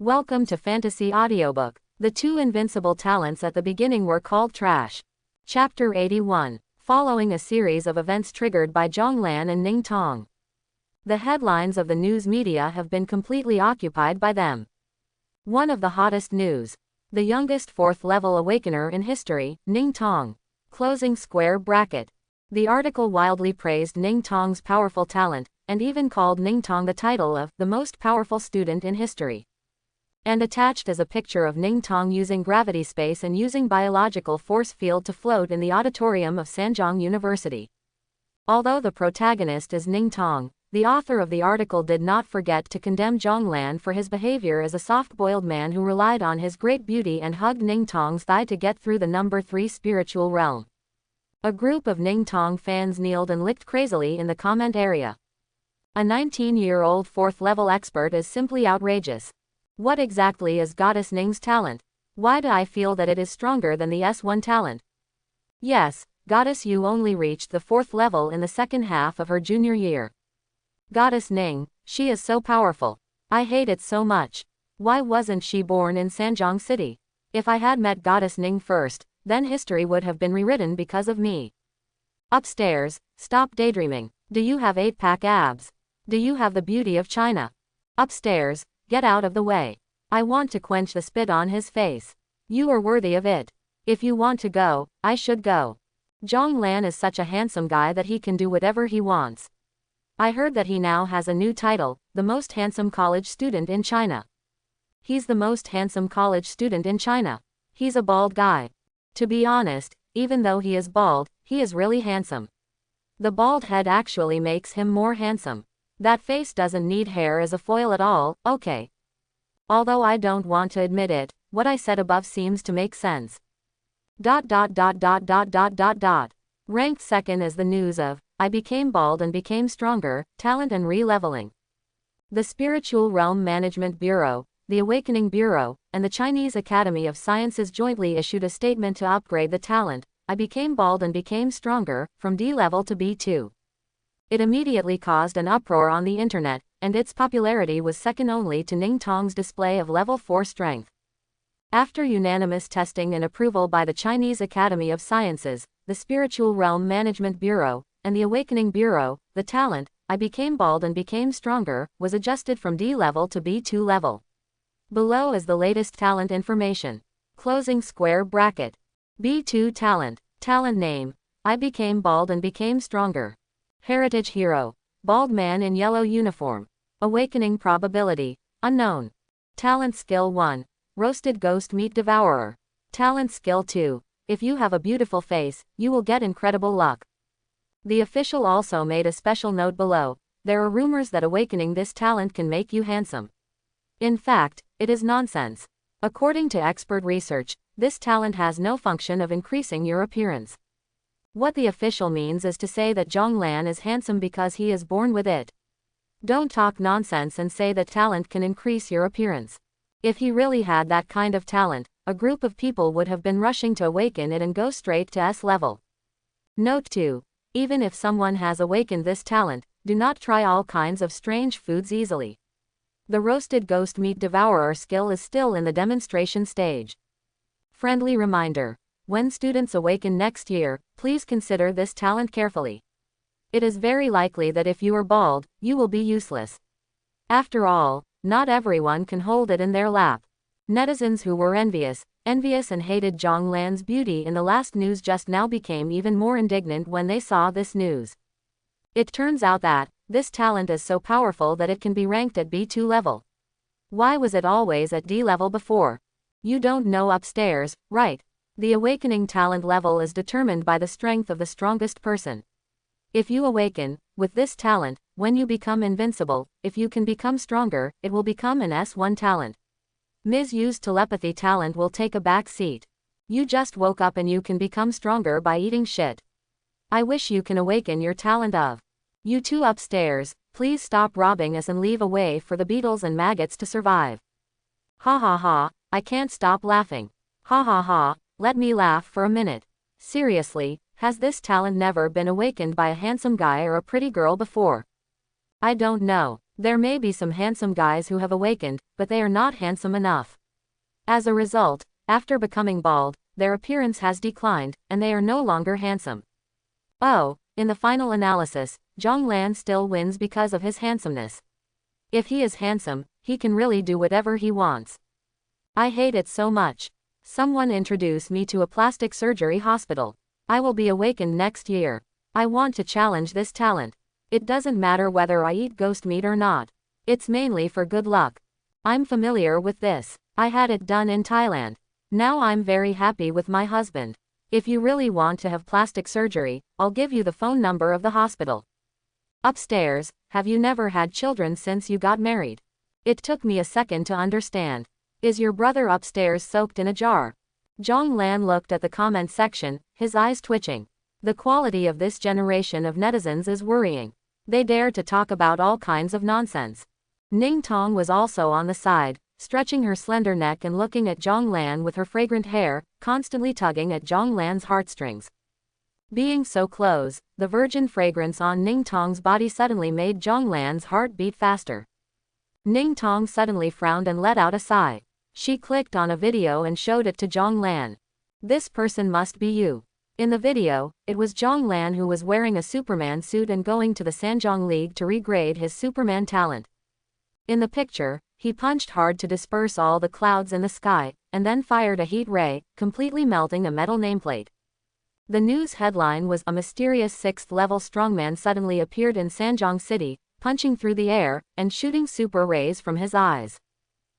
Welcome to Fantasy Audiobook. The two invincible talents at the beginning were called trash. Chapter 81. Following a series of events triggered by Zhonglan and Ning Tong. The headlines of the news media have been completely occupied by them. One of the hottest news. The youngest fourth-level awakener in history, Ning Tong. Closing square bracket. The article wildly praised Ning Tong's powerful talent, and even called Ning Tong the title of the most powerful student in history. And attached as a picture of Ning Tong using gravity space and using biological force field to float in the auditorium of Sanjiang University. Although the protagonist is Ning Tong, the author of the article did not forget to condemn Zhonglan for his behavior as a soft-boiled man who relied on his great beauty and hugged Ning Tong's thigh to get through the number 3 spiritual realm. A group of Ning Tong fans kneeled and licked crazily in the comment area. A 19-year-old fourth-level expert is simply outrageous. What exactly is Goddess Ning's talent? Why do I feel that it is stronger than the S1 talent? Yes, Goddess Yu only reached the 4th level in the second half of her junior year. Goddess Ning, she is so powerful. I hate it so much. Why wasn't she born in Sanjiang City? If I had met Goddess Ning first, then history would have been rewritten because of me. Upstairs, stop daydreaming. Do you have 8-pack abs? Do you have the beauty of China? Upstairs, get out of the way. I want to quench the spit on his face. You are worthy of it. If you want to go, I should go. Zhonglan is such a handsome guy that he can do whatever he wants. I heard that he now has a new title, the most handsome college student in China. He's the most handsome college student in China. He's a bald guy. To be honest, even though he is bald, he is really handsome. The bald head actually makes him more handsome. That face doesn't need hair as a foil at all, okay. Although I don't want to admit it, what I said above seems to make sense. Ranked second is the news of, I became bald and became stronger, talent and re-leveling. The Spiritual Realm Management Bureau, the Awakening Bureau, and the Chinese Academy of Sciences jointly issued a statement to upgrade the talent, I became bald and became stronger, from D level to B2. It immediately caused an uproar on the internet, and its popularity was second only to Ning Tong's display of level 4 strength. After unanimous testing and approval by the Chinese Academy of Sciences, the Spiritual Realm Management Bureau, and the Awakening Bureau, the talent, I became bald and became stronger, was adjusted from D level to B2 level. Below is the latest talent information. Closing square bracket. B2 talent. Talent name. I became bald and became stronger. Heritage hero. Bald man in yellow uniform. Awakening probability. Unknown. Talent skill 1. Roasted ghost meat devourer. Talent skill 2. If you have a beautiful face, you will get incredible luck. The official also made a special note below. There are rumors that awakening this talent can make you handsome. In fact, it is nonsense. According to expert research, this talent has no function of increasing your appearance. What the official means is to say that Zhonglan is handsome because he is born with it. Don't talk nonsense and say that talent can increase your appearance. If he really had that kind of talent, a group of people would have been rushing to awaken it and go straight to S level. Note 2. Even if someone has awakened this talent, do not try all kinds of strange foods easily. The roasted ghost meat devourer skill is still in the demonstration stage. Friendly reminder. When students awaken next year, please consider this talent carefully. It is very likely that if you are bald, you will be useless. After all, not everyone can hold it in their lap. Netizens who were envious and hated Zhonglan's beauty in the last news just now became even more indignant when they saw this news. It turns out that this talent is so powerful that it can be ranked at B2 level. Why was it always at D level before? You don't know upstairs, right? The awakening talent level is determined by the strength of the strongest person. If you awaken with this talent, when you become invincible, if you can become stronger, it will become an S1 talent. Ms. Yu's telepathy talent will take a back seat. You just woke up and you can become stronger by eating shit. I wish you can awaken your talent of. You two upstairs, please stop robbing us and leave a way for the beetles and maggots to survive. Ha ha ha, I can't stop laughing. Ha ha ha. Let me laugh for a minute. Seriously, has this talent never been awakened by a handsome guy or a pretty girl before? I don't know. There may be some handsome guys who have awakened, but they are not handsome enough. As a result, after becoming bald, their appearance has declined, and they are no longer handsome. Oh, in the final analysis, Zhonglan still wins because of his handsomeness. If he is handsome, he can really do whatever he wants. I hate it so much. Someone introduce me to a plastic surgery hospital. I will be awakened next year. I want to challenge this talent. It doesn't matter whether I eat ghost meat or not. It's mainly for good luck. I'm familiar with this. I had it done in Thailand. Now I'm very happy with my husband. If you really want to have plastic surgery, I'll give you the phone number of the hospital. Upstairs, have you never had children since you got married? It took me a second to understand. Is your brother upstairs soaked in a jar? Zhonglan looked at the comment section, his eyes twitching. The quality of this generation of netizens is worrying. They dare to talk about all kinds of nonsense. Ning Tong was also on the side, stretching her slender neck and looking at Zhonglan with her fragrant hair, constantly tugging at Zhonglan's heartstrings. Being so close, the virgin fragrance on Ning Tong's body suddenly made Zhonglan's heart beat faster. Ning Tong suddenly frowned and let out a sigh. She clicked on a video and showed it to Zhonglan. This person must be you. In the video, it was Zhonglan who was wearing a Superman suit and going to the Sanjiang League to regrade his Superman talent. In the picture, he punched hard to disperse all the clouds in the sky, and then fired a heat ray, completely melting a metal nameplate. The news headline was, "A mysterious 6th-level strongman suddenly appeared in Sanjiang City, punching through the air, and shooting super rays from his eyes."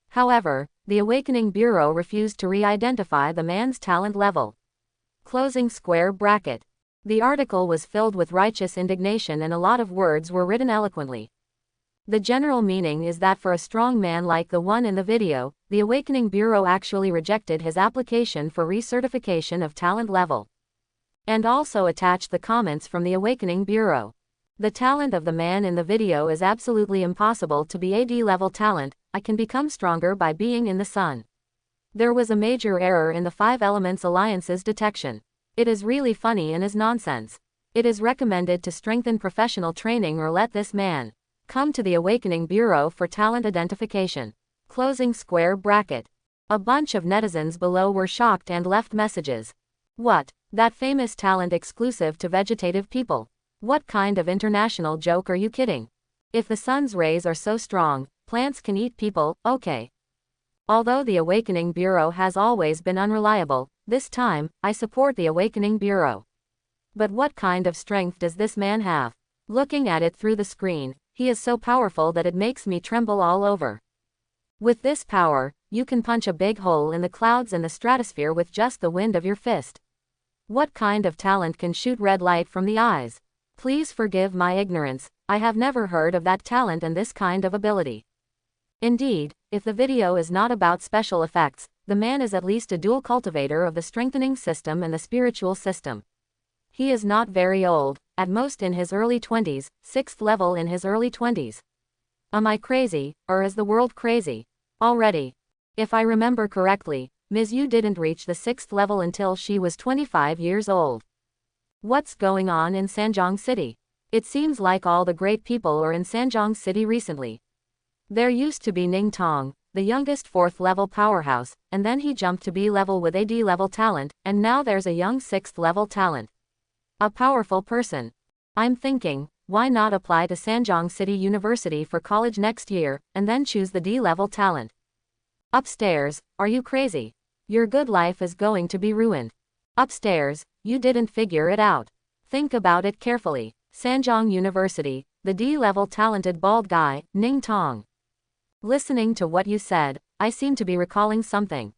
However, the Awakening Bureau refused to re-identify the man's talent level. Closing square bracket. The article was filled with righteous indignation and a lot of words were written eloquently. The general meaning is that for a strong man like the one in the video, the Awakening Bureau actually rejected his application for recertification of talent level. And also attached the comments from the Awakening Bureau. The talent of the man in the video is absolutely impossible to be AD level talent. I can become stronger by being in the sun. There was a major error in the 5 Elements Alliance's detection. It is really funny and is nonsense. It is recommended to strengthen professional training or let this man come to the Awakening Bureau for talent identification. Closing square bracket. A bunch of netizens below were shocked and left messages. What? That famous talent exclusive to vegetative people? What kind of international joke are you kidding? If the sun's rays are so strong, plants can eat people, okay. Although the Awakening Bureau has always been unreliable, this time, I support the Awakening Bureau. But what kind of strength does this man have? Looking at it through the screen, he is so powerful that it makes me tremble all over. With this power, you can punch a big hole in the clouds and the stratosphere with just the wind of your fist. What kind of talent can shoot red light from the eyes? Please forgive my ignorance, I have never heard of that talent and this kind of ability. Indeed, if the video is not about special effects, the man is at least a dual cultivator of the strengthening system and the spiritual system. He is not very old, at most in his early 20s, 6th level in his early 20s. Am I crazy, or is the world crazy? Already. If I remember correctly, Ms. Yu didn't reach the 6th level until she was 25 years old. What's going on in Sanjiang City? It seems like all the great people are in Sanjiang City recently. There used to be Ning Tong, the youngest 4th level powerhouse, and then he jumped to B level with AD level talent, and now there's a young 6th level talent. A powerful person. I'm thinking, why not apply to Sanjiang City University for college next year, and then choose the D level talent? Upstairs, are you crazy? Your good life is going to be ruined. Upstairs, you didn't figure it out. Think about it carefully. Sanjiang University, the D level talented bald guy, Ning Tong. Listening to what you said, I seem to be recalling something.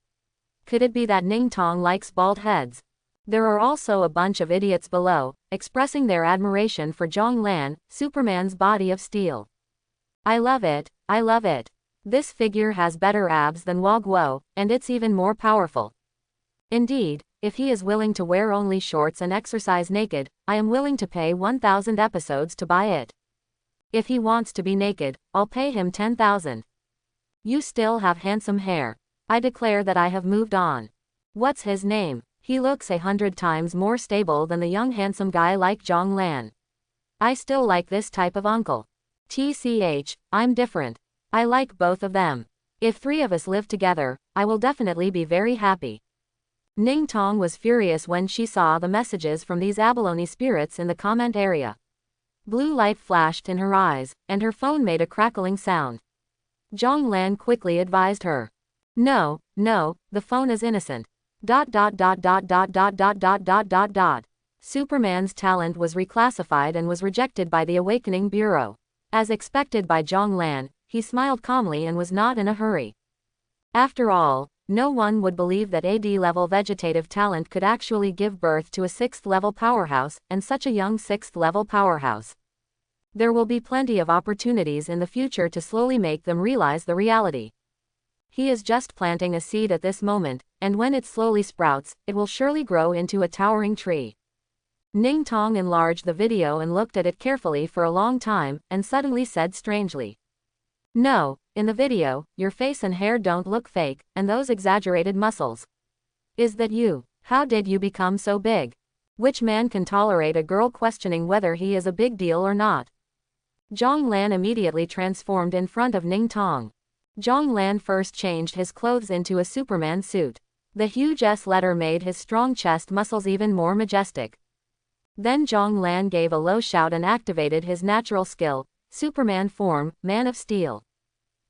Could it be that Ning Tong likes bald heads? There are also a bunch of idiots below, expressing their admiration for Zhonglan, Superman's body of steel. I love it, I love it. This figure has better abs than Wog Wo, and it's even more powerful. Indeed, if he is willing to wear only shorts and exercise naked, I am willing to pay 1,000 episodes to buy it. If he wants to be naked, I'll pay him 10,000. You still have handsome hair. I declare that I have moved on. What's his name? He looks 100 times more stable than the young handsome guy like Zhonglan. I still like this type of uncle. I'm different. I like both of them. If 3 of us live together, I will definitely be very happy. Ning Tong was furious when she saw the messages from these abalone spirits in the comment area. Blue light flashed in her eyes, and her phone made a crackling sound. Zhong Lan quickly advised her. No, the phone is innocent. Superman's talent was reclassified and was rejected by the Awakening Bureau. As expected by Zhong Lan, he smiled calmly and was not in a hurry. After all, no one would believe that AD-level vegetative talent could actually give birth to a 6th-level powerhouse, and such a young 6th-level powerhouse. There will be plenty of opportunities in the future to slowly make them realize the reality. He is just planting a seed at this moment, and when it slowly sprouts, it will surely grow into a towering tree. Ning Tong enlarged the video and looked at it carefully for a long time, and suddenly said strangely. No, in the video, your face and hair don't look fake, and those exaggerated muscles. Is that you? How did you become so big? Which man can tolerate a girl questioning whether he is a big deal or not? Zhong Lan immediately transformed in front of Ning Tong. Zhong Lan first changed his clothes into a Superman suit. The huge S letter made his strong chest muscles even more majestic. Then Zhong Lan gave a low shout and activated his natural skill, Superman form, Man of Steel.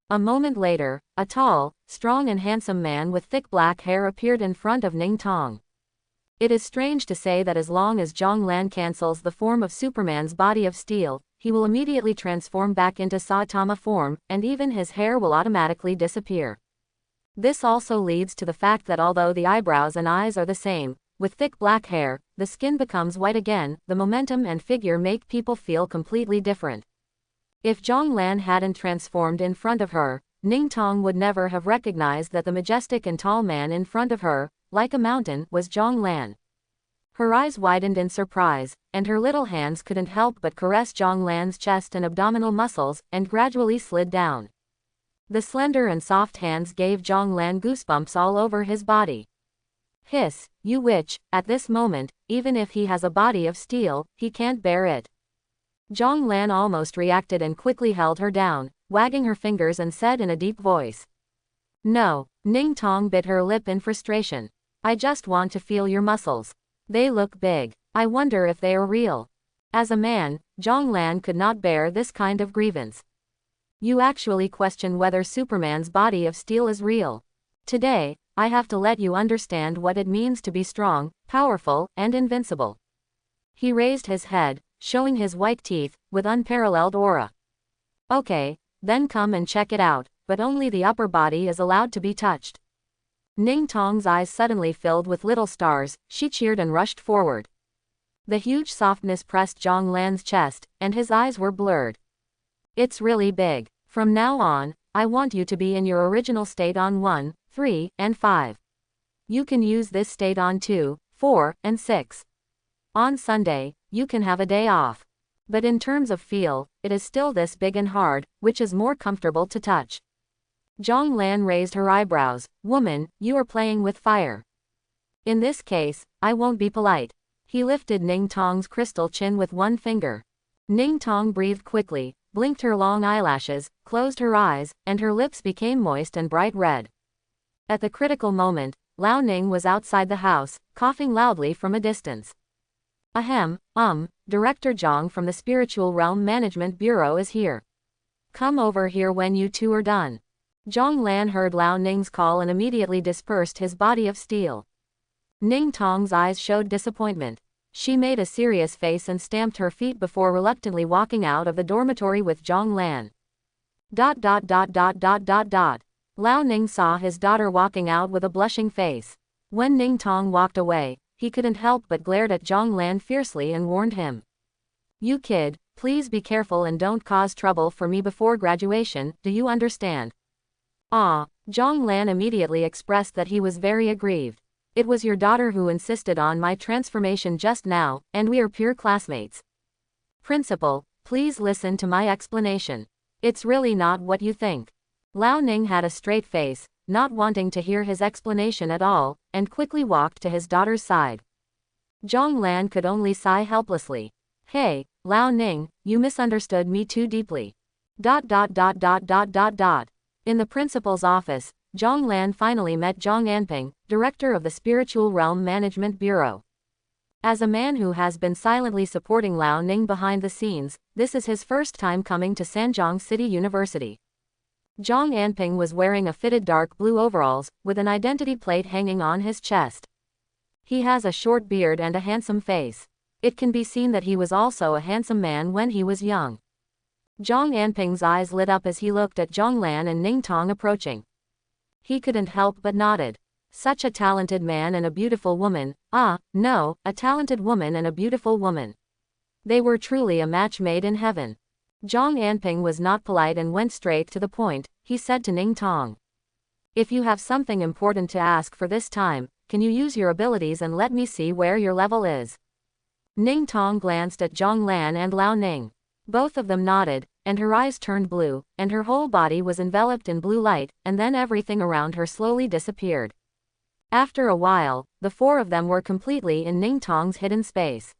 A moment later, a tall, strong and handsome man with thick black hair appeared in front of Ning Tong. It is strange to say that as long as Zhong Lan cancels the form of Superman's body of steel, he will immediately transform back into Saitama form, and even his hair will automatically disappear. This also leads to the fact that although the eyebrows and eyes are the same, with thick black hair, the skin becomes white again. The momentum and figure make people feel completely different. If Zhong Lan hadn't transformed in front of her, Ning Tong would never have recognized that the majestic and tall man in front of her, like a mountain, was Zhong Lan. Her eyes widened in surprise, and her little hands couldn't help but caress Zhong Lan's chest and abdominal muscles, and gradually slid down. The slender and soft hands gave Zhong Lan goosebumps all over his body. Hiss, you witch, at this moment, even if he has a body of steel, he can't bear it. Zhong Lan almost reacted and quickly held her down, wagging her fingers and said in a deep voice. No, Ning Tong bit her lip in frustration. I just want to feel your muscles. They look big. I wonder if they are real. As a man, Zhong Lan could not bear this kind of grievance. You actually question whether Superman's body of steel is real. Today, I have to let you understand what it means to be strong, powerful, and invincible. He raised his head, showing his white teeth, with unparalleled aura. Okay, then come and check it out, but only the upper body is allowed to be touched. Ning Tong's eyes suddenly filled with little stars, she cheered and rushed forward. The huge softness pressed Zhong Lan's chest, and his eyes were blurred. It's really big. From now on, I want you to be in your original state on 1, 3, and 5. You can use this state on 2, 4, and 6. On Sunday, you can have a day off. But in terms of feel, it is still this big and hard, which is more comfortable to touch. Zhong Lan raised her eyebrows. Woman, you are playing with fire. In this case, I won't be polite. He lifted Ning Tong's crystal chin with one finger. Ning Tong breathed quickly, blinked her long eyelashes, closed her eyes, and her lips became moist and bright red. At the critical moment, Lao Ning was outside the house, coughing loudly from a distance. Ahem, Director Zhang from the Spiritual Realm Management Bureau is here. Come over here when you two are done. Zhong Lan heard Lao Ning's call and immediately dispersed his body of steel. Ning Tong's eyes showed disappointment. She made a serious face and stamped her feet before reluctantly walking out of the dormitory with Zhong Lan. Lao Ning saw his daughter walking out with a blushing face. When Ning Tong walked away, he couldn't help but glared at Zhong Lan fiercely and warned him. You kid, please be careful and don't cause trouble for me before graduation, do you understand? Zhong Lan immediately expressed that he was very aggrieved. It was your daughter who insisted on my transformation just now, and we are pure classmates. Principal, please listen to my explanation. It's really not what you think. Lao Ning had a straight face, not wanting to hear his explanation at all, and quickly walked to his daughter's side. Zhong Lan could only sigh helplessly. Hey, Lao Ning, you misunderstood me too deeply. Dot dot dot dot dot dot dot. In the principal's office, Zhang Lan finally met Zhang Anping, director of the Spiritual Realm Management Bureau. As a man who has been silently supporting Liao Ning behind the scenes, this is his first time coming to Sanjiang City University. Zhang Anping was wearing a fitted dark blue overalls, with an identity plate hanging on his chest. He has a short beard and a handsome face. It can be seen that he was also a handsome man when he was young. Zhang Anping's eyes lit up as he looked at Zhang Lan and Ning Tong approaching. He couldn't help but nodded. Such a talented man and a beautiful woman, a talented woman and a beautiful woman. They were truly a match made in heaven. Zhang Anping was not polite and went straight to the point. He said to Ning Tong, "If you have something important to ask for this time, can you use your abilities and let me see where your level is?" Ning Tong glanced at Zhang Lan and Liao Ning. Both of them nodded, and her eyes turned blue, and her whole body was enveloped in blue light, and then everything around her slowly disappeared. After a while, the four of them were completely in Ning Tong's hidden space.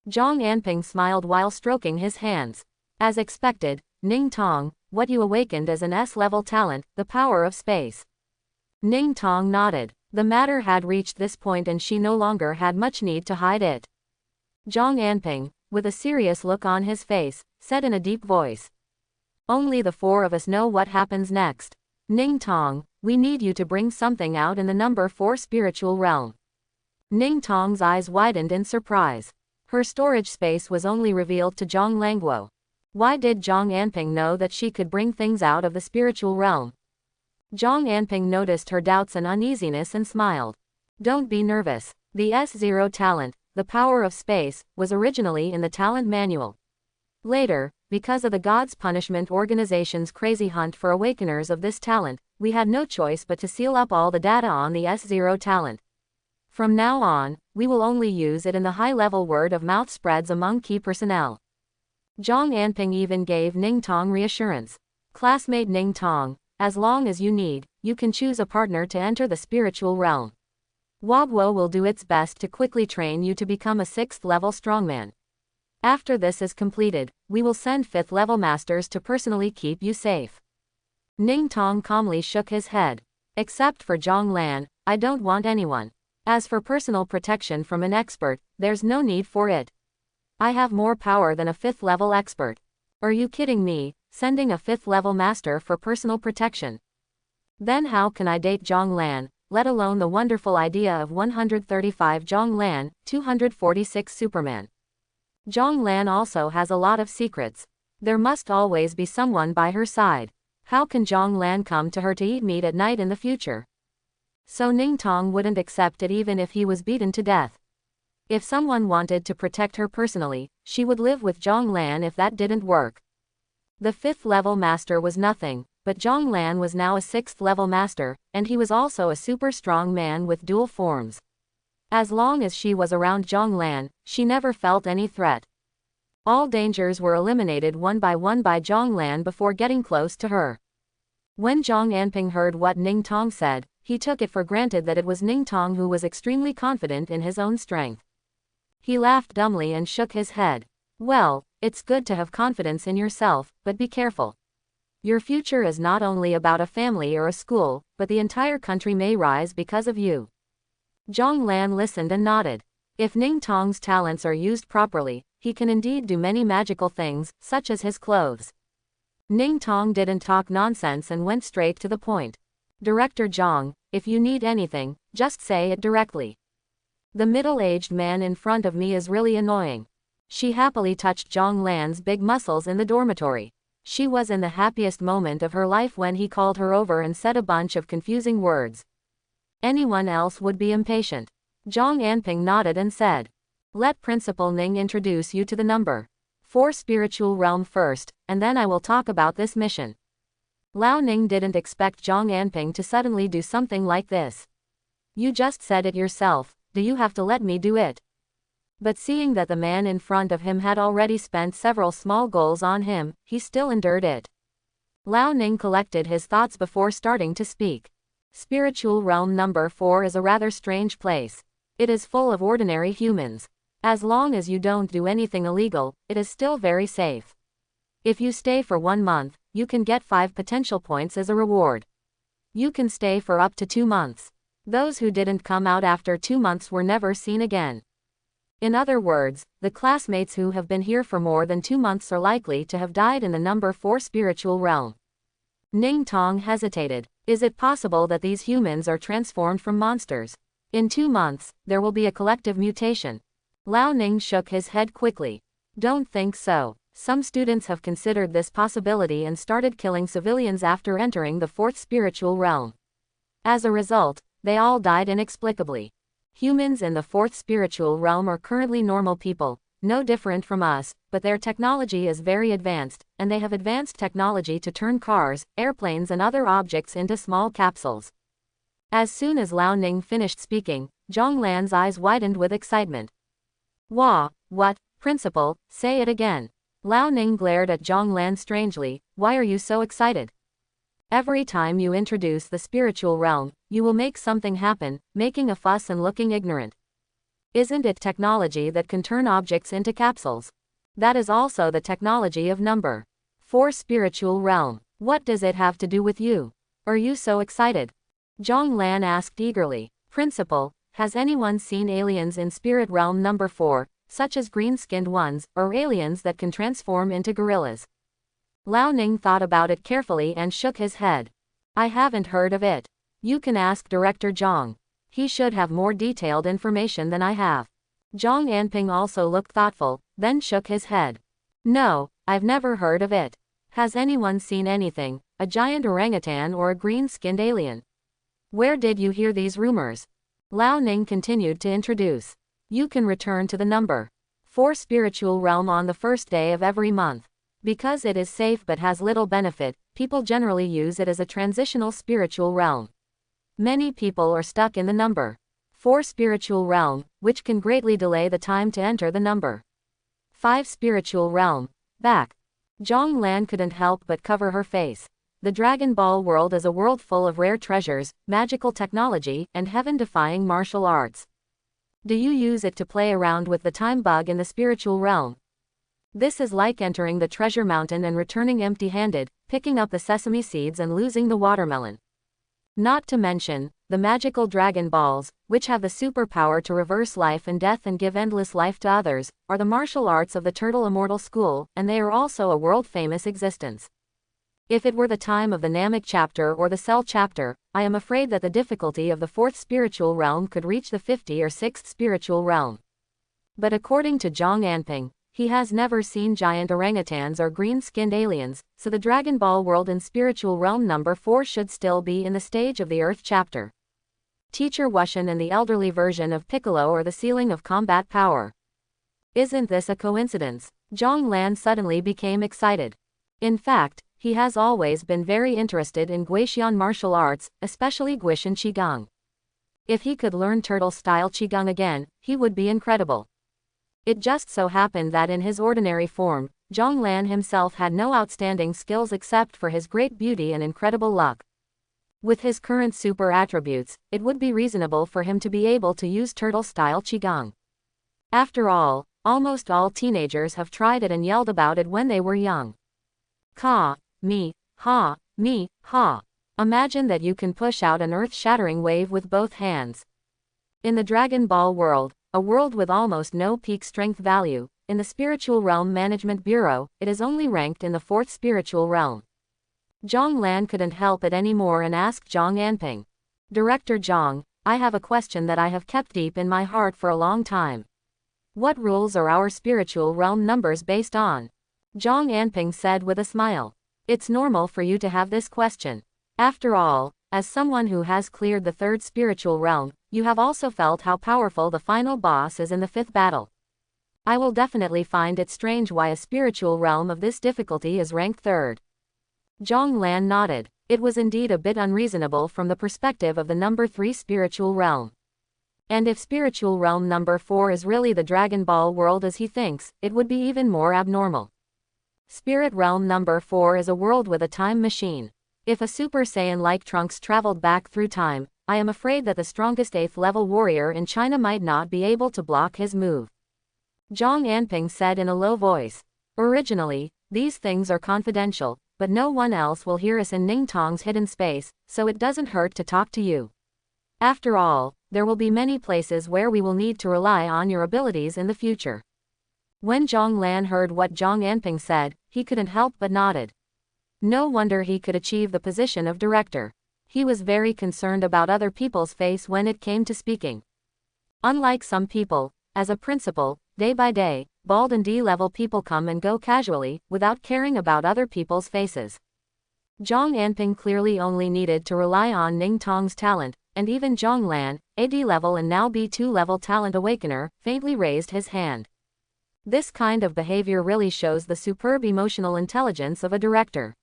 Zhang Anping smiled while stroking his hands. As expected, Ning Tong, what you awakened as an S-level talent, the power of space. Ning Tong nodded. The matter had reached this point and she no longer had much need to hide it. Zhang Anping, with a serious look on his face, said in a deep voice, "Only the four of us know what happens next. Ning Tong, we need you to bring something out in the number 4 spiritual realm." Ning Tong's eyes widened in surprise. Her storage space was only revealed to Zhang Langguo. Why did Zhang Anping know that she could bring things out of the spiritual realm? Zhang Anping noticed her doubts and uneasiness and smiled. "Don't be nervous. The S0 talent, the power of space, was originally in the talent manual. Later, because of the God's Punishment Organization's crazy hunt for awakeners of this talent, we had no choice but to seal up all the data on the S0 talent. From now on, we will only use it in the high-level word-of-mouth spreads among key personnel." Zhang Anping even gave Ning Tong reassurance. "Classmate Ning Tong, as long as you need, you can choose a partner to enter the spiritual realm. Wagwo will do its best to quickly train you to become a 6th-level strongman. After this is completed, we will send 5th-level masters to personally keep you safe." Ning Tong calmly shook his head. "Except for Zhang Lan, I don't want anyone. As for personal protection from an expert, there's no need for it. I have more power than a 5th-level expert. Are you kidding me, sending a 5th-level master for personal protection? Then how can I date Zhang Lan, let alone the wonderful idea of 135 Zhang Lan, 246 Superman? Zhang Lan also has a lot of secrets. There must always be someone by her side. How can Zhang Lan come to her to eat meat at night in the future?" So Ning Tong wouldn't accept it even if he was beaten to death. If someone wanted to protect her personally, she would live with Zhang Lan if that didn't work. The 5th-level master was nothing, but Zhang Lan was now a 6th-level master, and he was also a super strong man with dual forms. As long as she was around Zhang Lan, she never felt any threat. All dangers were eliminated one by Zhang Lan before getting close to her. When Zhang Anping heard what Ning Tong said, he took it for granted that it was Ning Tong who was extremely confident in his own strength. He laughed dumbly and shook his head. "Well, it's good to have confidence in yourself, but be careful. Your future is not only about a family or a school, but the entire country may rise because of you." Zhang Lan listened and nodded. If Ning Tong's talents are used properly, he can indeed do many magical things, such as his clothes. Ning Tong didn't talk nonsense and went straight to the point. "Director Zhang, if you need anything, just say it directly. The middle-aged man in front of me is really annoying." She happily touched Zhang Lan's big muscles in the dormitory. She was in the happiest moment of her life when he called her over and said a bunch of confusing words. Anyone else would be impatient. Zhang Anping nodded and said, "Let Principal Ning introduce you to the number 4 spiritual realm first, and then I will talk about this mission." Liao Ning didn't expect Zhang Anping to suddenly do something like this. "You just said it yourself, do you have to let me do it?" But seeing that the man in front of him had already spent several small goals on him, he still endured it. Liao Ning collected his thoughts before starting to speak. Spiritual realm number 4 is a rather strange place. It is full of ordinary humans. As long as you don't do anything illegal, it is still very safe. If you stay for 1 month, you can get 5 potential points as a reward. You can stay for up to 2 months. Those who didn't come out after 2 months were never seen again. In other words, the classmates who have been here for more than 2 months are likely to have died in the number 4 spiritual realm. Ning Tong hesitated. Is it possible that these humans are transformed from monsters? In 2 months, there will be a collective mutation. Lao Ning shook his head quickly. Don't think so. Some students have considered this possibility and started killing civilians after entering the 4th spiritual realm. As a result, they all died inexplicably. Humans in the 4th spiritual realm are currently normal people, no different from us, but their technology is very advanced, and they have advanced technology to turn cars, airplanes and other objects into small capsules. As soon as Lao Ning finished speaking, Zhong Lan's eyes widened with excitement. What, principal, say it again. Lao Ning glared at Zhong Lan strangely. Why are you so excited? Every time you introduce the spiritual realm, you will make something happen, making a fuss and looking ignorant. Isn't it technology that can turn objects into capsules? That is also the technology of number 4 spiritual realm. What does it have to do with you? Are you so excited? Zhong Lan asked eagerly. Principal, has anyone seen aliens in spirit realm number 4, such as green-skinned ones, or aliens that can transform into gorillas? Lao Ning thought about it carefully and shook his head. I haven't heard of it. You can ask Director Zhang. He should have more detailed information than I have. Zhang Anping also looked thoughtful, then shook his head. No, I've never heard of it. Has anyone seen anything, a giant orangutan or a green-skinned alien? Where did you hear these rumors? Lao Ning continued to introduce. You can return to the number 4 spiritual realm on the first day of every month. Because it is safe but has little benefit, people generally use it as a transitional spiritual realm. Many people are stuck in the number 4 spiritual realm, which can greatly delay the time to enter the number 5 spiritual realm. Back. Zhong Lan couldn't help but cover her face. The Dragon Ball world is a world full of rare treasures, magical technology, and heaven-defying martial arts. Do you use it to play around with the time bug in the spiritual realm? This is like entering the treasure mountain and returning empty-handed, picking up the sesame seeds and losing the watermelon. Not to mention, the magical Dragon Balls, which have the superpower to reverse life and death and give endless life to others, are the martial arts of the Turtle Immortal School, and they are also a world-famous existence. If it were the time of the Namek chapter or the Cell chapter, I am afraid that the difficulty of the 4th spiritual realm could reach the 50 or 6th spiritual realm. But according to Zhang Anping, he has never seen giant orangutans or green-skinned aliens, so the Dragon Ball world in spiritual realm number 4 should still be in the stage of the Earth chapter. Teacher Wushan and the elderly version of Piccolo are the ceiling of combat power. Isn't this a coincidence? Zhong Lan suddenly became excited. In fact, he has always been very interested in Guixian martial arts, especially Guixin Qigong. If he could learn turtle-style Qigong again, he would be incredible. It just so happened that in his ordinary form, Zhong Lan himself had no outstanding skills except for his great beauty and incredible luck. With his current super attributes, it would be reasonable for him to be able to use turtle-style Qigong. After all, almost all teenagers have tried it and yelled about it when they were young. Ka, me, ha, me, ha. Imagine that you can push out an earth-shattering wave with both hands. In the Dragon Ball world, a world with almost no peak strength value, in the Spiritual Realm Management Bureau, it is only ranked in the 4th spiritual realm. Zhong Lan couldn't help it anymore and asked Zhang Anping. Director Zhang, I have a question that I have kept deep in my heart for a long time. What rules are our spiritual realm numbers based on? Zhang Anping said with a smile. It's normal for you to have this question. After all, as someone who has cleared the 3rd spiritual realm, you have also felt how powerful the final boss is in the 5th battle. I will definitely find it strange why a spiritual realm of this difficulty is ranked 3rd. Zhong Lan nodded. It was indeed a bit unreasonable from the perspective of the number 3 spiritual realm. And if spiritual realm number 4 is really the Dragon Ball world as he thinks, it would be even more abnormal. Spirit realm number 4 is a world with a time machine. If a Super Saiyan-like Trunks traveled back through time, I am afraid that the strongest 8th level warrior in China might not be able to block his move. Zhang Anping said in a low voice. Originally, These things are confidential, but no one else will hear us in Ningtong's hidden space, so it doesn't hurt to talk to you. After all, there will be many places where we will need to rely on your abilities in the future. When Zhang Lan heard what Zhang Anping said, he couldn't help but nodded. No wonder he could achieve the position of director. He was very concerned about other people's face when it came to speaking. Unlike some people, as a principal, day by day, bald and D-level people come and go casually, without caring about other people's faces. Zhang Anping clearly only needed to rely on Ningtong's talent, and even Zhang Lan, a D-level and now B2-level talent awakener, faintly raised his hand. This kind of behavior really shows the superb emotional intelligence of a director.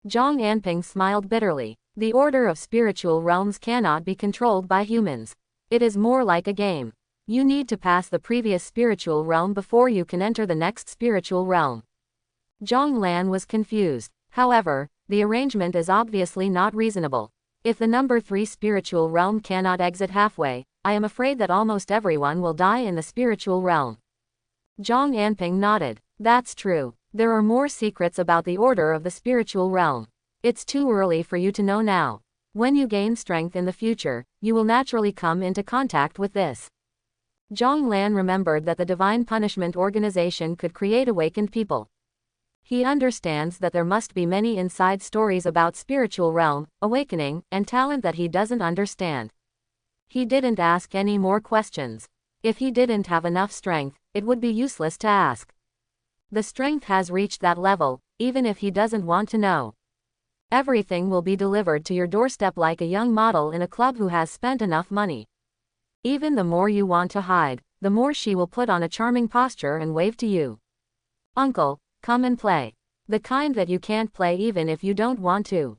Zhang Anping smiled bitterly. The order of spiritual realms cannot be controlled by humans. It is more like a game. You need to pass the previous spiritual realm before you can enter the next spiritual realm. Zhang Lan was confused. However, the arrangement is obviously not reasonable. If the number 3 spiritual realm cannot exit halfway, I am afraid that almost everyone will die in the spiritual realm. Zhang Anping nodded. That's true. There are more secrets about the order of the spiritual realm. It's too early for you to know now. When you gain strength in the future, you will naturally come into contact with this. Zhang Lan remembered that the Divine Punishment Organization could create awakened people. He understands that there must be many inside stories about spiritual realm, awakening, and talent that he doesn't understand. He didn't ask any more questions. If he didn't have enough strength, it would be useless to ask. The strength has reached that level, even if he doesn't want to know. Everything will be delivered to your doorstep like a young model in a club who has spent enough money. Even the more you want to hide, the more she will put on a charming posture and wave to you. Uncle, come and play. The kind that you can't play even if you don't want to.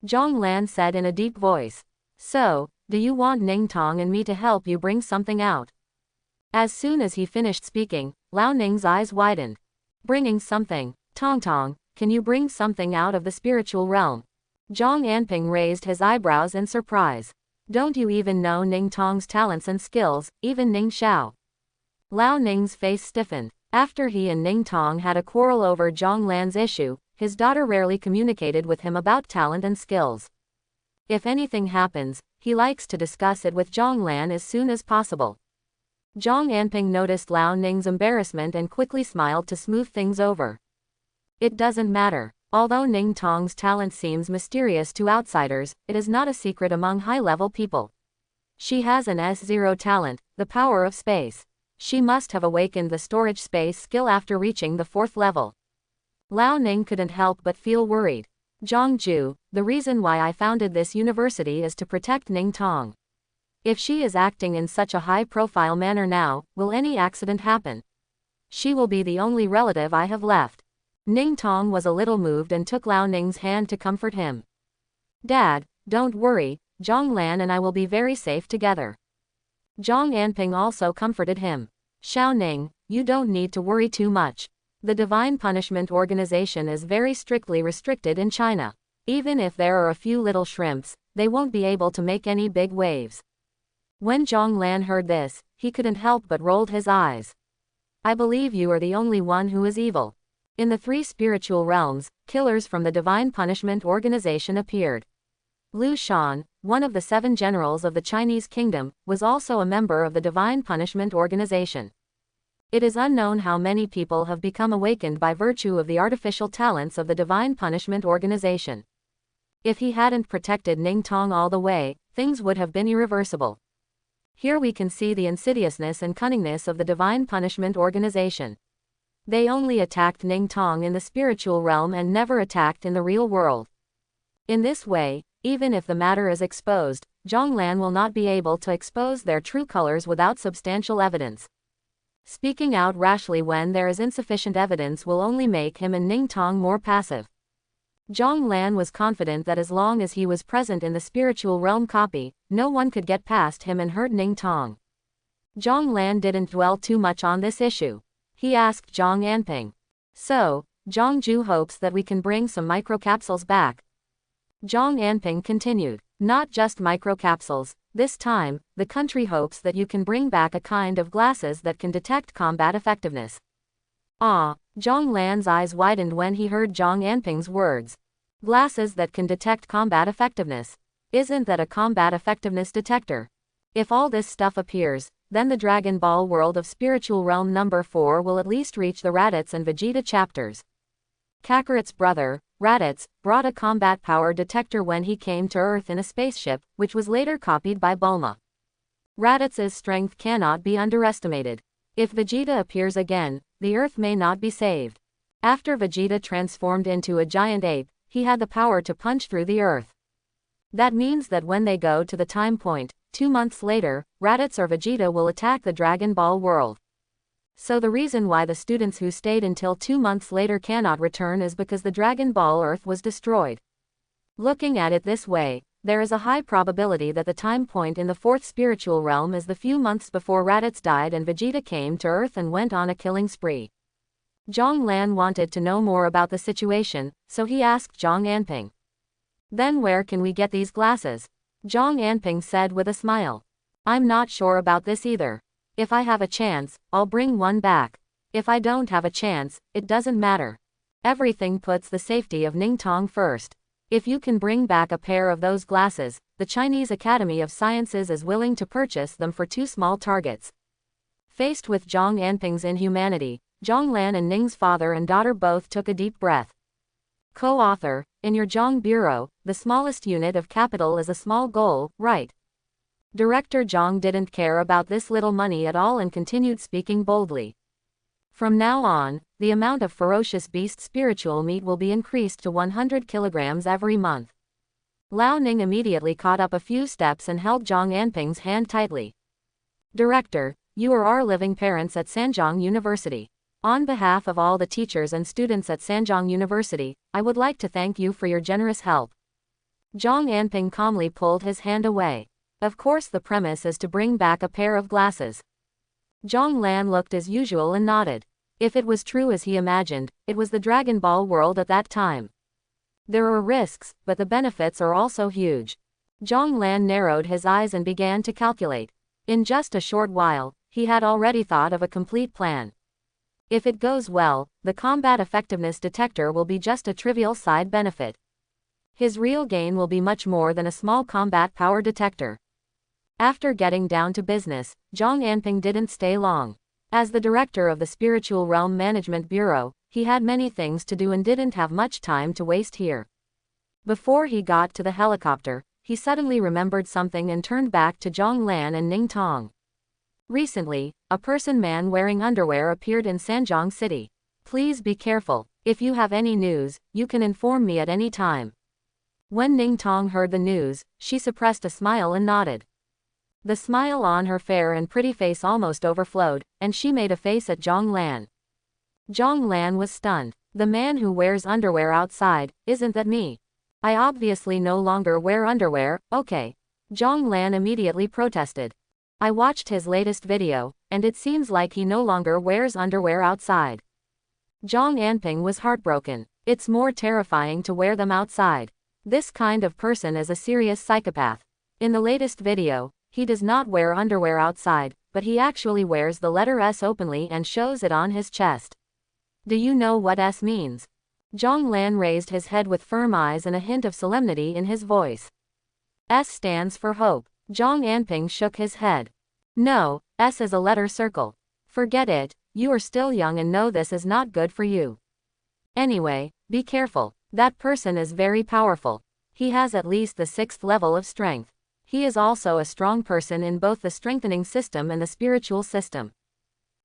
Zhang Lan said in a deep voice. So, do you want Ningtong and me to help you bring something out? As soon as he finished speaking, Lao Ning's eyes widened. Bringing something. Tong Tong, can you bring something out of the spiritual realm? Zhang Anping raised his eyebrows in surprise. Don't you even know Ningtong's talents and skills, even Ning Xiao? Lao Ning's face stiffened. After he and Ningtong had a quarrel over Zhang Lan's issue, his daughter rarely communicated with him about talent and skills. If anything happens, he likes to discuss it with Zhang Lan as soon as possible. Zhang Anping noticed Lao Ning's embarrassment and quickly smiled to smooth things over. It doesn't matter. Although Ningtong's talent seems mysterious to outsiders, it is not a secret among high-level people. She has an S0 talent, the power of space. She must have awakened the storage space skill after reaching the 4th level. Lao Ning couldn't help but feel worried. Zhangju, the reason why I founded this university is to protect Ningtong. If she is acting in such a high-profile manner now, will any accident happen? She will be the only relative I have left. Ningtong was a little moved and took Lao Ning's hand to comfort him. Dad, don't worry, Zhang Lan and I will be very safe together. Zhang Anping also comforted him. Xiao Ning, you don't need to worry too much. The Divine Punishment Organization is very strictly restricted in China. Even if there are a few little shrimps, they won't be able to make any big waves. When Zhang Lan heard this, he couldn't help but rolled his eyes. I believe you are the only one who is evil. In the 3 spiritual realms, killers from the Divine Punishment Organization appeared. Liu Shan, one of the 7 generals of the Chinese kingdom, was also a member of the Divine Punishment Organization. It is unknown how many people have become awakened by virtue of the artificial talents of the Divine Punishment Organization. If he hadn't protected Ningtong all the way, things would have been irreversible. Here we can see the insidiousness and cunningness of the Divine Punishment Organization. They only attacked Ningtong in the spiritual realm and never attacked in the real world. In this way, even if the matter is exposed, Zhang Lan will not be able to expose their true colors without substantial evidence. Speaking out rashly when there is insufficient evidence will only make him and Ningtong more passive. Zhang Lan was confident that as long as he was present in the spiritual realm copy, no one could get past him and hurt Ningtong. Zhang Lan didn't dwell too much on this issue. He asked Zhang Anping. So, Zhangju hopes that we can bring some microcapsules back. Zhang Anping continued. Not just microcapsules. This time, the country hopes that you can bring back a kind of glasses that can detect combat effectiveness. Ah, Zhang Lan's eyes widened when he heard Zhang Anping's words. Glasses that can detect combat effectiveness. Isn't that a combat effectiveness detector? If all this stuff appears, then the Dragon Ball world of Spiritual Realm number 4 will at least reach the Raditz and Vegeta chapters. Kakarot's brother, Raditz, brought a combat power detector when he came to Earth in a spaceship, which was later copied by Bulma. Raditz's strength cannot be underestimated. If Vegeta appears again, the Earth may not be saved. After Vegeta transformed into a giant ape, he had the power to punch through the Earth. That means that when they go to the time point, 2 months later, Raditz or Vegeta will attack the Dragon Ball world. So the reason why the students who stayed until 2 months later cannot return is because the Dragon Ball Earth was destroyed. Looking at it this way, there is a high probability that the time point in the 4th spiritual realm is the few months before Raditz died and Vegeta came to Earth and went on a killing spree. Zhang Lan wanted to know more about the situation, so he asked Zhang Anping. Then where can we get these glasses? Zhang Anping said with a smile. I'm not sure about this either. If I have a chance, I'll bring one back. If I don't have a chance, it doesn't matter. Everything puts the safety of Ningtong first. If you can bring back a pair of those glasses, the Chinese Academy of Sciences is willing to purchase them for 2 small targets. Faced with Zhang Anping's inhumanity, Zhang Lan and Ning's father and daughter both took a deep breath. Co-author, in your Zhang Bureau, the smallest unit of capital is a small goal, right? Director Zhang didn't care about this little money at all and continued speaking boldly. From now on, the amount of ferocious beast spiritual meat will be increased to 100 kilograms every month. Lao Ning immediately caught up a few steps and held Zhang Anping's hand tightly. Director, you are our living parents at Sanjiang University. On behalf of all the teachers and students at Sanjiang University, I would like to thank you for your generous help. Zhang Anping calmly pulled his hand away. Of course the premise is to bring back a pair of glasses. Zhang Lan looked as usual and nodded. If it was true as he imagined, it was the Dragon Ball world at that time. There are risks, but the benefits are also huge. Zhang Lan narrowed his eyes and began to calculate. In just a short while, he had already thought of a complete plan. If it goes well, the combat effectiveness detector will be just a trivial side benefit. His real gain will be much more than a small combat power detector. After getting down to business, Zhang Anping didn't stay long. As the director of the Spiritual Realm Management Bureau, he had many things to do and didn't have much time to waste here. Before he got to the helicopter, he suddenly remembered something and turned back to Zhang Lan and Ning Tong. Recently, a man wearing underwear appeared in Sanjiang City. Please be careful. If you have any news, you can inform me at any time. When Ning Tong heard the news, she suppressed a smile and nodded. The smile on her fair and pretty face almost overflowed, and she made a face at Zhang Lan. Zhang Lan was stunned. The man who wears underwear outside, isn't that me? I obviously no longer wear underwear, okay. Zhang Lan immediately protested. I watched his latest video, and it seems like he no longer wears underwear outside. Zhang Anping was heartbroken. It's more terrifying to wear them outside. This kind of person is a serious psychopath. In the latest video, he does not wear underwear outside, but he actually wears the letter S openly and shows it on his chest. Do you know what S means? Zhang Lan raised his head with firm eyes and a hint of solemnity in his voice. S stands for hope. Zhang Anping shook his head. No, S is a letter circle. Forget it, you are still young and know this is not good for you. Anyway, be careful, that person is very powerful. He has at least the 6th level of strength. He is also a strong person in both the strengthening system and the spiritual system.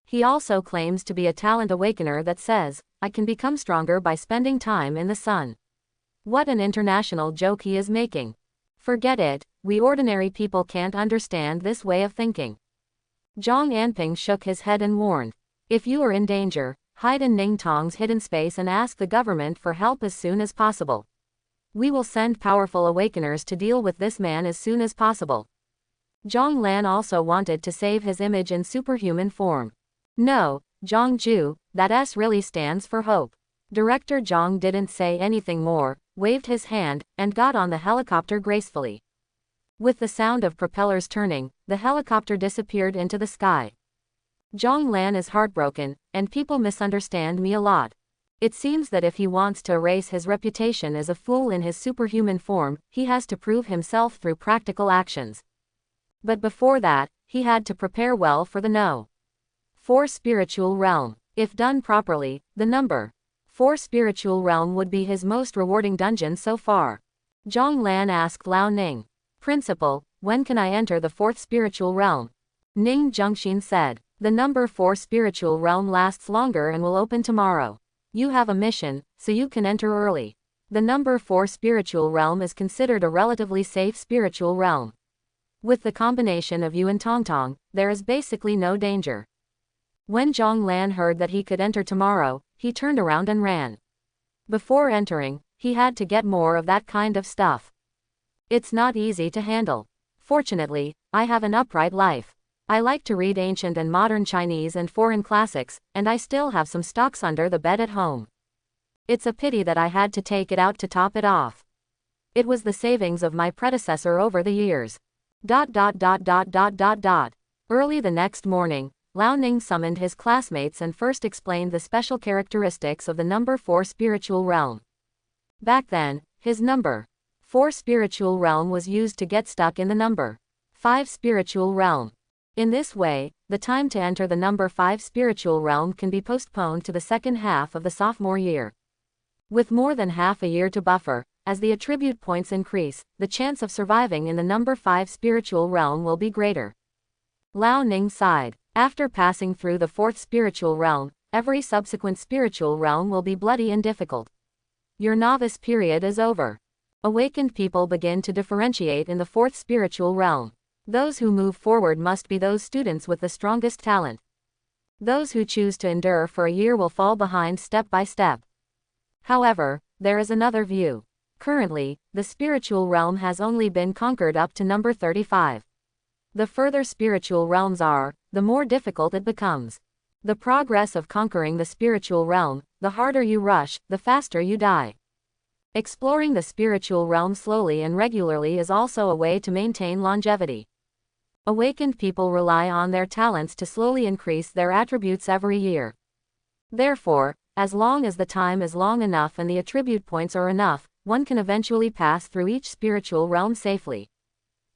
He also claims to be a talent awakener that says, I can become stronger by spending time in the sun. What an international joke he is making. Forget it, we ordinary people can't understand this way of thinking. Zhang Anping shook his head and warned. If you are in danger, hide in Ning Tong's hidden space and ask the government for help as soon as possible. We will send powerful awakeners to deal with this man as soon as possible. Zhang Lan also wanted to save his image in superhuman form. No, Zhang Ju, that S really stands for hope. Director Zhang didn't say anything more, waved his hand, and got on the helicopter gracefully. With the sound of propellers turning, the helicopter disappeared into the sky. Zhong Lan is heartbroken, and people misunderstand me a lot. It seems that if he wants to erase his reputation as a fool in his superhuman form, he has to prove himself through practical actions. But before that, he had to prepare well for the No. 4 spiritual realm. If done properly, the number 4 spiritual realm would be his most rewarding dungeon so far. Zhong Lan asked Lao Ning. Principal, when can I enter the 4th spiritual realm? Ning Zhengxin said. The number 4 spiritual realm lasts longer and will open tomorrow. You have a mission, so you can enter early. The number 4 spiritual realm is considered a relatively safe spiritual realm. With the combination of you and Tongtong, there is basically no danger. When Zhong Lan heard that he could enter tomorrow, he turned around and ran. Before entering, he had to get more of that kind of stuff. It's not easy to handle. Fortunately, I have an upright life. I like to read ancient and modern Chinese and foreign classics, and I still have some stocks under the bed at home. It's a pity that I had to take it out to top it off. It was the savings of my predecessor over the years. Early the next morning, Lao Ning summoned his classmates and first explained the special characteristics of the number 4 spiritual realm. Back then, his number 4 spiritual realm was used to get stuck in the number 5 spiritual realm. In this way, the time to enter the number 5 spiritual realm can be postponed to the second half of the sophomore year. With more than half a year to buffer, as the attribute points increase, the chance of surviving in the number 5 spiritual realm will be greater. Lao Ning sighed. After passing through the 4th spiritual realm, every subsequent spiritual realm will be bloody and difficult. Your novice period is over. Awakened people begin to differentiate in the 4th spiritual realm. Those who move forward must be those students with the strongest talent. Those who choose to endure for a year will fall behind step by step. However, there is another view. Currently, the spiritual realm has only been conquered up to number 35. The further spiritual realms are, the more difficult it becomes. The progress of conquering the spiritual realm, the harder you rush, the faster you die. Exploring the spiritual realm slowly and regularly is also a way to maintain longevity. Awakened people rely on their talents to slowly increase their attributes every year. Therefore, as long as the time is long enough and the attribute points are enough, one can eventually pass through each spiritual realm safely.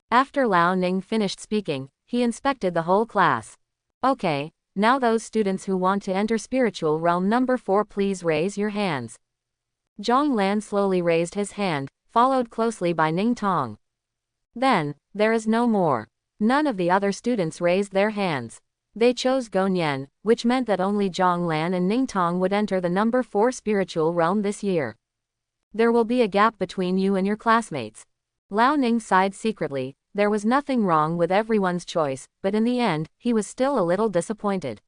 After Lao Ning finished speaking, he inspected the whole class. Okay, now those students who want to enter spiritual realm number 4, please raise your hands. Zhong Lan slowly raised his hand, followed closely by Ning Tong. Then, there is no more. None of the other students raised their hands. They chose Gonian, which meant that only Zhong Lan and Ning Tong would enter the number 4 spiritual realm this year. There will be a gap between you and your classmates. Lao Ning sighed secretly. There was nothing wrong with everyone's choice, but in the end, he was still a little disappointed.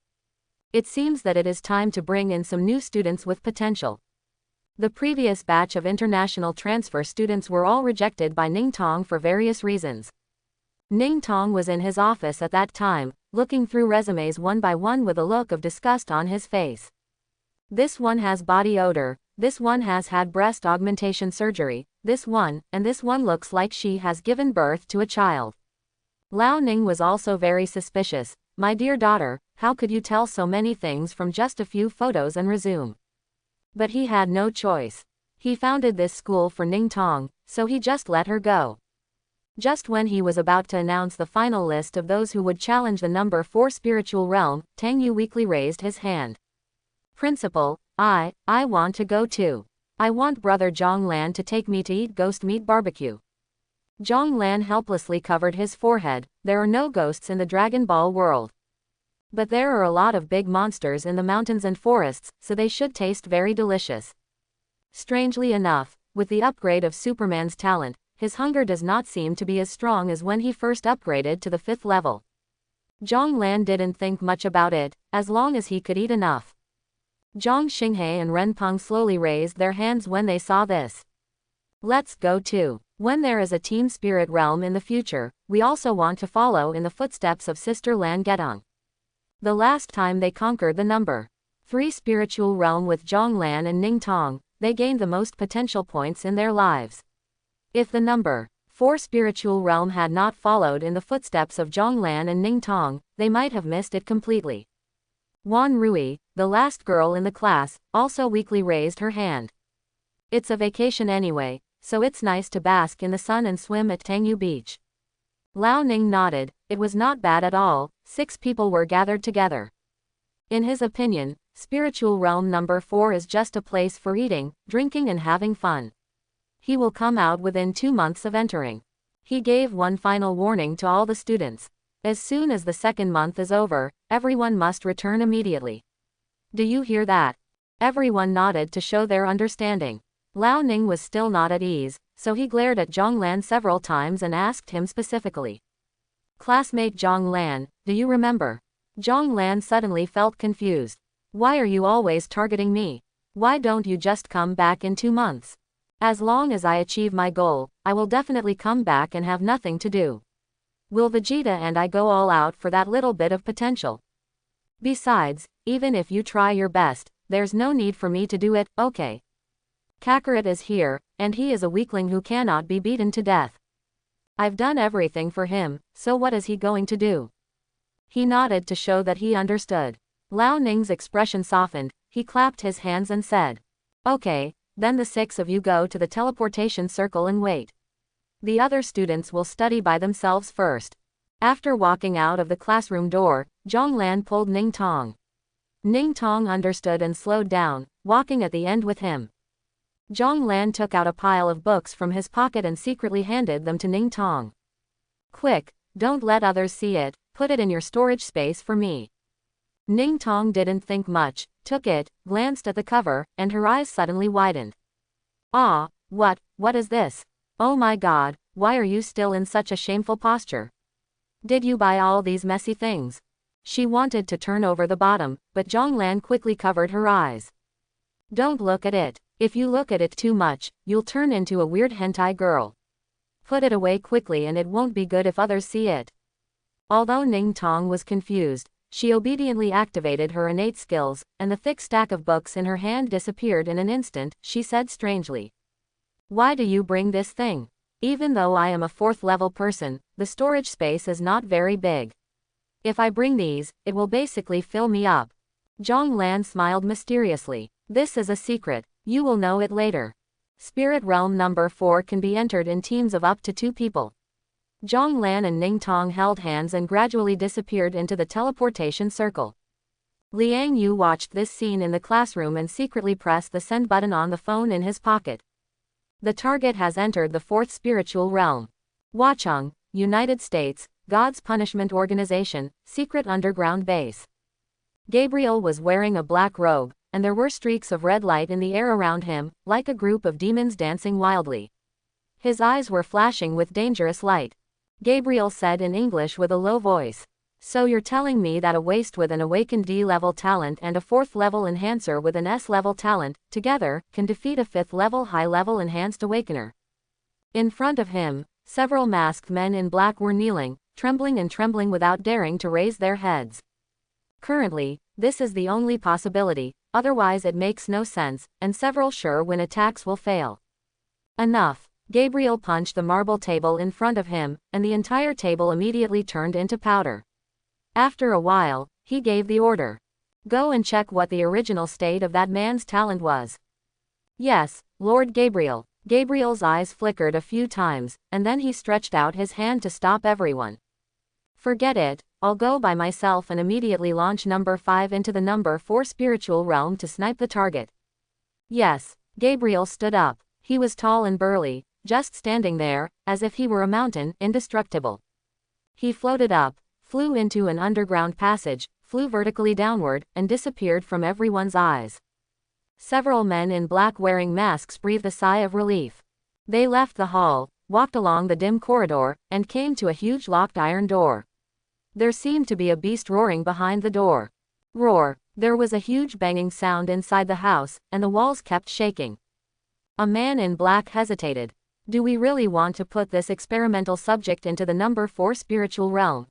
It seems that it is time to bring in some new students with potential. The previous batch of international transfer students were all rejected by Ning Tong for various reasons. Ning Tong was in his office at that time, looking through resumes one by one with a look of disgust on his face. This one has body odor, this one has had breast augmentation surgery, this one looks like she has given birth to a child. Lao Ning was also very suspicious. My dear daughter, how could you tell so many things from just a few photos and resume? But he had no choice. He founded this school for Ning Tong, so he just let her go. Just when he was about to announce the final list of those who would challenge the number 4 spiritual realm, Tang Yu weakly raised his hand. Principal, I want to go too. I want Brother Zhong Lan to take me to eat ghost meat barbecue. Zhong Lan helplessly covered his forehead. There are no ghosts in the Dragon Ball world. But there are a lot of big monsters in the mountains and forests, so they should taste very delicious. Strangely enough, with the upgrade of Superman's talent, his hunger does not seem to be as strong as when he first upgraded to the 5th level. Zhong Lan didn't think much about it, as long as he could eat enough. Zhang Xinghe and Ren Peng slowly raised their hands when they saw this. Let's go too. When there is a team spirit realm in the future, we also want to follow in the footsteps of Sister Lan Gedong. The last time they conquered the number 3 spiritual realm with Zhong Lan and Ning Tong, they gained the most potential points in their lives. If the number 4 spiritual realm had not followed in the footsteps of Zhong Lan and Ning Tong, they might have missed it completely. Wan Rui, the last girl in the class, also weakly raised her hand. It's a vacation anyway, so it's nice to bask in the sun and swim at Tangyu Beach. Lao Ning nodded. It was not bad at all. 6 people were gathered together. In his opinion, spiritual realm number 4 is just a place for eating, drinking and having fun. He will come out within 2 months of entering. He gave one final warning to all the students. As soon as the second month is over, everyone must return immediately. Do you hear that? Everyone nodded to show their understanding. Lao Ning was still not at ease, so he glared at Zhong Lan several times and asked him specifically. Classmate Zhong Lan, do you remember? Zhong Lan suddenly felt confused. Why are you always targeting me? Why don't you just come back in 2 months? As long as I achieve my goal, I will definitely come back and have nothing to do. Will Vegeta and I go all out for that little bit of potential? Besides, even if you try your best, there's no need for me to do it, okay? Kakarot is here, and he is a weakling who cannot be beaten to death. I've done everything for him, so what is he going to do? He nodded to show that he understood. Lao Ning's expression softened, he clapped his hands and said, okay, then the 6 of you go to the teleportation circle and wait. The other students will study by themselves first. After walking out of the classroom door, Zhong Lan pulled Ning Tong. Ning Tong understood and slowed down, walking at the end with him. Zhong Lan took out a pile of books from his pocket and secretly handed them to Ning Tong. Quick, don't let others see it, put it in your storage space for me. Ning Tong didn't think much, took it, glanced at the cover, and her eyes suddenly widened. Ah, what is this? Oh my god, why are you still in such a shameful posture? Did you buy all these messy things? She wanted to turn over the bottom, but Zhong Lan quickly covered her eyes. Don't look at it. If you look at it too much, you'll turn into a weird hentai girl. Put it away quickly and it won't be good if others see it. Although Ning Tong was confused, she obediently activated her innate skills, and the thick stack of books in her hand disappeared in an instant. She said strangely. Why do you bring this thing? Even though I am a 4th level person, the storage space is not very big. If I bring these, it will basically fill me up. Zhong Lan smiled mysteriously. This is a secret. You will know it later. Spirit realm number 4 can be entered in teams of up to 2 people. Zhong Lan and Ning Tong held hands and gradually disappeared into the teleportation circle. Liang Yu watched this scene in the classroom and secretly pressed the send button on the phone in his pocket. The target has entered the 4th spiritual realm. Wachung, United States, God's Punishment Organization, secret underground base. Gabriel was wearing a black robe, and there were streaks of red light in the air around him, like a group of demons dancing wildly. His eyes were flashing with dangerous light. Gabriel said in English with a low voice. So you're telling me that a waste with an awakened D-level talent and a 4th level enhancer with an S-level talent, together, can defeat a 5th level high-level enhanced awakener. In front of him, several masked men in black were kneeling, trembling without daring to raise their heads. Currently, this is the only possibility, otherwise it makes no sense, and several sure-win attacks will fail. Enough. Gabriel punched the marble table in front of him, and the entire table immediately turned into powder. After a while, he gave the order. Go and check what the original state of that man's talent was. Yes, Lord Gabriel. Gabriel's eyes flickered a few times, and then he stretched out his hand to stop everyone. Forget it, I'll go by myself and immediately launch number 5 into the number 4 spiritual realm to snipe the target. Yes, Gabriel stood up. He was tall and burly, just standing there, as if he were a mountain, indestructible. He floated up, flew into an underground passage, flew vertically downward, and disappeared from everyone's eyes. Several men in black wearing masks breathed a sigh of relief. They left the hall, walked along the dim corridor, and came to a huge locked iron door. There seemed to be a beast roaring behind the door. Roar! There was a huge banging sound inside the house, and the walls kept shaking. A man in black hesitated. Do we really want to put this experimental subject into the number 4 spiritual realm?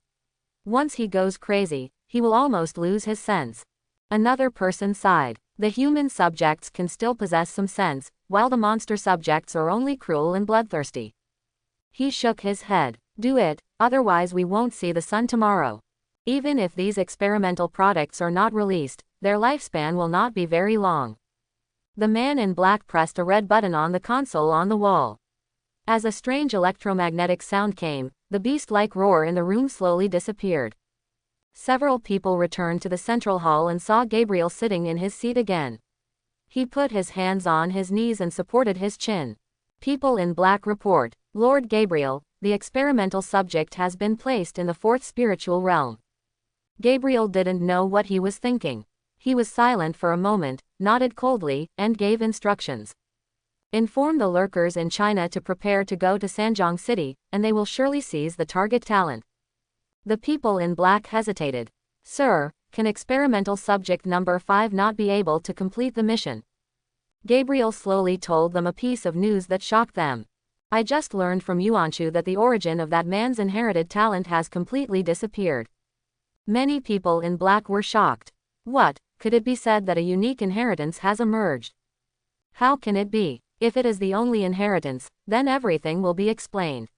Once he goes crazy, he will almost lose his sense. Another person sighed. The human subjects can still possess some sense, while the monster subjects are only cruel and bloodthirsty. He shook his head. Do it, otherwise we won't see the sun tomorrow. Even if these experimental products are not released, their lifespan will not be very long. The man in black pressed a red button on the console on the wall. As a strange electromagnetic sound came, the beast-like roar in the room slowly disappeared. Several people returned to the central hall and saw Gabriel sitting in his seat again. He put his hands on his knees and supported his chin. People in black report, Lord Gabriel, the experimental subject has been placed in the fourth spiritual realm. Gabriel didn't know what he was thinking. He was silent for a moment, nodded coldly, and gave instructions. Inform the lurkers in China to prepare to go to Sanjiang City, and they will surely seize the target talent. The people in black hesitated. Sir, can experimental subject number 5 not be able to complete the mission? Gabriel slowly told them a piece of news that shocked them. I just learned from Yuanshu that the origin of that man's inherited talent has completely disappeared. Many people in black were shocked. What, could it be said that a unique inheritance has emerged? How can it be? If it is the only inheritance, then everything will be explained.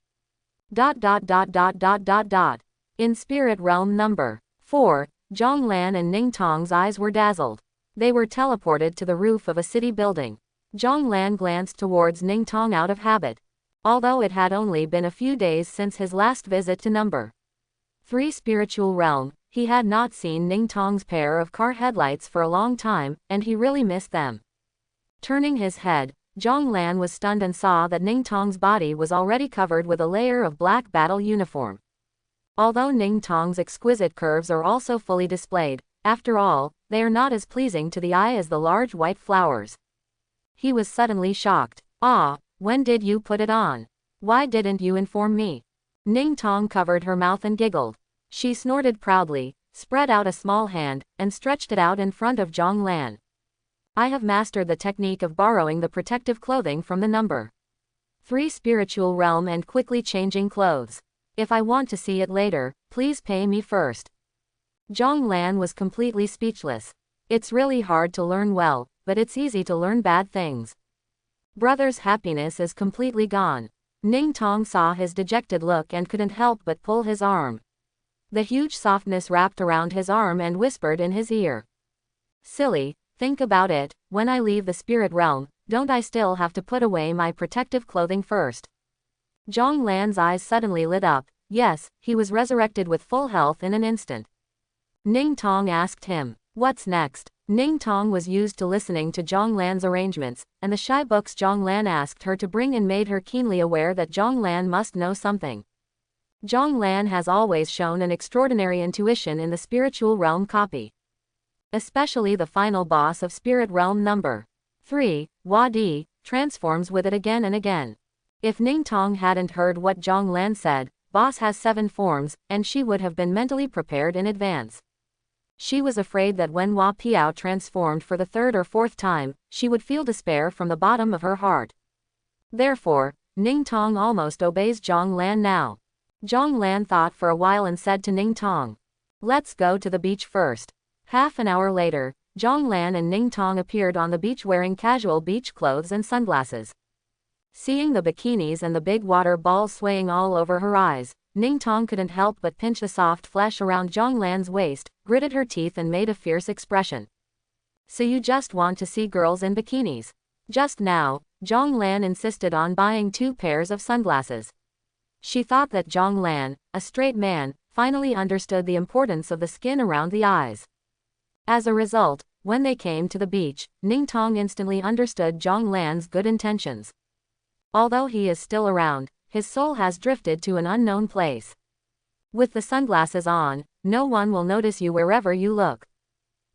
In spirit realm number 4, Zhonglan and Ningtong's eyes were dazzled. They were teleported to the roof of a city building. Zhonglan glanced towards Ningtong out of habit. Although it had only been a few days since his last visit to number 3 spiritual realm, he had not seen Ningtong's pair of car headlights for a long time, and he really missed them. Turning his head, Zhonglan was stunned and saw that Ningtong's body was already covered with a layer of black battle uniform. Although Ningtong's exquisite curves are also fully displayed, after all, they are not as pleasing to the eye as the large white flowers. He was suddenly shocked. Ah, when did you put it on? Why didn't you inform me? Ningtong covered her mouth and giggled. She snorted proudly, spread out a small hand, and stretched it out in front of Zhonglan. I have mastered the technique of borrowing the protective clothing from the number 3 spiritual realm and quickly changing clothes. If I want to see it later, please pay me first. Zhonglan was completely speechless. It's really hard to learn well, but it's easy to learn bad things. Brother's happiness is completely gone. Ningtong saw his dejected look and couldn't help but pull his arm. The huge softness wrapped around his arm and whispered in his ear. Silly, think about it, when I leave the spirit realm, don't I still have to put away my protective clothing first? Zhonglan's eyes suddenly lit up. Yes, he was resurrected with full health in an instant. Ningtong asked him, what's next? Ningtong was used to listening to Zhonglan's arrangements, and the shy books Zhonglan asked her to bring in made her keenly aware that Zhonglan must know something. Zhonglan has always shown an extraordinary intuition in the spiritual realm copy. Especially the final boss of spirit realm number 3, Wadi, transforms with it again and again. If Ningtong hadn't heard what Zhonglan said, boss has 7 forms, and she would have been mentally prepared in advance. She was afraid that when Hua Piao transformed for the 3rd or 4th time, she would feel despair from the bottom of her heart. Therefore, Ningtong almost obeys Zhonglan now. Zhonglan thought for a while and said to Ningtong, let's go to the beach first. Half an hour later, Zhonglan and Ningtong appeared on the beach wearing casual beach clothes and sunglasses. Seeing the bikinis and the big water balls swaying all over her eyes, Ningtong couldn't help but pinch the soft flesh around Zhonglan's waist, gritted her teeth and made a fierce expression. So you just want to see girls in bikinis? Just now, Zhonglan insisted on buying 2 pairs of sunglasses. She thought that Zhonglan, a straight man, finally understood the importance of the skin around the eyes. As a result, when they came to the beach, Ningtong instantly understood Zhonglan's good intentions. Although he is still around, his soul has drifted to an unknown place. With the sunglasses on, no one will notice you wherever you look.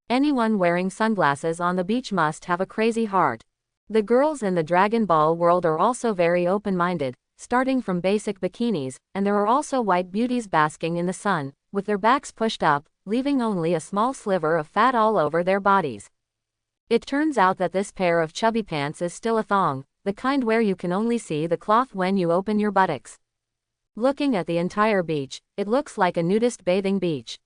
Anyone wearing sunglasses on the beach must have a crazy heart. The girls in the Dragon Ball world are also very open-minded, starting from basic bikinis, and there are also white beauties basking in the sun, with their backs pushed up, leaving only a small sliver of fat all over their bodies. It turns out that this pair of chubby pants is still a thong, the kind where you can only see the cloth when you open your buttocks. Looking at the entire beach, it looks like a nudist bathing beach.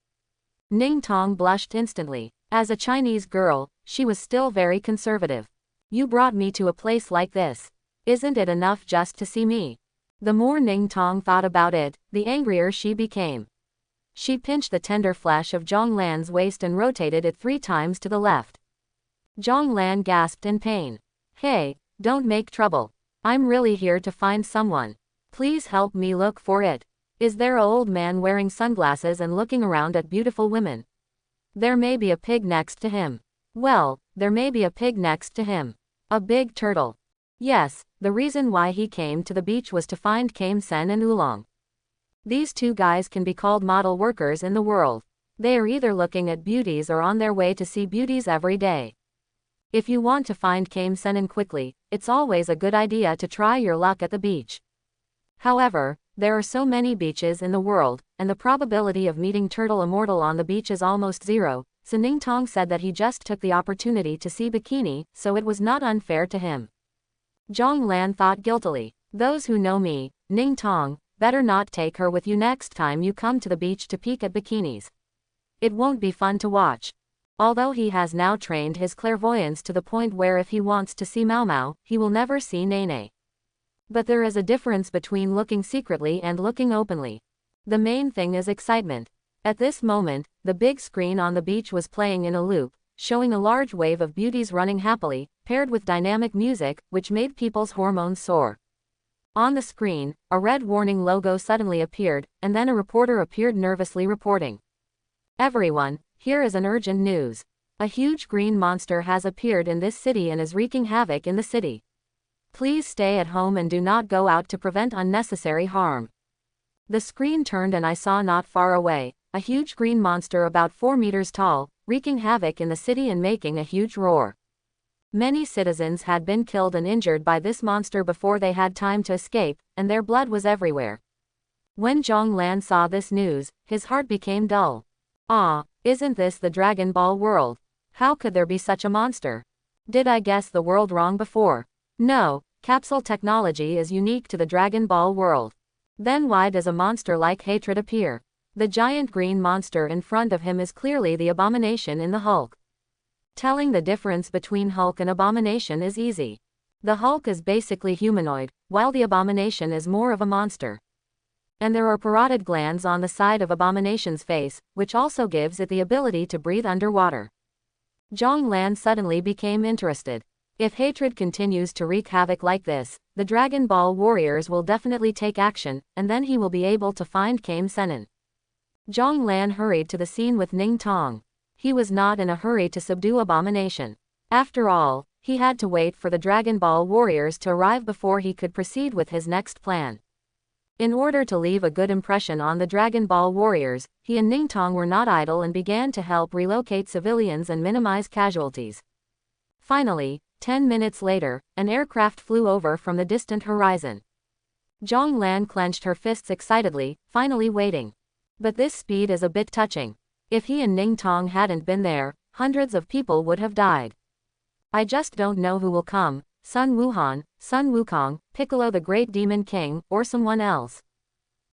Ningtong blushed instantly. As a Chinese girl, she was still very conservative. You brought me to a place like this. Isn't it enough just to see me? The more Ningtong thought about it, the angrier she became. She pinched the tender flesh of Zhonglan's waist and rotated it 3 times to the left. Zhonglan gasped in pain. Hey, don't make trouble. I'm really here to find someone. Please help me look for it. Is there an old man wearing sunglasses and looking around at beautiful women? There may be a pig next to him. Well, there may be a pig next to him. A big turtle. Yes, the reason why he came to the beach was to find Kame Sen and Oolong. These 2 guys can be called model workers in the world. They are either looking at beauties or on their way to see beauties every day. If you want to find Kame Sen quickly, it's always a good idea to try your luck at the beach. However, there are so many beaches in the world, and the probability of meeting Turtle Immortal on the beach is almost 0, so Ningtong said that he just took the opportunity to see Bikini, so it was not unfair to him. Zhonglan thought guiltily. Those who know me, Ningtong, better not take her with you next time you come to the beach to peek at bikinis. It won't be fun to watch. Although he has now trained his clairvoyance to the point where if he wants to see Mao Mao, he will never see Nene. But there is a difference between looking secretly and looking openly. The main thing is excitement. At this moment, the big screen on the beach was playing in a loop, showing a large wave of beauties running happily, paired with dynamic music, which made people's hormones soar. On the screen, a red warning logo suddenly appeared, and then a reporter appeared nervously reporting. Everyone, here is an urgent news. A huge green monster has appeared in this city and is wreaking havoc in the city. Please stay at home and do not go out to prevent unnecessary harm. The screen turned and I saw not far away, a huge green monster about 4 meters tall, wreaking havoc in the city and making a huge roar. Many citizens had been killed and injured by this monster before they had time to escape, and their blood was everywhere. When Zhonglan saw this news, his heart became dull. Ah, isn't this the Dragon Ball world? How could there be such a monster? Did I guess the world wrong before? No, capsule technology is unique to the Dragon Ball world. Then why does a monster like Hatred appear? The giant green monster in front of him is clearly the Abomination in the Hulk. Telling the difference between Hulk and Abomination is easy. The Hulk is basically humanoid, while the Abomination is more of a monster. And there are parotid glands on the side of Abomination's face, which also gives it the ability to breathe underwater. Zhonglan suddenly became interested. If Hatred continues to wreak havoc like this, the Dragon Ball warriors will definitely take action, and then he will be able to find Kame Sen. Zhonglan hurried to the scene with Ningtong. He was not in a hurry to subdue Abomination. After all, he had to wait for the Dragon Ball warriors to arrive before he could proceed with his next plan. In order to leave a good impression on the Dragon Ball warriors, he and Ningtong were not idle and began to help relocate civilians and minimize casualties. Finally, 10 minutes later, an aircraft flew over from the distant horizon. Zhonglan clenched her fists excitedly, finally waiting. But this speed is a bit touching. If he and Ningtong hadn't been there, hundreds of people would have died. I just don't know who will come, Sun Wuhan, Sun Wukong, Piccolo the Great Demon King, or someone else.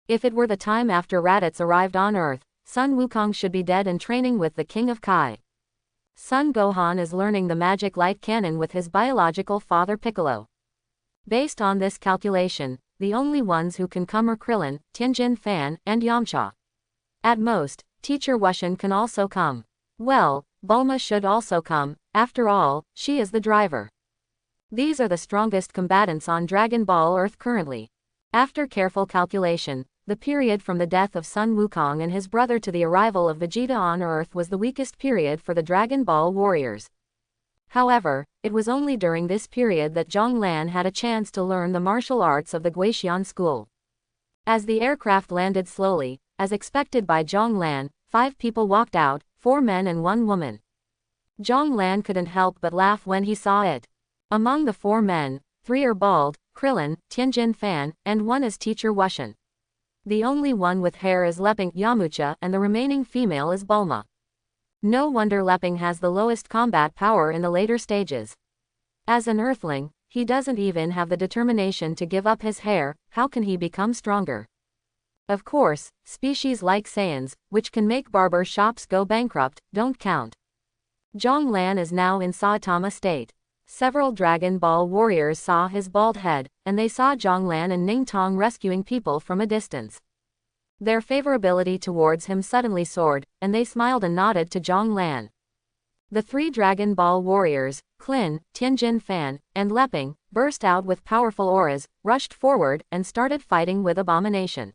If it were the time after Raditz arrived on Earth, Sun Wukong should be dead and training with the King of Kai. Sun Gohan is learning the magic light cannon with his biological father Piccolo. Based on this calculation, the only ones who can come are Krillin, Tianjin Fan, and Yamcha. At most, Teacher Wushan can also come. Well, Bulma should also come, after all, she is the driver. These are the strongest combatants on Dragon Ball Earth currently. After careful calculation, the period from the death of Sun Wukong and his brother to the arrival of Vegeta on Earth was the weakest period for the Dragon Ball warriors. However, it was only during this period that Zhonglan had a chance to learn the martial arts of the Guixian school. As the aircraft landed slowly, as expected by Zhonglan, 5 people walked out, 4 men and 1 woman. Zhonglan couldn't help but laugh when he saw it. Among the 4 men, 3 are bald, Krillin, Tianjin Fan, and 1 is Teacher Wushan. The only one with hair is Leping Yamcha and the remaining female is Bulma. No wonder Leping has the lowest combat power in the later stages. As an Earthling, he doesn't even have the determination to give up his hair, how can he become stronger? Of course, species like Saiyans, which can make barber shops go bankrupt, don't count. Zhonglan is now in Saitama state. Several Dragon Ball warriors saw his bald head, and they saw Zhonglan and Ningtong rescuing people from a distance. Their favorability towards him suddenly soared, and they smiled and nodded to Zhang Lan. The three Dragon Ball warriors, Klin, Tianjin Fan, and Leping, burst out with powerful auras, rushed forward, and started fighting with Abomination.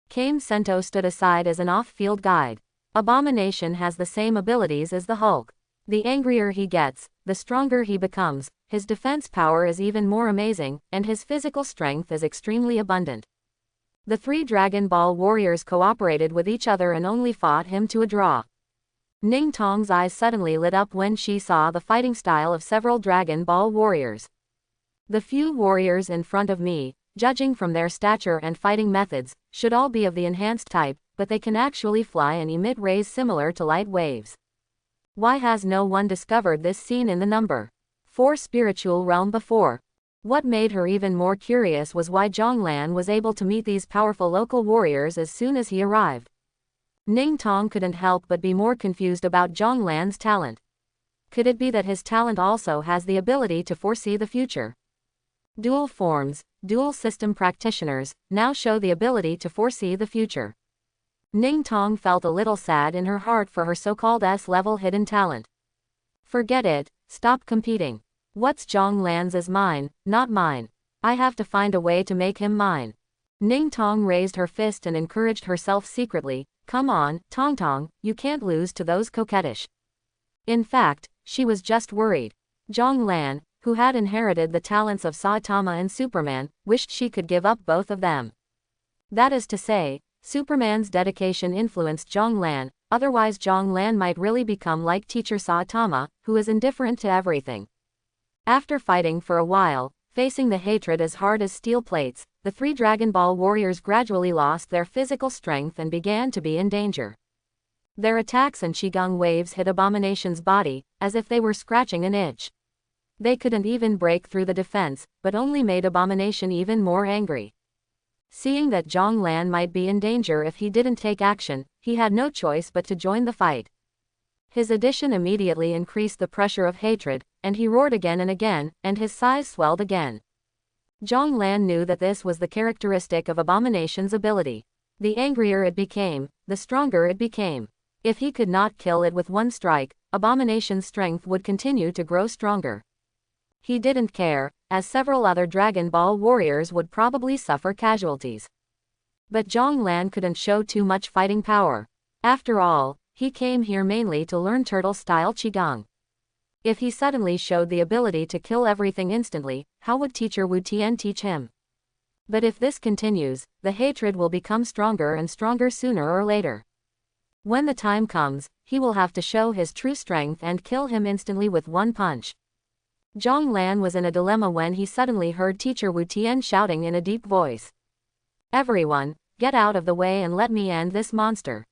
Kame Sento stood aside as an off-field guide. Abomination has the same abilities as the Hulk. The angrier he gets, the stronger he becomes, his defense power is even more amazing, and his physical strength is extremely abundant. The three Dragon Ball warriors cooperated with each other and only fought him to a draw. Ning Tong's eyes suddenly lit up when she saw the fighting style of several Dragon Ball warriors. The few warriors in front of me, judging from their stature and fighting methods, should all be of the enhanced type, but they can actually fly and emit rays similar to light waves. Why has no one discovered this scene in the number 4 spiritual realm before? What made her even more curious was why Zhang Lan was able to meet these powerful local warriors as soon as he arrived. Ning Tong couldn't help but be more confused about Zhang Lan's talent. Could it be that his talent also has the ability to foresee the future? Dual forms, dual system practitioners, now show the ability to foresee the future. Ning Tong felt a little sad in her heart for her so-called S-level hidden talent. Forget it, stop competing. What's Zhang Lan's is mine, not mine. I have to find a way to make him mine. Ning Tong raised her fist and encouraged herself secretly. Come on, Tong Tong, you can't lose to those coquettish. In fact, she was just worried. Zhang Lan, who had inherited the talents of Saitama and Superman, wished she could give up both of them. That is to say, Superman's dedication influenced Zhang Lan, otherwise Zhang Lan might really become like teacher Saitama, who is indifferent to everything. After fighting for a while, facing the hatred as hard as steel plates, the three Dragon Ball warriors gradually lost their physical strength and began to be in danger. Their attacks and Qigong waves hit Abomination's body, as if they were scratching an itch. They couldn't even break through the defense, but only made Abomination even more angry. Seeing that Zhang Lan might be in danger if he didn't take action, he had no choice but to join the fight. His addition immediately increased the pressure of hatred, and he roared again and again, and his size swelled again. Zhang Lan knew that this was the characteristic of Abomination's ability. The angrier it became, the stronger it became. If he could not kill it with one strike, Abomination's strength would continue to grow stronger. He didn't care, as several other Dragon Ball warriors would probably suffer casualties. But Zhang Lan couldn't show too much fighting power. After all, he came here mainly to learn turtle-style Qigong. If he suddenly showed the ability to kill everything instantly, how would teacher Wu Tian teach him? But if this continues, the hatred will become stronger and stronger sooner or later. When the time comes, he will have to show his true strength and kill him instantly with one punch. Zhang Lan was in a dilemma when he suddenly heard teacher Wu Tian shouting in a deep voice. "Everyone, get out of the way and let me end this monster."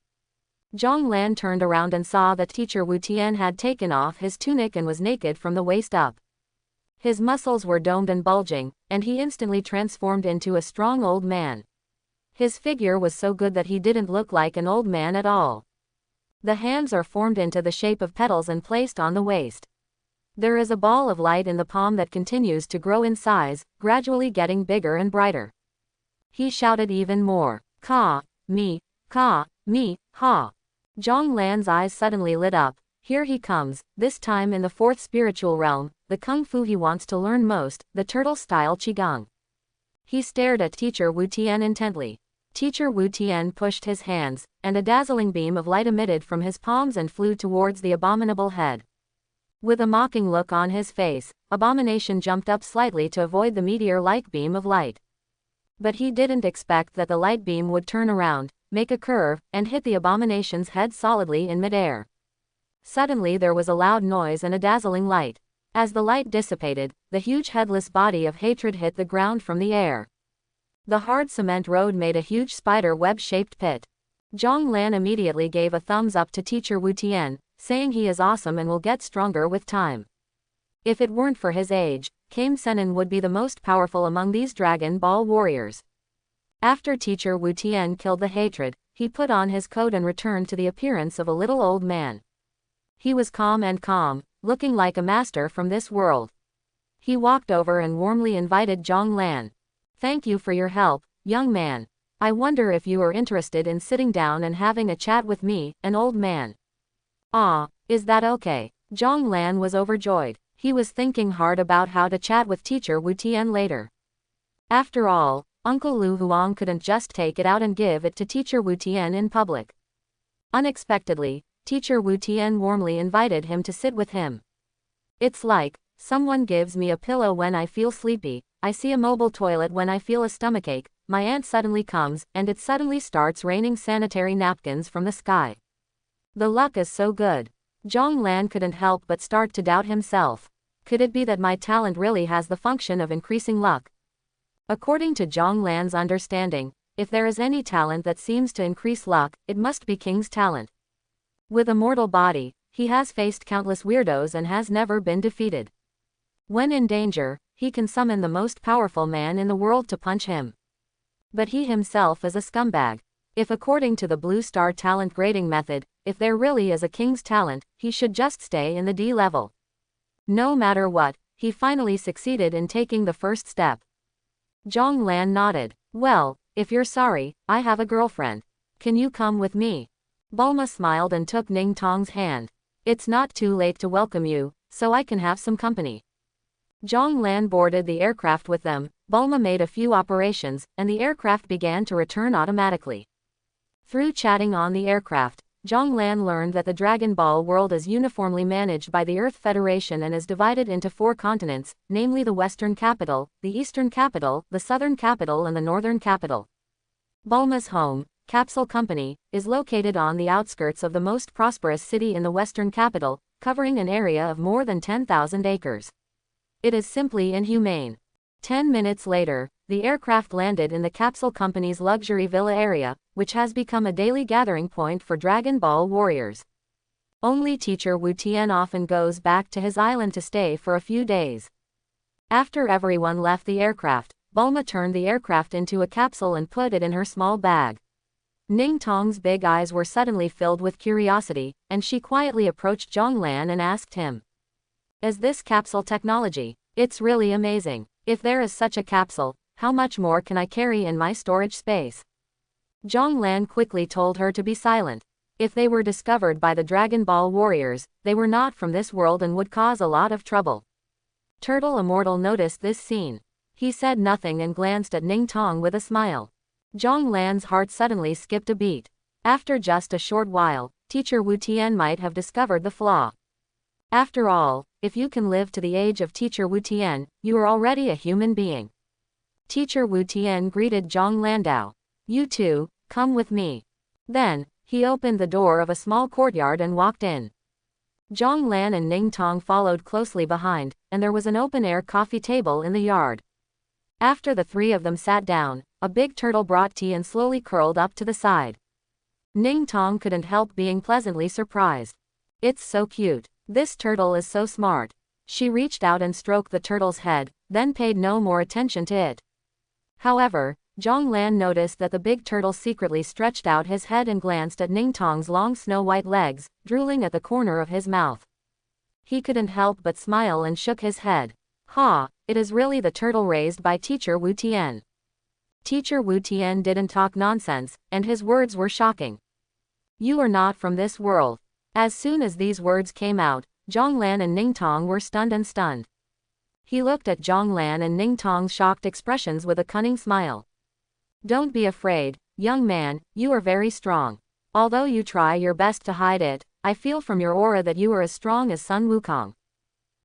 Zhang Lan turned around and saw that teacher Wu Tian had taken off his tunic and was naked from the waist up. His muscles were domed and bulging, and he instantly transformed into a strong old man. His figure was so good that he didn't look like an old man at all. The hands are formed into the shape of petals and placed on the waist. There is a ball of light in the palm that continues to grow in size, gradually getting bigger and brighter. He shouted even more, "Ka, me, ha." Zhang Lan's eyes suddenly lit up. Here he comes, this time in the fourth spiritual realm, the kung fu he wants to learn most, the turtle-style Qigong. He stared at teacher Wu Tian intently. Teacher Wu Tian pushed his hands, and a dazzling beam of light emitted from his palms and flew towards the abominable head. With a mocking look on his face, Abomination jumped up slightly to avoid the meteor-like beam of light. But he didn't expect that the light beam would turn around, make a curve, and hit the Abomination's head solidly in midair. Suddenly there was a loud noise and a dazzling light. As the light dissipated, the huge headless body of hatred hit the ground from the air. The hard cement road made a huge spider web-shaped pit. Zhang Lan immediately gave a thumbs up to teacher Wu Tian, saying he is awesome and will get stronger with time. If it weren't for his age, Kame Senin would be the most powerful among these Dragon Ball warriors. After teacher Wu Tian killed the hatred, he put on his coat and returned to the appearance of a little old man. He was calm, looking like a master from this world. He walked over and warmly invited Zhang Lan. "Thank you for your help, young man. I wonder if you are interested in sitting down and having a chat with me, an old man. Ah, is that okay? Zhang Lan was overjoyed. He was thinking hard about how to chat with teacher Wu Tian later. After all, Uncle Lu Huang couldn't just take it out and give it to teacher Wu Tian in public. Unexpectedly, teacher Wu Tian warmly invited him to sit with him. It's like, someone gives me a pillow when I feel sleepy, I see a mobile toilet when I feel a stomachache, my aunt suddenly comes, and it suddenly starts raining sanitary napkins from the sky. The luck is so good. Zhang Lan couldn't help but start to doubt himself. Could it be that my talent really has the function of increasing luck? According to Zhang Lan's understanding, if there is any talent that seems to increase luck, it must be King's talent. With a mortal body, he has faced countless weirdos and has never been defeated. When in danger, he can summon the most powerful man in the world to punch him. But he himself is a scumbag. If according to the Blue Star talent grading method, if there really is a King's talent, he should just stay in the D level. No matter what, he finally succeeded in taking the first step. Zhang Lan nodded. Well, if you're sorry, I have a girlfriend. Can you come with me? Bulma smiled and took Ning Tong's hand. It's not too late to welcome you, so I can have some company. Zhang Lan boarded the aircraft with them, Bulma made a few operations, and the aircraft began to return automatically. Through chatting on the aircraft, Zhang Lan learned that the Dragon Ball world is uniformly managed by the Earth Federation and is divided into 4 continents, namely the Western Capital, the Eastern Capital, the Southern Capital and the Northern Capital. Bulma's home, Capsule Company, is located on the outskirts of the most prosperous city in the Western Capital, covering an area of more than 10,000 acres. It is simply inhumane. 10 minutes later, the aircraft landed in the Capsule Company's luxury villa area, which has become a daily gathering point for Dragon Ball warriors. Only teacher Wu Tian often goes back to his island to stay for a few days. After everyone left the aircraft, Bulma turned the aircraft into a capsule and put it in her small bag. Ning Tong's big eyes were suddenly filled with curiosity, and she quietly approached Zhang Lan and asked him, "Is this capsule technology? It's really amazing. If there is such a capsule, how much more can I carry in my storage space?" Zhang Lan quickly told her to be silent. If they were discovered by the Dragon Ball warriors, they were not from this world and would cause a lot of trouble. Turtle Immortal noticed this scene. He said nothing and glanced at Ning Tong with a smile. Zhang Lan's heart suddenly skipped a beat. After just a short while, teacher Wu Tian might have discovered the flaw. After all, if you can live to the age of teacher Wu Tian, you are already a human being. Teacher Wu Tian greeted Zhang Landau. "You two, come with me." Then, he opened the door of a small courtyard and walked in. Zhang Lan and Ning Tong followed closely behind, and there was an open-air coffee table in the yard. After the 3 of them sat down, a big turtle brought tea and slowly curled up to the side. Ning Tong couldn't help being pleasantly surprised. "It's so cute. This turtle is so smart." She reached out and stroked the turtle's head, then paid no more attention to it. However, Zhang Lan noticed that the big turtle secretly stretched out his head and glanced at Ning Tong's long snow-white legs, drooling at the corner of his mouth. He couldn't help but smile and shook his head. "Ha, it is really the turtle raised by teacher Wu Tian." Teacher Wu Tian didn't talk nonsense, and his words were shocking. "You are not from this world." As soon as these words came out, Zhang Lan and Ning Tong were stunned. He looked at Zhang Lan and Ning Tong's shocked expressions with a cunning smile. "Don't be afraid, young man, you are very strong. Although you try your best to hide it, I feel from your aura that you are as strong as Sun Wukong."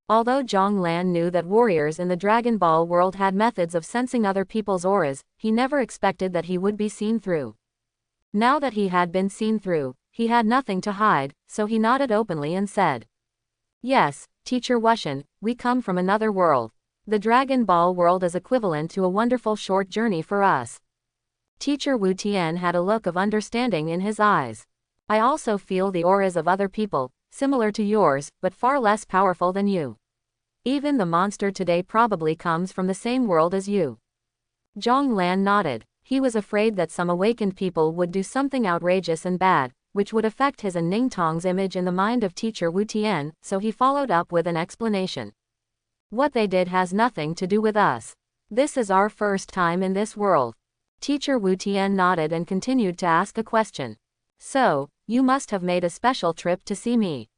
Although Zhang Lan knew that warriors in the Dragon Ball world had methods of sensing other people's auras, he never expected that he would be seen through. Now that he had been seen through, he had nothing to hide, so he nodded openly and said, "Yes, Teacher Wushan, we come from another world. The Dragon Ball world is equivalent to a wonderful short journey for us." Teacher Wu Tian had a look of understanding in his eyes. "I also feel the auras of other people, similar to yours, but far less powerful than you. Even the monster today probably comes from the same world as you." Zhang Lan nodded. He was afraid that some awakened people would do something outrageous and bad, which would affect his and Ning Tong's image in the mind of teacher Wu Tian, so he followed up with an explanation. "What they did has nothing to do with us. This is our first time in this world. Teacher Wu Tian nodded and continued to ask a question. So, you must have made a special trip to see me.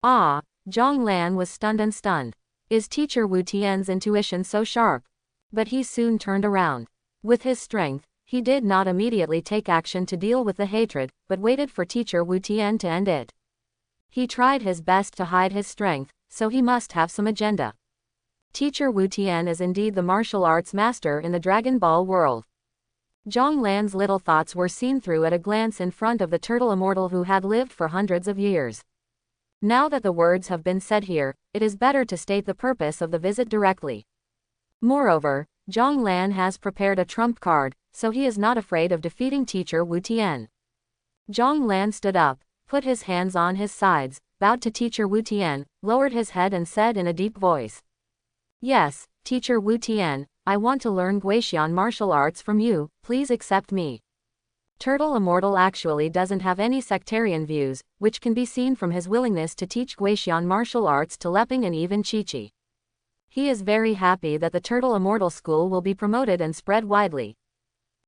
Ah, Zhang Lan was stunned. Is Teacher Wu Tian's intuition so sharp? But he soon turned around. With his strength, he did not immediately take action to deal with the hatred, but waited for Teacher Wu Tian to end it. He tried his best to hide his strength, so he must have some agenda. Teacher Wu Tian is indeed the martial arts master in the Dragon Ball world. Zhang Lan's little thoughts were seen through at a glance in front of the turtle immortal who had lived for hundreds of years. Now that the words have been said here, it is better to state the purpose of the visit directly. Moreover, Zhang Lan has prepared a trump card, so he is not afraid of defeating Teacher Wu Tian. Zhang Lan stood up, put his hands on his sides, bowed to Teacher Wu Tian, lowered his head and said in a deep voice. Yes, Teacher Wu Tian, I want to learn Guixian martial arts from you, please accept me. Turtle Immortal actually doesn't have any sectarian views, which can be seen from his willingness to teach Guixian martial arts to Leping and even Chi-Chi. He is very happy that the Turtle Immortal School will be promoted and spread widely.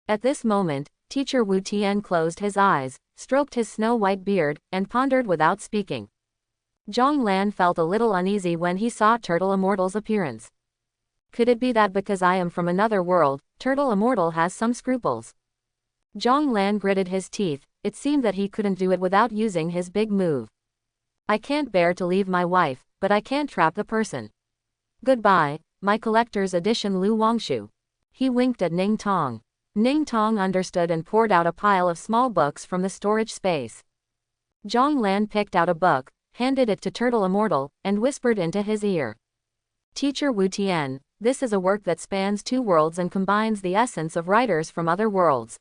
At this moment, Teacher Wu Tian closed his eyes, stroked his snow-white beard, and pondered without speaking. Zhang Lan felt a little uneasy when he saw Turtle Immortal's appearance. Could it be that because I am from another world, Turtle Immortal has some scruples? Zhang Lan gritted his teeth. It seemed that he couldn't do it without using his big move. I can't bear to leave my wife, but I can't trap the person. Goodbye, my collector's edition Lu Wangshu. He winked at Ning Tong. Ning Tong understood and poured out a pile of small books from the storage space. Zhang Lan picked out a book, handed it to Turtle Immortal, and whispered into his ear. Teacher Wu Tian, this is a work that spans 2 worlds and combines the essence of writers from other worlds.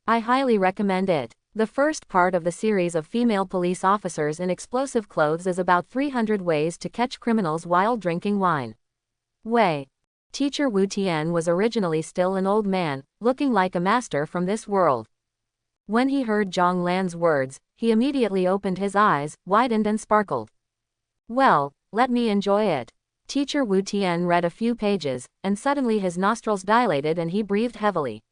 I highly recommend it. The first part of the series of female police officers in explosive clothes is about 300 ways to catch criminals while drinking wine. Wei. Teacher Wu Tian was originally still an old man, looking like a master from this world. When he heard Zhang Lan's words, he immediately opened his eyes, widened and sparkled. Well, let me enjoy it. Teacher Wu Tian read a few pages, and suddenly his nostrils dilated and he breathed heavily.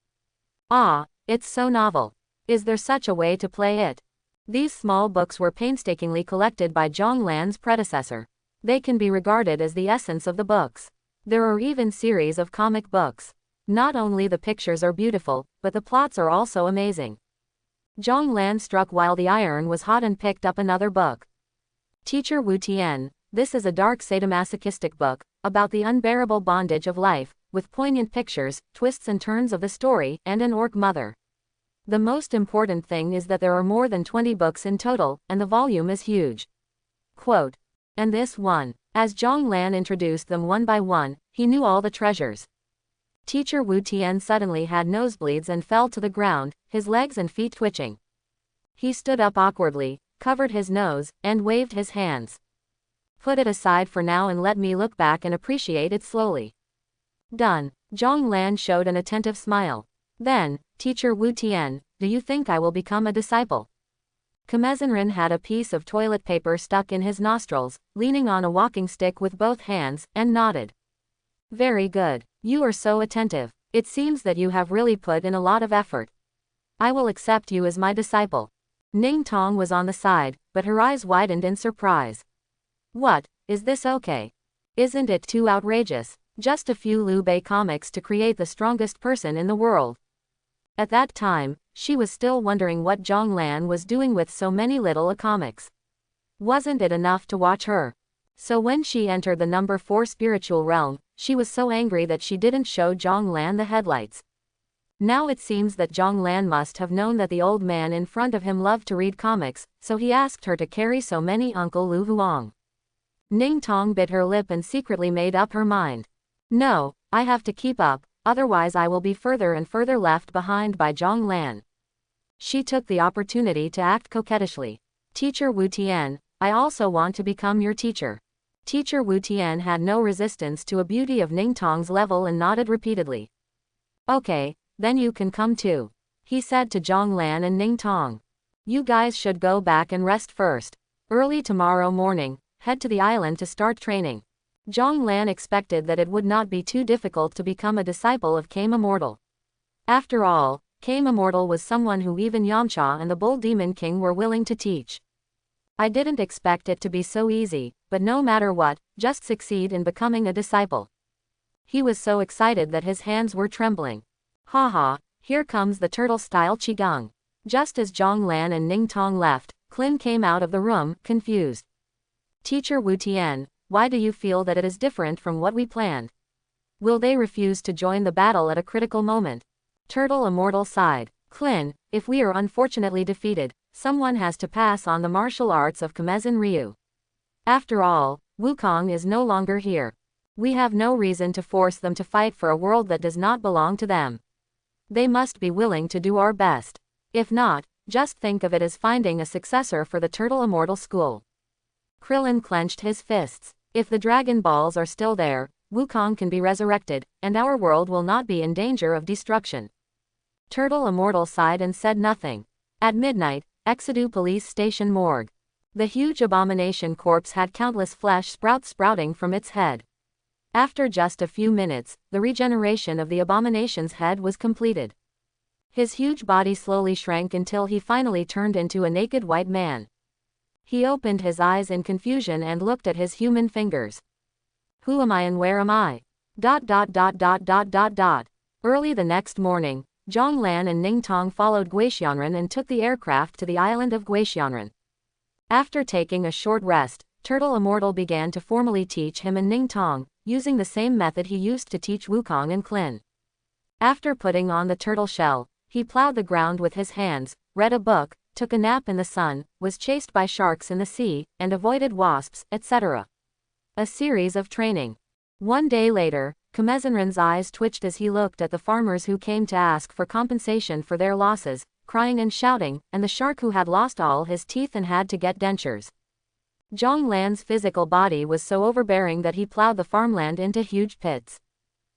Ah, it's so novel. Is there such a way to play it? These small books were painstakingly collected by Zhang Lan's predecessor. They can be regarded as the essence of the books. There are even series of comic books. Not only the pictures are beautiful, but the plots are also amazing. Zhang Lan struck while the iron was hot and picked up another book. Teacher Wu Tian, this is a dark sadomasochistic book, about the unbearable bondage of life, with poignant pictures, twists and turns of the story, and an orc mother. The most important thing is that there are more than 20 books in total, and the volume is huge. Quote. And this one. As Zhang Lan introduced them one by one, he knew all the treasures. Teacher Wu Tian suddenly had nosebleeds and fell to the ground, his legs and feet twitching. He stood up awkwardly, covered his nose, and waved his hands. Put it aside for now and let me look back and appreciate it slowly. Done. Zhang Lan showed an attentive smile. Then, Teacher Wu Tian, do you think I will become a disciple? Kamezenrin had a piece of toilet paper stuck in his nostrils, leaning on a walking stick with both hands, and nodded. Very good. You are so attentive. It seems that you have really put in a lot of effort. I will accept you as my disciple. Ning Tong was on the side, but her eyes widened in surprise. What, is this okay? Isn't it too outrageous? Just a few Liu Bei comics to create the strongest person in the world. At that time, she was still wondering what Zhang Lan was doing with so many little comics. Wasn't it enough to watch her? So when she entered the number 4 spiritual realm, she was so angry that she didn't show Zhang Lan the headlights. Now it seems that Zhang Lan must have known that the old man in front of him loved to read comics, so he asked her to carry so many Uncle Lu Huang. Ning Tong bit her lip and secretly made up her mind. No, I have to keep up, otherwise I will be further and further left behind by Zhang Lan. She took the opportunity to act coquettishly. Teacher Wu Tian, I also want to become your teacher. Teacher Wu Tian had no resistance to a beauty of Ning Tong's level and nodded repeatedly. Okay, then you can come too. He said to Zhang Lan and Ning Tong. You guys should go back and rest first. Early tomorrow morning, head to the island to start training. Zhang Lan expected that it would not be too difficult to become a disciple of Kame Immortal. After all, Kame Immortal was someone who even Yamcha and the Bull Demon King were willing to teach. I didn't expect it to be so easy, but no matter what, just succeed in becoming a disciple. He was so excited that his hands were trembling. Haha, here comes the turtle-style Qigong. Just as Zhonglan and Ningtong left, Klin came out of the room, confused. Teacher Wu Tian, why do you feel that it is different from what we planned? Will they refuse to join the battle at a critical moment? Turtle Immortal sighed. Klin, if we are unfortunately defeated, someone has to pass on the martial arts of Kemezan Ryu. After all, Wukong is no longer here. We have no reason to force them to fight for a world that does not belong to them. They must be willing to do our best. If not, just think of it as finding a successor for the Turtle Immortal School. Krillin clenched his fists. If the Dragon Balls are still there, Wukong can be resurrected, and our world will not be in danger of destruction. Turtle Immortal sighed and said nothing. At midnight, Exedu Police Station Morgue. The huge abomination corpse had countless flesh sprouting from its head. After just a few minutes, the regeneration of the abomination's head was completed. His huge body slowly shrank until he finally turned into a naked white man. He opened his eyes in confusion and looked at his human fingers. Who am I and where am I? Early the next morning, Zhonglan and Ningtong followed Guixianren and took the aircraft to the island of Guixianren. After taking a short rest, Turtle Immortal began to formally teach him and Ningtong, using the same method he used to teach Wukong and Klin. After putting on the turtle shell, he plowed the ground with his hands, read a book, took a nap in the sun, was chased by sharks in the sea, and avoided wasps, etc. A series of training. One day later, Kemezanren's eyes twitched as he looked at the farmers who came to ask for compensation for their losses, crying and shouting, and the shark who had lost all his teeth and had to get dentures. Zhonglan's physical body was so overbearing that he plowed the farmland into huge pits.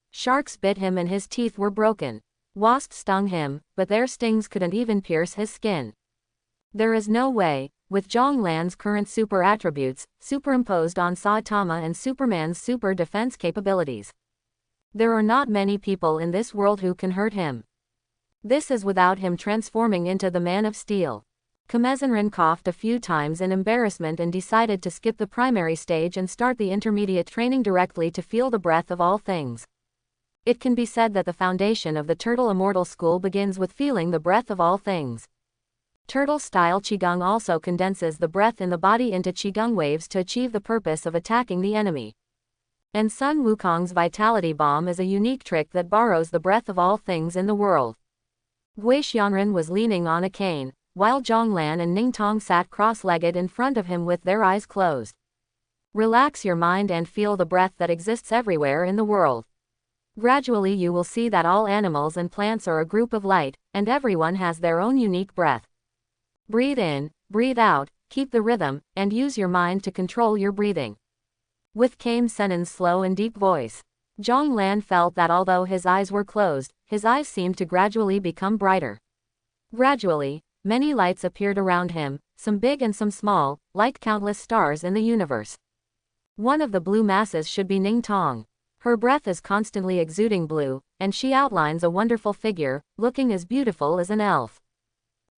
Sharks bit him and his teeth were broken. Wasps stung him, but their stings couldn't even pierce his skin. There is no way, with Zhonglan's current super attributes, superimposed on Saitama and Superman's super defense capabilities. There are not many people in this world who can hurt him. This is without him transforming into the Man of Steel. Kemezanren coughed a few times in embarrassment and decided to skip the primary stage and start the intermediate training directly to feel the breath of all things. It can be said that the foundation of the Turtle Immortal School begins with feeling the breath of all things. Turtle-style Qigong also condenses the breath in the body into Qigong waves to achieve the purpose of attacking the enemy. And Sun Wukong's Vitality Bomb is a unique trick that borrows the breath of all things in the world. Guixianren was leaning on a cane, while Zhonglan and Ningtong sat cross-legged in front of him with their eyes closed. Relax your mind and feel the breath that exists everywhere in the world. Gradually you will see that all animals and plants are a group of light, and everyone has their own unique breath. Breathe in, breathe out, keep the rhythm, and use your mind to control your breathing. With Kame Sennin's slow and deep voice, Zhonglan felt that although his eyes were closed, his eyes seemed to gradually become brighter. Gradually, many lights appeared around him, some big and some small, like countless stars in the universe. One of the blue masses should be Ningtong. Her breath is constantly exuding blue, and she outlines a wonderful figure, looking as beautiful as an elf.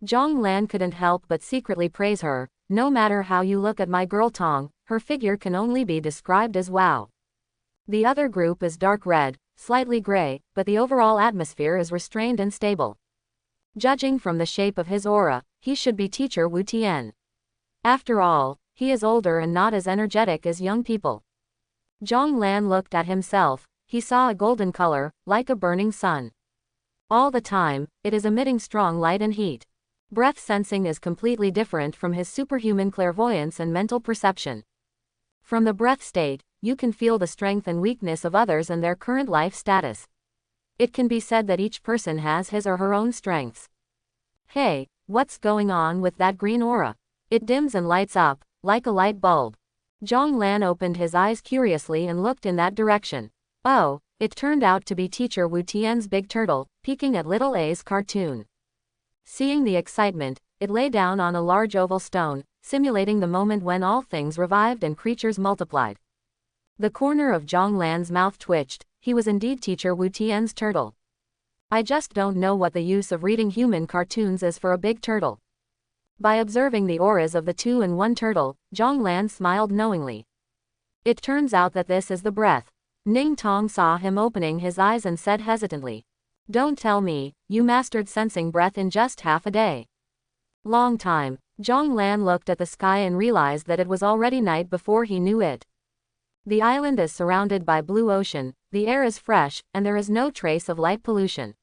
Zhonglan couldn't help but secretly praise her. No matter how you look at my girl Tong, her figure can only be described as wow. The other group is dark red, slightly gray, but the overall atmosphere is restrained and stable. Judging from the shape of his aura, he should be Teacher Wu Tian. After all, he is older and not as energetic as young people. Zhonglan looked at himself. He saw a golden color, like a burning sun. All the time, it is emitting strong light and heat. Breath sensing is completely different from his superhuman clairvoyance and mental perception. From the breath state, you can feel the strength and weakness of others and their current life status. It can be said that each person has his or her own strengths. Hey, what's going on with that green aura? It dims and lights up, like a light bulb. Zhonglan opened his eyes curiously and looked in that direction. Oh, it turned out to be Teacher Wu Tian's big turtle, peeking at little A's cartoon. Seeing the excitement, it lay down on a large oval stone, simulating the moment when all things revived and creatures multiplied. The corner of Zhonglan's mouth twitched. He was indeed Teacher Wu Tian's turtle. I just don't know what the use of reading human cartoons is for a big turtle. By observing the auras of the 2-in-1 turtle, Zhonglan smiled knowingly. It turns out that this is the breath. Ning Tong saw him opening his eyes and said hesitantly. Don't tell me, you mastered sensing breath in just half a day. Long time. Zhonglan looked at the sky and realized that it was already night before he knew it. The island is surrounded by blue ocean, the air is fresh, and there is no trace of light pollution.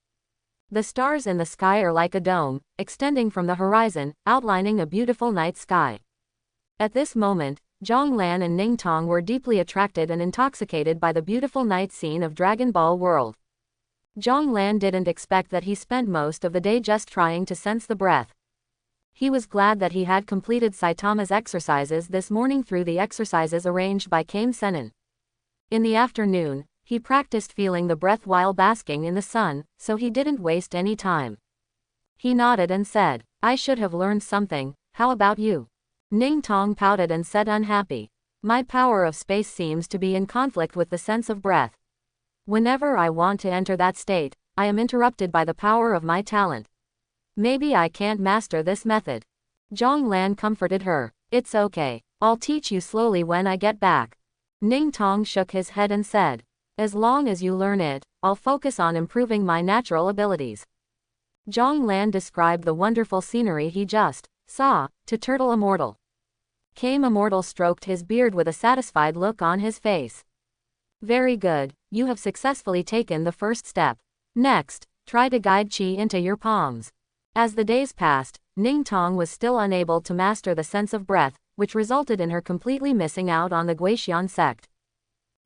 The stars in the sky are like a dome, extending from the horizon, outlining a beautiful night sky. At this moment, Zhonglan and Ning Tong were deeply attracted and intoxicated by the beautiful night scene of Dragon Ball World. Zhonglan didn't expect that he spent most of the day just trying to sense the breath. He was glad that he had completed Saitama's exercises this morning through the exercises arranged by Kame Sennin. In the afternoon, he practiced feeling the breath while basking in the sun, so he didn't waste any time. He nodded and said, I should have learned something, how about you? Ning Tong pouted and said unhappy. My power of space seems to be in conflict with the sense of breath. Whenever I want to enter that state, I am interrupted by the power of my talent. Maybe I can't master this method. Zhonglan comforted her. It's okay. I'll teach you slowly when I get back. Ning Tong shook his head and said, as long as you learn it, I'll focus on improving my natural abilities. Zhonglan described the wonderful scenery he just saw to Turtle Immortal. Kame Immortal stroked his beard with a satisfied look on his face. Very good, you have successfully taken the first step. Next, try to guide qi into your palms. As the days passed, Ning Tong was still unable to master the sense of breath, which resulted in her completely missing out on the Guixian sect.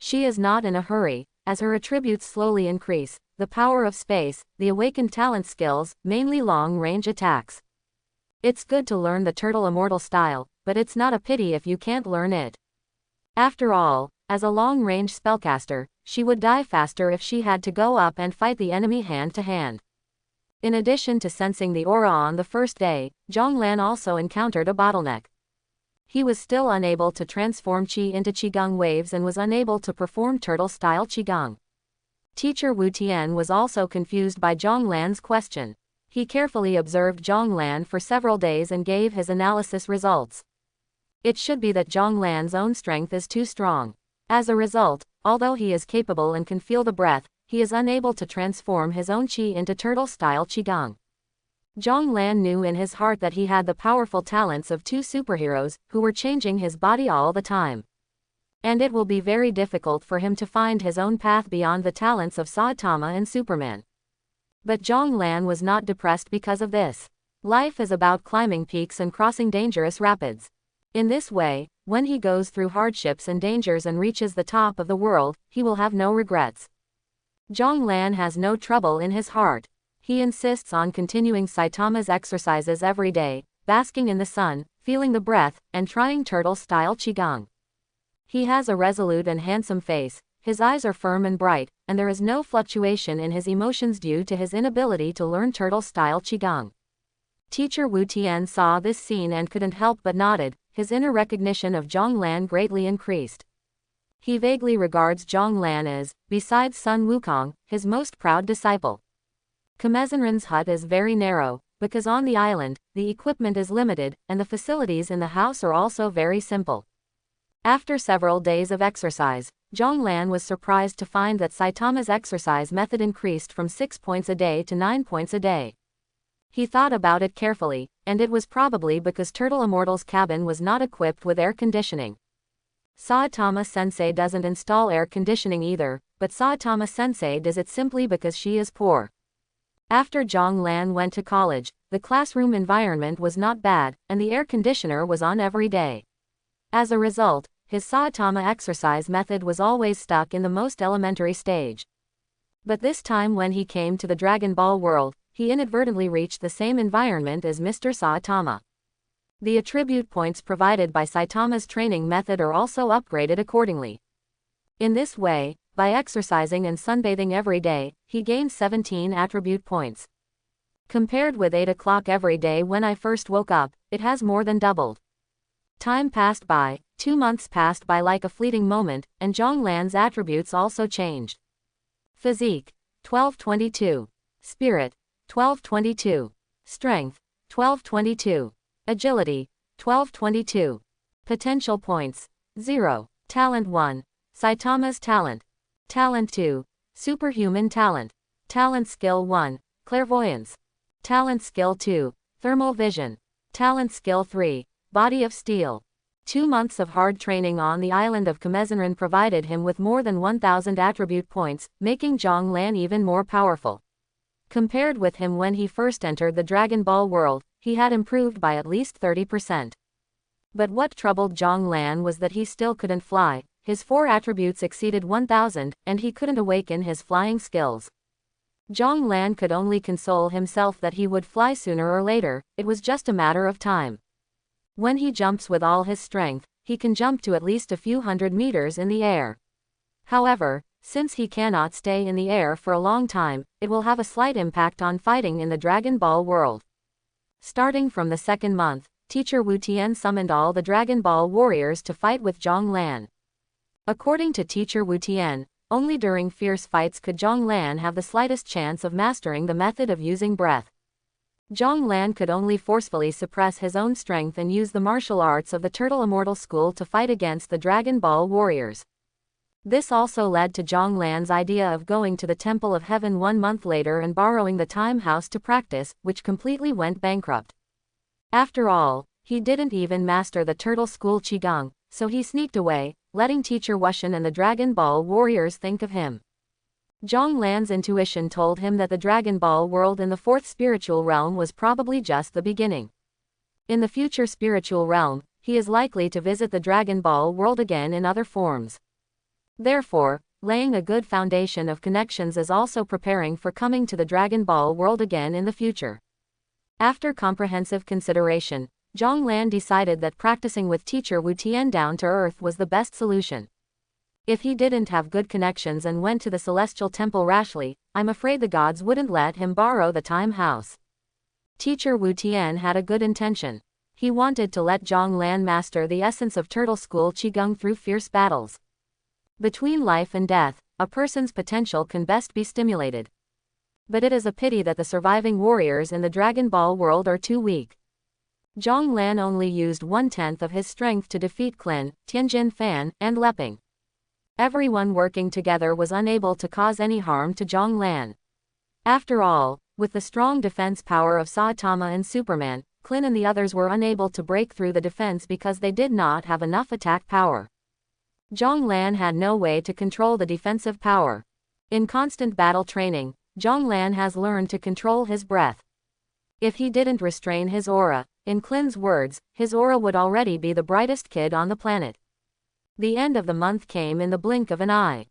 She is not in a hurry, as her attributes slowly increase, the power of space, the awakened talent skills, mainly long-range attacks. It's good to learn the Turtle Immortal style, but it's not a pity if you can't learn it. After all, as a long-range spellcaster, she would die faster if she had to go up and fight the enemy hand-to-hand. In addition to sensing the aura on the first day, Zhonglan also encountered a bottleneck. He was still unable to transform qi into qigong waves and was unable to perform turtle-style qigong. Teacher Wu Tian was also confused by Zhonglan's question. He carefully observed Zhonglan for several days and gave his analysis results. It should be that Zhonglan's own strength is too strong. As a result, although he is capable and can feel the breath, he is unable to transform his own qi into turtle-style qigong. Zhonglan knew in his heart that he had the powerful talents of two superheroes, who were changing his body all the time. And it will be very difficult for him to find his own path beyond the talents of Saitama and Superman. But Zhonglan was not depressed because of this. Life is about climbing peaks and crossing dangerous rapids. In this way, when he goes through hardships and dangers and reaches the top of the world, he will have no regrets. Zhonglan has no trouble in his heart. He insists on continuing Saitama's exercises every day, basking in the sun, feeling the breath, and trying turtle-style qigong. He has a resolute and handsome face, his eyes are firm and bright, and there is no fluctuation in his emotions due to his inability to learn turtle-style qigong. Teacher Wu Tian saw this scene and couldn't help but nodded, his inner recognition of Zhonglan greatly increased. He vaguely regards Zhonglan as, besides Sun Wukong, his most proud disciple. Kamezenrin's hut is very narrow, because on the island, the equipment is limited, and the facilities in the house are also very simple. After several days of exercise, Zhonglan was surprised to find that Saitama's exercise method increased from 6 points a day to 9 points a day. He thought about it carefully, and it was probably because Turtle Immortal's cabin was not equipped with air conditioning. Saitama-sensei doesn't install air conditioning either, but Saitama-sensei does it simply because she is poor. After Zhonglan went to college, the classroom environment was not bad, and the air conditioner was on every day. As a result, his Saitama exercise method was always stuck in the most elementary stage. But this time when he came to the Dragon Ball world, he inadvertently reached the same environment as Mr. Saitama. The attribute points provided by Saitama's training method are also upgraded accordingly. In this way, by exercising and sunbathing every day, he gained 17 attribute points. Compared with 8 o'clock every day when I first woke up, it has more than doubled. Time passed by, 2 months passed by like a fleeting moment, and Zhonglan's attributes also changed. Physique, 1222. Spirit, 1222. Strength, 1222. Agility, 1222. Potential points, 0. Talent 1. Saitama's talent. Talent 2. Superhuman talent. Talent skill 1. Clairvoyance. Talent skill 2. Thermal vision. Talent skill 3. Body of steel. 2 months of hard training on the island of Kamezenran provided him with more than 1,000 attribute points, making Zhang Lan even more powerful. Compared with him when he first entered the Dragon Ball world, he had improved by at least 30%. But what troubled Zhang Lan was that he still couldn't fly. His 4 attributes exceeded 1,000, and he couldn't awaken his flying skills. Zhang Lan could only console himself that he would fly sooner or later, it was just a matter of time. When he jumps with all his strength, he can jump to at least a few hundred meters in the air. However, since he cannot stay in the air for a long time, it will have a slight impact on fighting in the Dragon Ball world. Starting from the 2nd month, Teacher Wu Tian summoned all the Dragon Ball warriors to fight with Zhang Lan. According to Teacher Wu Tian, only during fierce fights could Zhang Lan have the slightest chance of mastering the method of using breath. Zhang Lan could only forcefully suppress his own strength and use the martial arts of the Turtle Immortal School to fight against the Dragon Ball warriors. This also led to Zhang Lan's idea of going to the Temple of Heaven 1 month later and borrowing the time house to practice, which completely went bankrupt. After all, he didn't even master the Turtle School Qigong, so he sneaked away, letting Teacher Wushan and the Dragon Ball warriors think of him. Zhang Lan's intuition told him that the Dragon Ball world in the 4th spiritual realm was probably just the beginning. In the future spiritual realm, he is likely to visit the Dragon Ball world again in other forms. Therefore, laying a good foundation of connections is also preparing for coming to the Dragon Ball world again in the future. After comprehensive consideration, Zhang Lan decided that practicing with Teacher Wu Tian down to earth was the best solution. If he didn't have good connections and went to the Celestial Temple rashly, I'm afraid the gods wouldn't let him borrow the time house. Teacher Wu Tian had a good intention. He wanted to let Zhang Lan master the essence of Turtle School Qigong through fierce battles. Between life and death, a person's potential can best be stimulated. But it is a pity that the surviving warriors in the Dragon Ball world are too weak. Zhang Lan only used 1/10 of his strength to defeat Qin, Tianjin Fan, and Leping. Everyone working together was unable to cause any harm to Zhang Lan. After all, with the strong defense power of Saitama and Superman, Qin and the others were unable to break through the defense because they did not have enough attack power. Zhang Lan had no way to control the defensive power. In constant battle training, Zhang Lan has learned to control his breath. If he didn't restrain his aura, in Qin's words, his aura would already be the brightest kid on the planet. The end of the month came in the blink of an eye.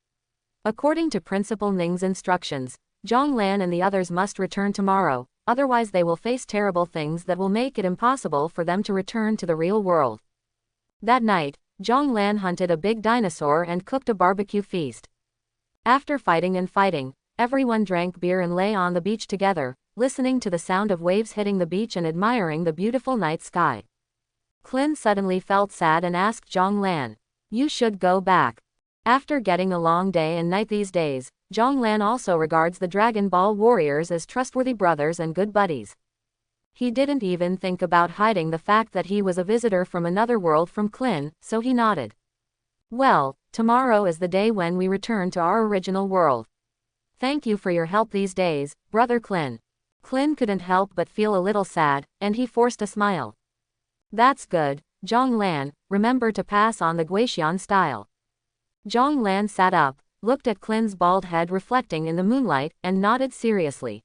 According to Principal Ning's instructions, Zhang Lan and the others must return tomorrow, otherwise they will face terrible things that will make it impossible for them to return to the real world. That night, Zhang Lan hunted a big dinosaur and cooked a barbecue feast. After fighting and fighting, everyone drank beer and lay on the beach together, listening to the sound of waves hitting the beach and admiring the beautiful night sky. Qin suddenly felt sad and asked Zhang Lan, "You should go back." After getting a long day and night these days, Zhang Lan also regards the Dragon Ball warriors as trustworthy brothers and good buddies. He didn't even think about hiding the fact that he was a visitor from another world from Qin, so he nodded. "Well, tomorrow is the day when we return to our original world. Thank you for your help these days, Brother Qin." Qin couldn't help but feel a little sad, and he forced a smile. "That's good, Zhang Lan, remember to pass on the Guixian style." Zhang Lan sat up, looked at Qin's bald head reflecting in the moonlight, and nodded seriously.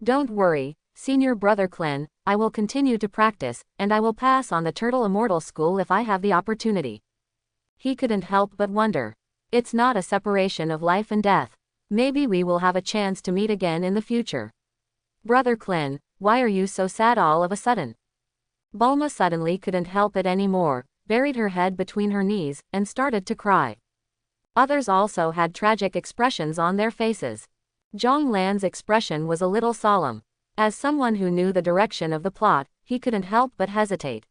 "Don't worry, Senior Brother Qin, I will continue to practice, and I will pass on the Turtle Immortal School if I have the opportunity." He couldn't help but wonder. It's not a separation of life and death. Maybe we will have a chance to meet again in the future. "Brother Qin, why are you so sad all of a sudden?" Bulma suddenly couldn't help it anymore, buried her head between her knees, and started to cry. Others also had tragic expressions on their faces. Zhang Lan's expression was a little solemn. As someone who knew the direction of the plot, he couldn't help but hesitate.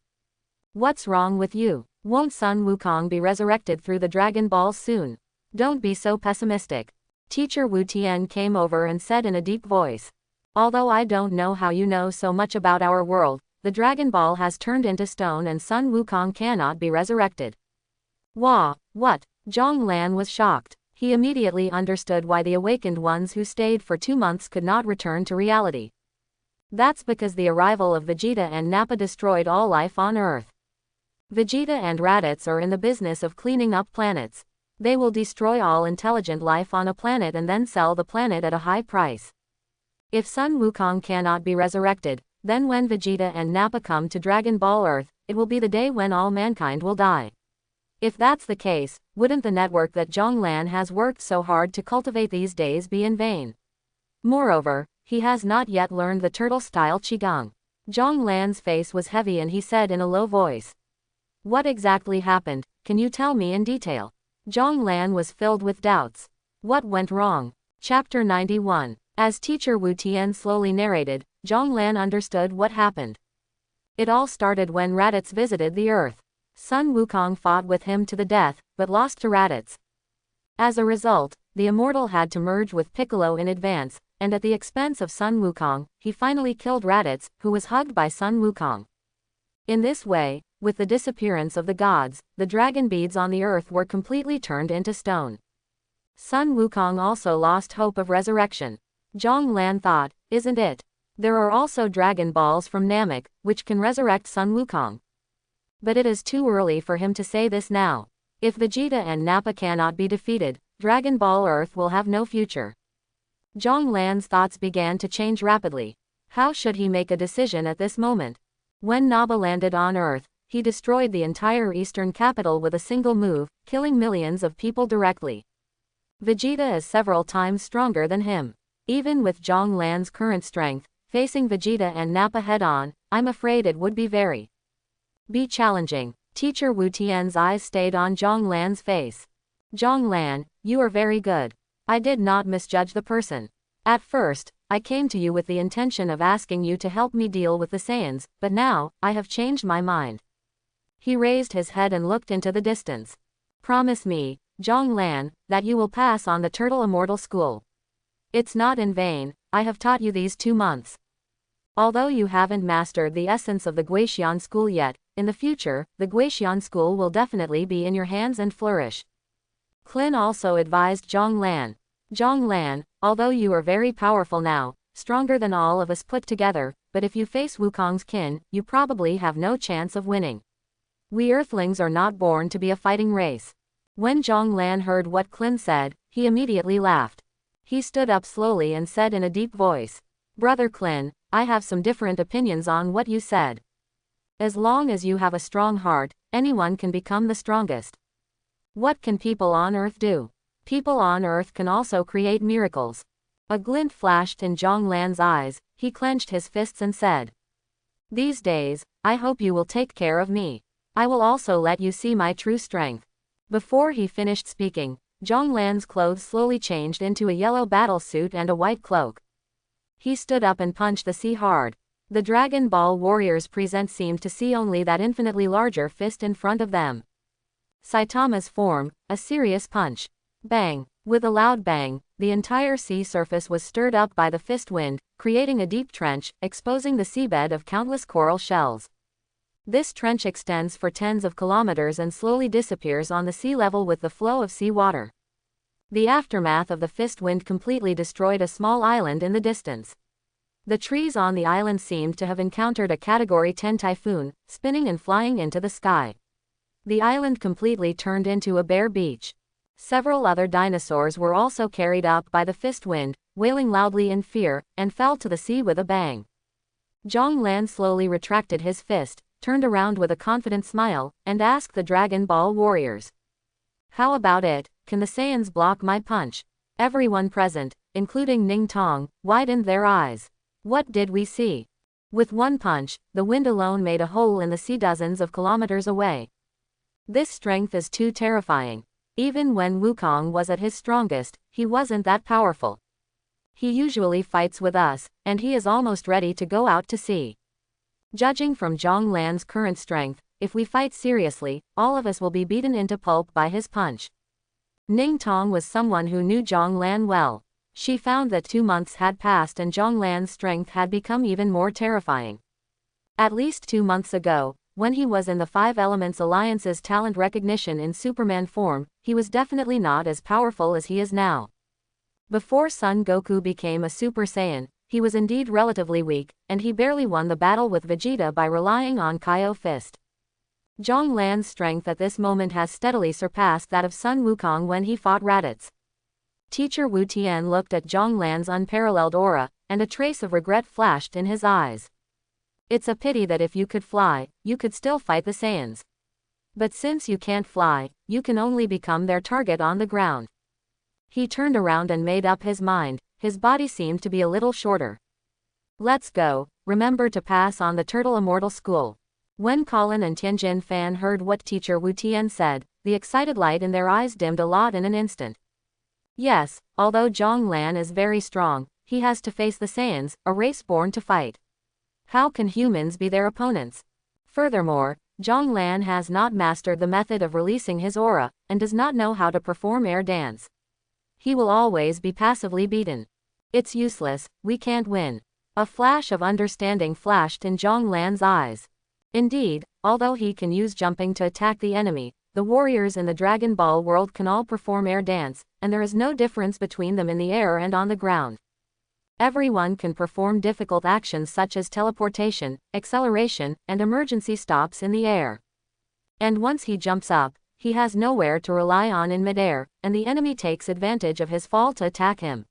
"What's wrong with you? Won't Sun Wukong be resurrected through the Dragon Balls soon? Don't be so pessimistic." Teacher Wu Tian came over and said in a deep voice. Although I don't know how you know so much about our world, the Dragon Ball has turned into stone and Sun Wukong cannot be resurrected. Wah, what? Zhong Lan was shocked. He immediately understood why the awakened ones who stayed for 2 months could not return to reality. That's because the arrival of Vegeta and Nappa destroyed all life on Earth. Vegeta and Raditz are in the business of cleaning up planets. They will destroy all intelligent life on a planet and then sell the planet at a high price. If Sun Wukong cannot be resurrected, then when Vegeta and Nappa come to Dragon Ball Earth, it will be the day when all mankind will die. If that's the case, wouldn't the network that Zhong Lan has worked so hard to cultivate these days be in vain? Moreover, he has not yet learned the turtle-style Qigong. Zhong Lan's face was heavy and he said in a low voice. What exactly happened? Can you tell me in detail? Zhong Lan was filled with doubts. What went wrong? Chapter 91. As Teacher Wu Tian slowly narrated, Zhong Lan understood what happened. It all started when Raditz visited the Earth. Sun Wukong fought with him to the death, but lost to Raditz. As a result, the immortal had to merge with Piccolo in advance, and at the expense of Sun Wukong, he finally killed Raditz, who was hugged by Sun Wukong. In this way, with the disappearance of the gods, the dragon beads on the earth were completely turned into stone. Sun Wukong also lost hope of resurrection. Zhong Lan thought, isn't it? There are also Dragon Balls from Namek, which can resurrect Sun Wukong. But it is too early for him to say this now. If Vegeta and Nappa cannot be defeated, Dragon Ball Earth will have no future. Zhong Lan's thoughts began to change rapidly. How should he make a decision at this moment? When Nappa landed on Earth, he destroyed the entire eastern capital with a single move, killing millions of people directly. Vegeta is several times stronger than him. Even with Zhong Lan's current strength, facing Vegeta and Nappa head-on, I'm afraid it would be very challenging. Teacher Wu Tian's eyes stayed on Zhong Lan's face. Zhong Lan, you are very good. I did not misjudge the person. At first, I came to you with the intention of asking you to help me deal with the Saiyans, but now, I have changed my mind. He raised his head and looked into the distance. Promise me, Zhong Lan, that you will pass on the Turtle Immortal School. It's not in vain, I have taught you these 2 months. Although you haven't mastered the essence of the Guixian School yet, in the future, the Guixian School will definitely be in your hands and flourish. Klin also advised Zhong Lan. Zhong Lan, although you are very powerful now, stronger than all of us put together, but if you face Wukong's kin, you probably have no chance of winning. We Earthlings are not born to be a fighting race. When Zhong Lan heard what Klin said, he immediately laughed. He stood up slowly and said in a deep voice, Brother Klin, I have some different opinions on what you said. As long as you have a strong heart, anyone can become the strongest. What can people on Earth do? People on Earth can also create miracles. A glint flashed in Zhong Lan's eyes, he clenched his fists and said, These days, I hope you will take care of me. I will also let you see my true strength. Before he finished speaking, Zhong Lan's clothes slowly changed into a yellow battle suit and a white cloak. He stood up and punched the sea hard. The Dragon Ball warriors present seemed to see only that infinitely larger fist in front of them. Saitama's form, a serious punch. Bang! With a loud bang, the entire sea surface was stirred up by the fist wind, creating a deep trench, exposing the seabed of countless coral shells. This trench extends for tens of kilometers and slowly disappears on the sea level with the flow of sea water. The aftermath of the fist wind completely destroyed a small island in the distance. The trees on the island seemed to have encountered a Category 10 typhoon, spinning and flying into the sky. The island completely turned into a bare beach. Several other dinosaurs were also carried up by the fist wind, wailing loudly in fear, and fell to the sea with a bang. Zhong Lan slowly retracted his fist, turned around with a confident smile, and asked the Dragon Ball warriors. How about it? Can the Saiyans block my punch? Everyone present, including Ning Tong, widened their eyes. What did we see? With one punch, the wind alone made a hole in the sea dozens of kilometers away. This strength is too terrifying. Even when Wukong was at his strongest, he wasn't that powerful. He usually fights with us, and he is almost ready to go out to sea. Judging from Zhong Lan's current strength, if we fight seriously, all of us will be beaten into pulp by his punch. Ning Tong was someone who knew Zhong Lan well. She found that 2 months had passed and Zhong Lan's strength had become even more terrifying. At least 2 months ago, when he was in the Five Elements Alliance's talent recognition in Superman form, he was definitely not as powerful as he is now. Before Son Goku became a Super Saiyan, he was indeed relatively weak, and he barely won the battle with Vegeta by relying on Kaio Fist. Zhong Lan's strength at this moment has steadily surpassed that of Sun Wukong when he fought Raditz. Teacher Wu Tian looked at Zhong Lan's unparalleled aura, and a trace of regret flashed in his eyes. It's a pity that if you could fly, you could still fight the Saiyans. But since you can't fly, you can only become their target on the ground. He turned around and made up his mind. His body seemed to be a little shorter. Let's go. Remember to pass on the Turtle Immortal School. When Colin and Tianjin Fan heard what Teacher Wu Tian said, the excited light in their eyes dimmed a lot in an instant. Yes, although Zhong Lan is very strong, he has to face the Saiyans, a race born to fight. How can humans be their opponents? Furthermore, Zhong Lan has not mastered the method of releasing his aura, and does not know how to perform air dance. He will always be passively beaten. It's useless, we can't win. A flash of understanding flashed in Zhong Lan's eyes. Indeed, although he can use jumping to attack the enemy, the warriors in the Dragon Ball world can all perform air dance, and there is no difference between them in the air and on the ground. Everyone can perform difficult actions such as teleportation, acceleration, and emergency stops in the air. And once he jumps up, he has nowhere to rely on in midair, and the enemy takes advantage of his fall to attack him.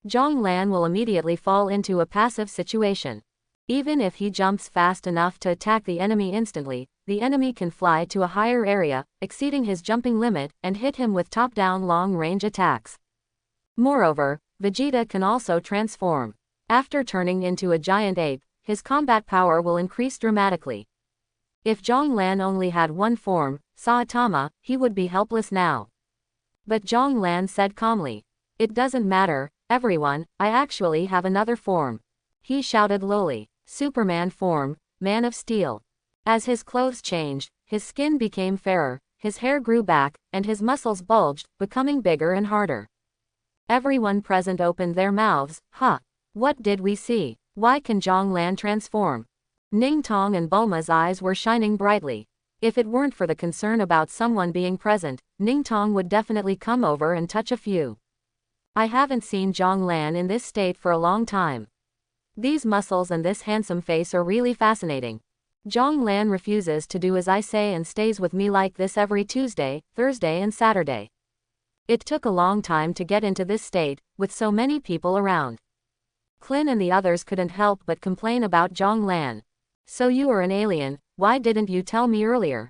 Zhong Lan will immediately fall into a passive situation. Even if he jumps fast enough to attack the enemy instantly, the enemy can fly to a higher area, exceeding his jumping limit, and hit him with top-down long-range attacks. Moreover, Vegeta can also transform. After turning into a giant ape, his combat power will increase dramatically. If Zhong Lan only had one form, Saitama, he would be helpless now. But Zhong Lan said calmly, "It doesn't matter, everyone, I actually have another form." He shouted lowly, "Superman form, Man of Steel." As his clothes changed, his skin became fairer, his hair grew back, and his muscles bulged, becoming bigger and harder. Everyone present opened their mouths. Huh? What did we see? Why can Zhong Lan transform? Ning Tong and Bulma's eyes were shining brightly. If it weren't for the concern about someone being present, Ning Tong would definitely come over and touch a few. I haven't seen Zhong Lan in this state for a long time. These muscles and this handsome face are really fascinating. Zhong Lan refuses to do as I say and stays with me like this every Tuesday, Thursday and Saturday. It took a long time to get into this state, with so many people around. Clin and the others couldn't help but complain about Zhong Lan. So you are an alien, why didn't you tell me earlier?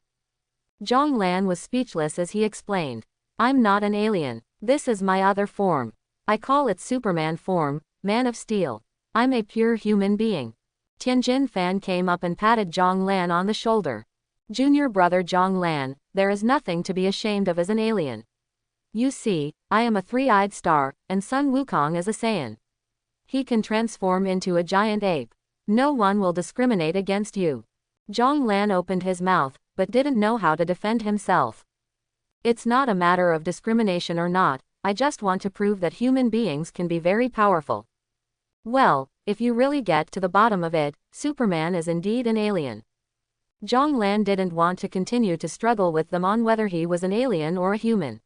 Zhong Lan was speechless as he explained. I'm not an alien. This is my other form. I call it Superman form, Man of Steel. I'm a pure human being. Tianjin Fan came up and patted Zhong Lan on the shoulder. Junior brother Zhong Lan, there is nothing to be ashamed of as an alien. You see, I am a three-eyed star, and Sun Wukong is a Saiyan. He can transform into a giant ape. No one will discriminate against you. Zhong Lan opened his mouth, but didn't know how to defend himself. It's not a matter of discrimination or not, I just want to prove that human beings can be very powerful. Well, if you really get to the bottom of it, Superman is indeed an alien. Zhong Lan didn't want to continue to struggle with them on whether he was an alien or a human.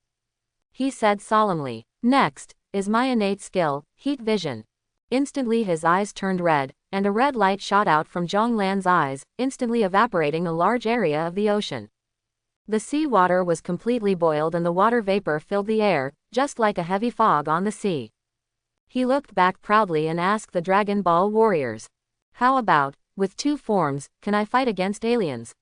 He said solemnly, "Next, is my innate skill, heat vision." Instantly his eyes turned red, and a red light shot out from Zhong Lan's eyes, instantly evaporating a large area of the ocean. The sea water was completely boiled and the water vapor filled the air, just like a heavy fog on the sea. He looked back proudly and asked the Dragon Ball warriors, "How about, with two forms, can I fight against aliens?"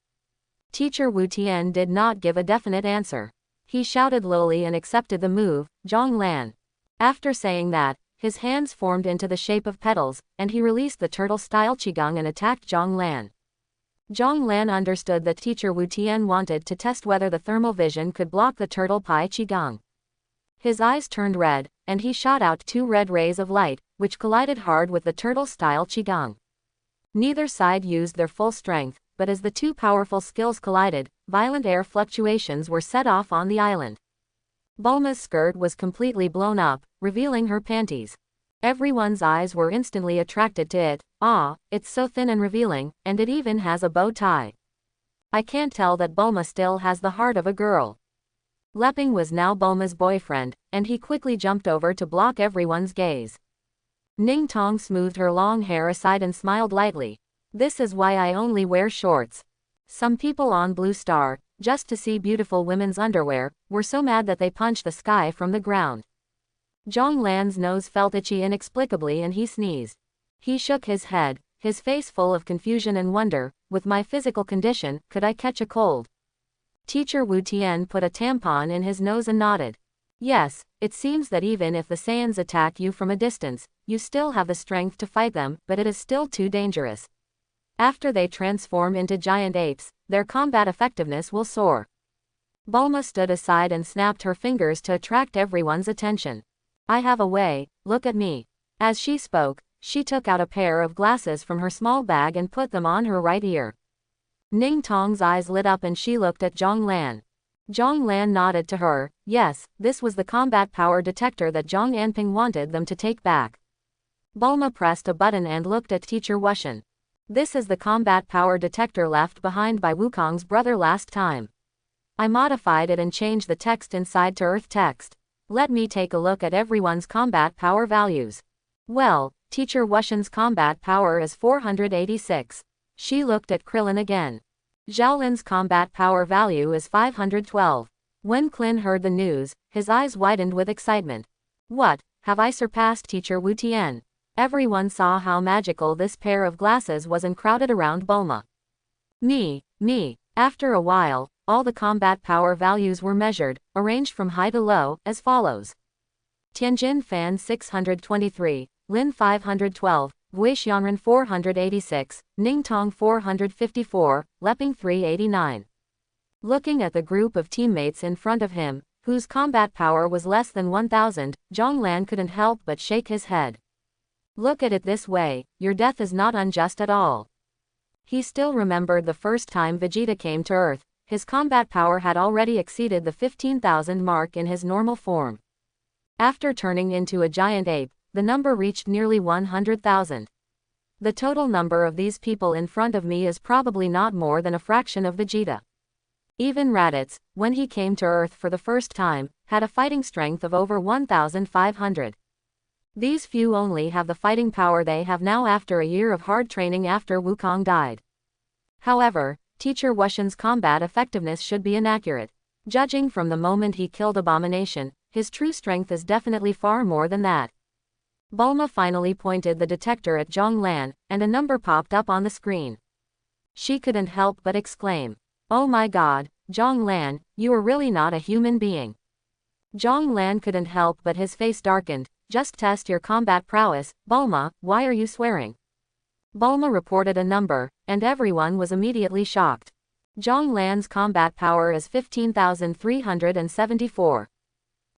Teacher Wu Tian did not give a definite answer. He shouted lowly and accepted the move, "Zhong Lan." After saying that, his hands formed into the shape of petals, and he released the turtle-style qigong and attacked Zhong Lan. Zhong Lan understood that Teacher Wu Tian wanted to test whether the thermal vision could block the turtle pi qigong. His eyes turned red, and he shot out two red rays of light, which collided hard with the turtle-style qigong. Neither side used their full strength, but as the two powerful skills collided, violent air fluctuations were set off on the island. Bulma's skirt was completely blown up, revealing her panties. Everyone's eyes were instantly attracted to it. Ah, it's so thin and revealing, and it even has a bow tie. I can't tell that Bulma still has the heart of a girl. Leping was now Bulma's boyfriend, and he quickly jumped over to block everyone's gaze. Ning Tong smoothed her long hair aside and smiled lightly. This is why I only wear shorts. Some people on Blue Star, just to see beautiful women's underwear, were so mad that they punched the sky from the ground. Zhong Lan's nose felt itchy inexplicably and he sneezed. He shook his head, his face full of confusion and wonder. With my physical condition, could I catch a cold? Teacher Wu Tian put a tampon in his nose and nodded. Yes, it seems that even if the Saiyans attack you from a distance, you still have the strength to fight them, but it is still too dangerous. After they transform into giant apes, their combat effectiveness will soar. Bulma stood aside and snapped her fingers to attract everyone's attention. I have a way, look at me. As she spoke, she took out a pair of glasses from her small bag and put them on her right ear. Ning Tong's eyes lit up and she looked at Zhong Lan. Zhong Lan nodded to her. Yes, this was the combat power detector that Zhong Anping wanted them to take back. Bulma pressed a button and looked at Teacher Wushan. This is the combat power detector left behind by Wukong's brother last time. I modified it and changed the text inside to Earth text. Let me take a look at everyone's combat power values. Well, Teacher Wushan's combat power is 486. She looked at Krillin again. Xiaolin's combat power value is 512. When Klin heard the news, his eyes widened with excitement. What, have I surpassed Teacher Wu Tian? Everyone saw how magical this pair of glasses was and crowded around Bulma. Me. After a while, all the combat power values were measured, arranged from high to low, as follows. Tianjin Fan 623, Lin 512, Weixuanren 486, Ningtong 454, Leping 389. Looking at the group of teammates in front of him, whose combat power was less than 1000, Zhong Lan couldn't help but shake his head. Look at it this way, your death is not unjust at all. He still remembered the first time Vegeta came to Earth. His combat power had already exceeded the 15,000 mark in his normal form. After turning into a giant ape, the number reached nearly 100,000. The total number of these people in front of me is probably not more than a fraction of Vegeta. Even Raditz, when he came to Earth for the first time, had a fighting strength of over 1,500. These few only have the fighting power they have now after a year of hard training after Wukong died. However, Teacher Wushan's combat effectiveness should be inaccurate. Judging from the moment he killed Abomination, his true strength is definitely far more than that. Bulma finally pointed the detector at Zhong Lan, and a number popped up on the screen. She couldn't help but exclaim, "Oh my god, Zhong Lan, you are really not a human being." Zhong Lan couldn't help but his face darkened. Just test your combat prowess, Bulma, why are you swearing? Bulma reported a number, and everyone was immediately shocked. Zhong Lan's combat power is 15,374.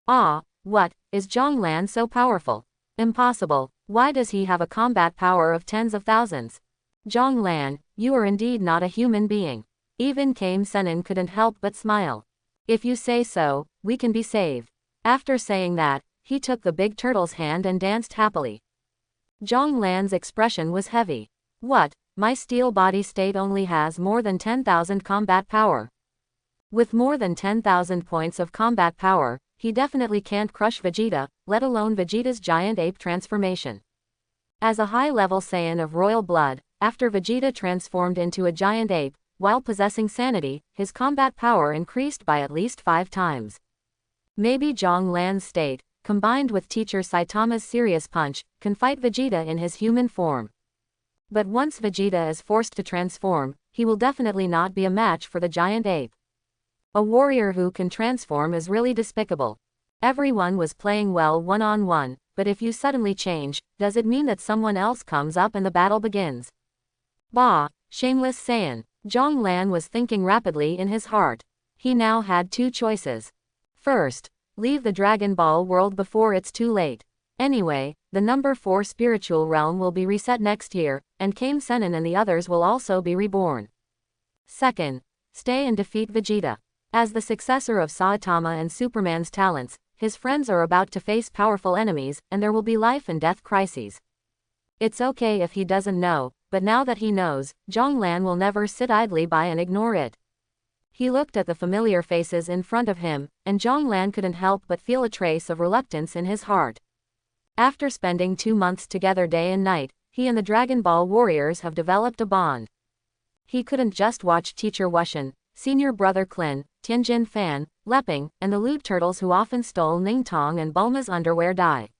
Ah, what, is Zhong Lan so powerful? Impossible, why does he have a combat power of tens of thousands? Zhong Lan, you are indeed not a human being. Even Kame Sennin couldn't help but smile. If you say so, we can be saved. After saying that, he took the big turtle's hand and danced happily. Zhong Lan's expression was heavy. What, my steel body state only has more than 10,000 combat power. With more than 10,000 points of combat power, he definitely can't crush Vegeta, let alone Vegeta's giant ape transformation. As a high-level Saiyan of royal blood, after Vegeta transformed into a giant ape, while possessing sanity, his combat power increased by at least 5 times. Maybe Zhong Lan's state, combined with Teacher Saitama's serious punch, can fight Vegeta in his human form. But once Vegeta is forced to transform, he will definitely not be a match for the giant ape. A warrior who can transform is really despicable. Everyone was playing well one-on-one, but if you suddenly change, does it mean that someone else comes up and the battle begins? Bah, shameless Saiyan. Zhong Lan was thinking rapidly in his heart. He now had 2 choices. First, leave the Dragon Ball world before it's too late. Anyway, the number 4 spiritual realm will be reset next year, and Kame Sennin and the others will also be reborn. Second, stay and defeat Vegeta. As the successor of Saitama and Superman's talents, his friends are about to face powerful enemies, and there will be life and death crises. It's okay if he doesn't know, but now that he knows, Zhonglan will never sit idly by and ignore it. He looked at the familiar faces in front of him, and Zhonglan couldn't help but feel a trace of reluctance in his heart. After spending 2 months together day and night, he and the Dragon Ball warriors have developed a bond. He couldn't just watch Teacher Wushan, Senior Brother Klin, Tianjin Fan, Leping, and the lewd turtles who often stole Ningtong and Bulma's underwear die.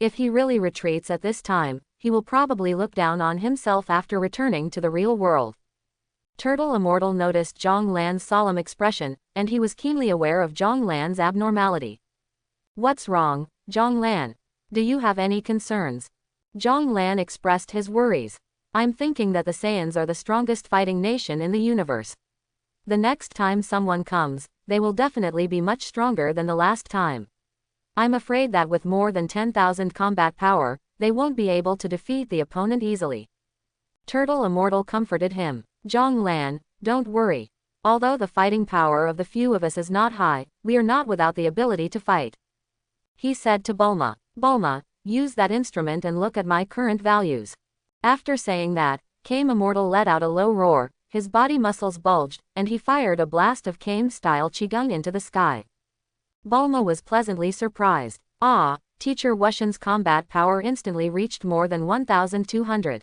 If he really retreats at this time, he will probably look down on himself after returning to the real world. Turtle Immortal noticed Zhonglan's solemn expression, and he was keenly aware of Zhonglan's abnormality. What's wrong, Zhonglan? Do you have any concerns? Zhonglan expressed his worries. I'm thinking that the Saiyans are the strongest fighting nation in the universe. The next time someone comes, they will definitely be much stronger than the last time. I'm afraid that with more than 10,000 combat power, they won't be able to defeat the opponent easily. Turtle Immortal comforted him. Zhonglan, don't worry. Although the fighting power of the few of us is not high, we are not without the ability to fight. He said to Bulma, Bulma, use that instrument and look at my current values. After saying that, Kame Immortal let out a low roar, his body muscles bulged, and he fired a blast of Kame-style Qigong into the sky. Bulma was pleasantly surprised. Ah, Teacher Wushan's combat power instantly reached more than 1,200.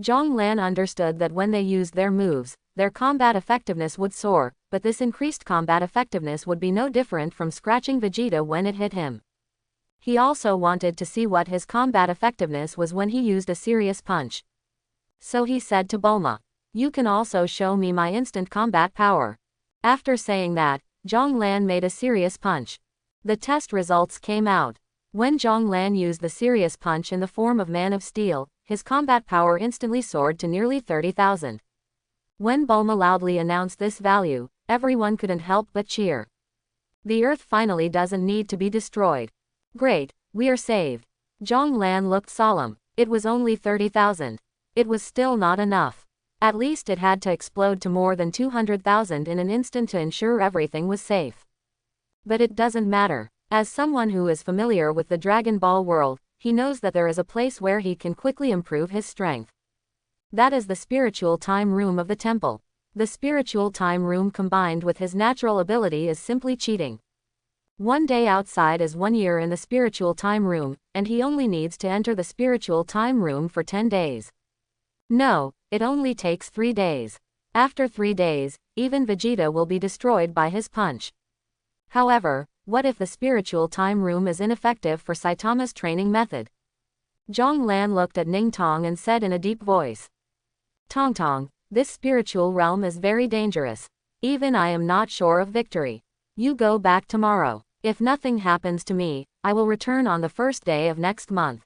Zhonglan understood that when they used their moves, their combat effectiveness would soar, but this increased combat effectiveness would be no different from scratching Vegeta when it hit him. He also wanted to see what his combat effectiveness was when he used a serious punch. So he said to Bulma, you can also show me my instant combat power. After saying that, Zhonglan made a serious punch. The test results came out. When Zhonglan used the serious punch in the form of Man of Steel, his combat power instantly soared to nearly 30,000. When Bulma loudly announced this value, everyone couldn't help but cheer. The Earth finally doesn't need to be destroyed. Great, we are saved. Zhonglan looked solemn. It was only 30,000. It was still not enough. At least it had to explode to more than 200,000 in an instant to ensure everything was safe. But it doesn't matter. As someone who is familiar with the Dragon Ball world, he knows that there is a place where he can quickly improve his strength. That is the spiritual time room of the temple. The spiritual time room combined with his natural ability is simply cheating. 1 day outside is 1 year in the spiritual time room, and he only needs to enter the spiritual time room for 10 days. No, it only takes 3 days. After 3 days, even Vegeta will be destroyed by his punch. However, what if the spiritual time room is ineffective for Saitama's training method? Zhonglan looked at Ningtong and said in a deep voice. Tongtong, this spiritual realm is very dangerous. Even I am not sure of victory. You go back tomorrow. If nothing happens to me, I will return on the first day of next month.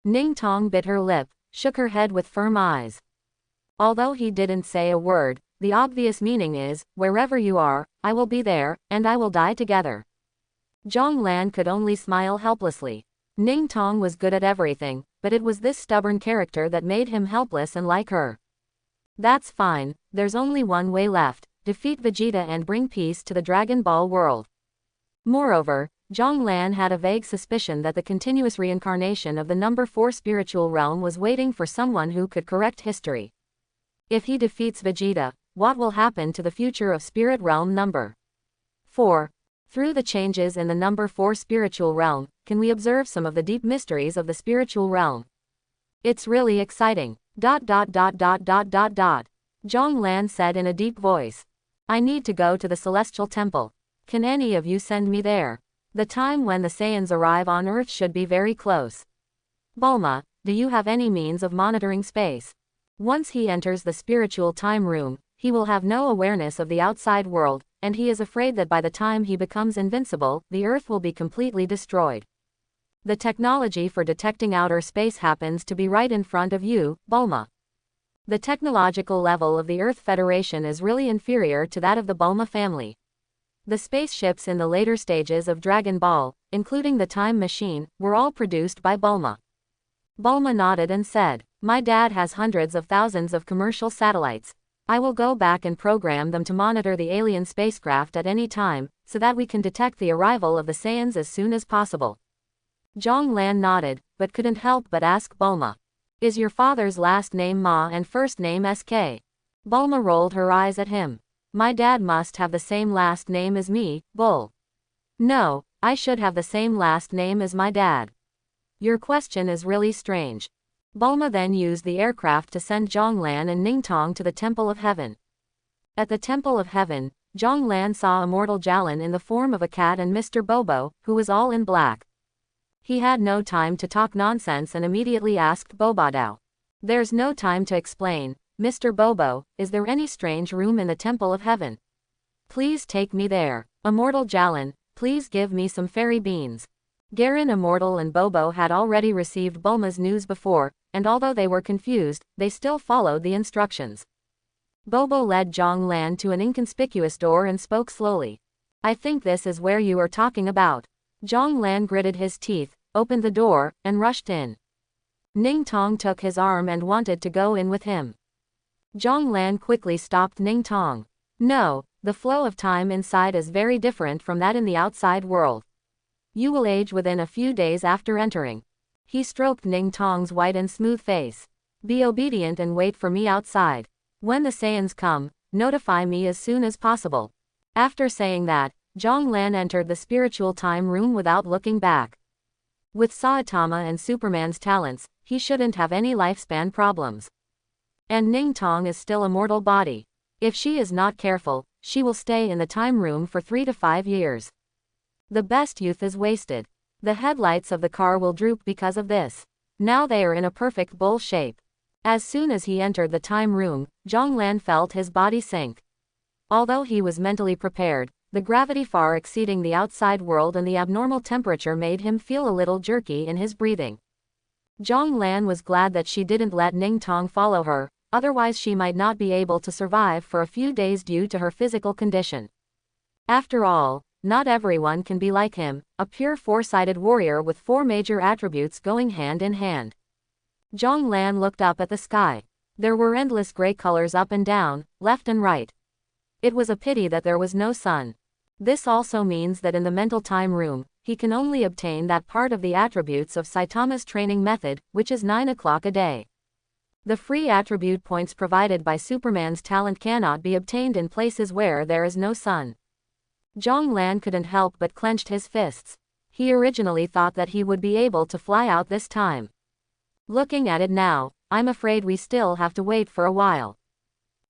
Ningtong bit her lip, shook her head with firm eyes. Although he didn't say a word, the obvious meaning is, wherever you are, I will be there, and I will die together. Zhonglan could only smile helplessly. Ningtong was good at everything, but it was this stubborn character that made him helpless and like her. That's fine, there's only one way left, defeat Vegeta and bring peace to the Dragon Ball world. Moreover, Zhonglan had a vague suspicion that the continuous reincarnation of the number 4 spiritual realm was waiting for someone who could correct history. If he defeats Vegeta, what will happen to the future of Spirit Realm number 4? Through the changes in the number 4 spiritual realm, can we observe some of the deep mysteries of the spiritual realm? It's really exciting. Zhonglan said in a deep voice. I need to go to the Celestial Temple. Can any of you send me there? The time when the Saiyans arrive on Earth should be very close. Bulma, do you have any means of monitoring space? Once he enters the spiritual time room, he will have no awareness of the outside world, and he is afraid that by the time he becomes invincible, the Earth will be completely destroyed. The technology for detecting outer space happens to be right in front of you, Bulma. The technological level of the Earth Federation is really inferior to that of the Bulma family. The spaceships in the later stages of Dragon Ball, including the time machine, were all produced by Bulma. Bulma nodded and said, my dad has hundreds of thousands of commercial satellites. I will go back and program them to monitor the alien spacecraft at any time, so that we can detect the arrival of the Saiyans as soon as possible. Zhong Lan nodded, but couldn't help but ask Bulma. Is your father's last name Ma and first name SK? Bulma rolled her eyes at him. My dad must have the same last name as me, Bull. No, I should have the same last name as my dad. Your question is really strange. Bulma then used the aircraft to send Zhonglan and Ningtong to the Temple of Heaven. At the Temple of Heaven, Zhonglan saw Immortal Jalan in the form of a cat and Mr. Bobo, who was all in black. He had no time to talk nonsense and immediately asked Bobadao. There's no time to explain, Mr. Bobo, is there any strange room in the Temple of Heaven? Please take me there. Immortal Jalan, please give me some fairy beans. Garen, Immortal and Bobo had already received Bulma's news before, and although they were confused, they still followed the instructions. Bobo led Zhong Lan to an inconspicuous door and spoke slowly. I think this is where you are talking about. Zhong Lan gritted his teeth, opened the door, and rushed in. Ningtong took his arm and wanted to go in with him. Zhong Lan quickly stopped Ningtong. No, the flow of time inside is very different from that in the outside world. You will age within a few days after entering. He stroked Ningtong's white and smooth face. Be obedient and wait for me outside. When the Saiyans come, notify me as soon as possible. After saying that, Zhong Lan entered the spiritual time room without looking back. With Saitama and Superman's talents, he shouldn't have any lifespan problems. And Ningtong is still a mortal body. If she is not careful, she will stay in the time room for 3 to 5 years. The best youth is wasted. The headlights of the car will droop because of this. Now they are in a perfect bull shape. As soon as he entered the time room, Zhong Lan felt his body sink. Although he was mentally prepared, the gravity far exceeding the outside world and the abnormal temperature made him feel a little jerky in his breathing. Zhong Lan was glad that she didn't let Ningtong follow her, otherwise she might not be able to survive for a few days due to her physical condition. After all, not everyone can be like him, a pure four-sided warrior with 4 major attributes going hand in hand. Zhong Lan looked up at the sky. There were endless gray colors up and down, left and right. It was a pity that there was no sun. This also means that in the mental time room, he can only obtain that part of the attributes of Saitama's training method, which is 9 o'clock a day. The free attribute points provided by Superman's talent cannot be obtained in places where there is no sun. Zhong Lan couldn't help but clenched his fists. He originally thought that he would be able to fly out this time. Looking at it now, I'm afraid we still have to wait for a while.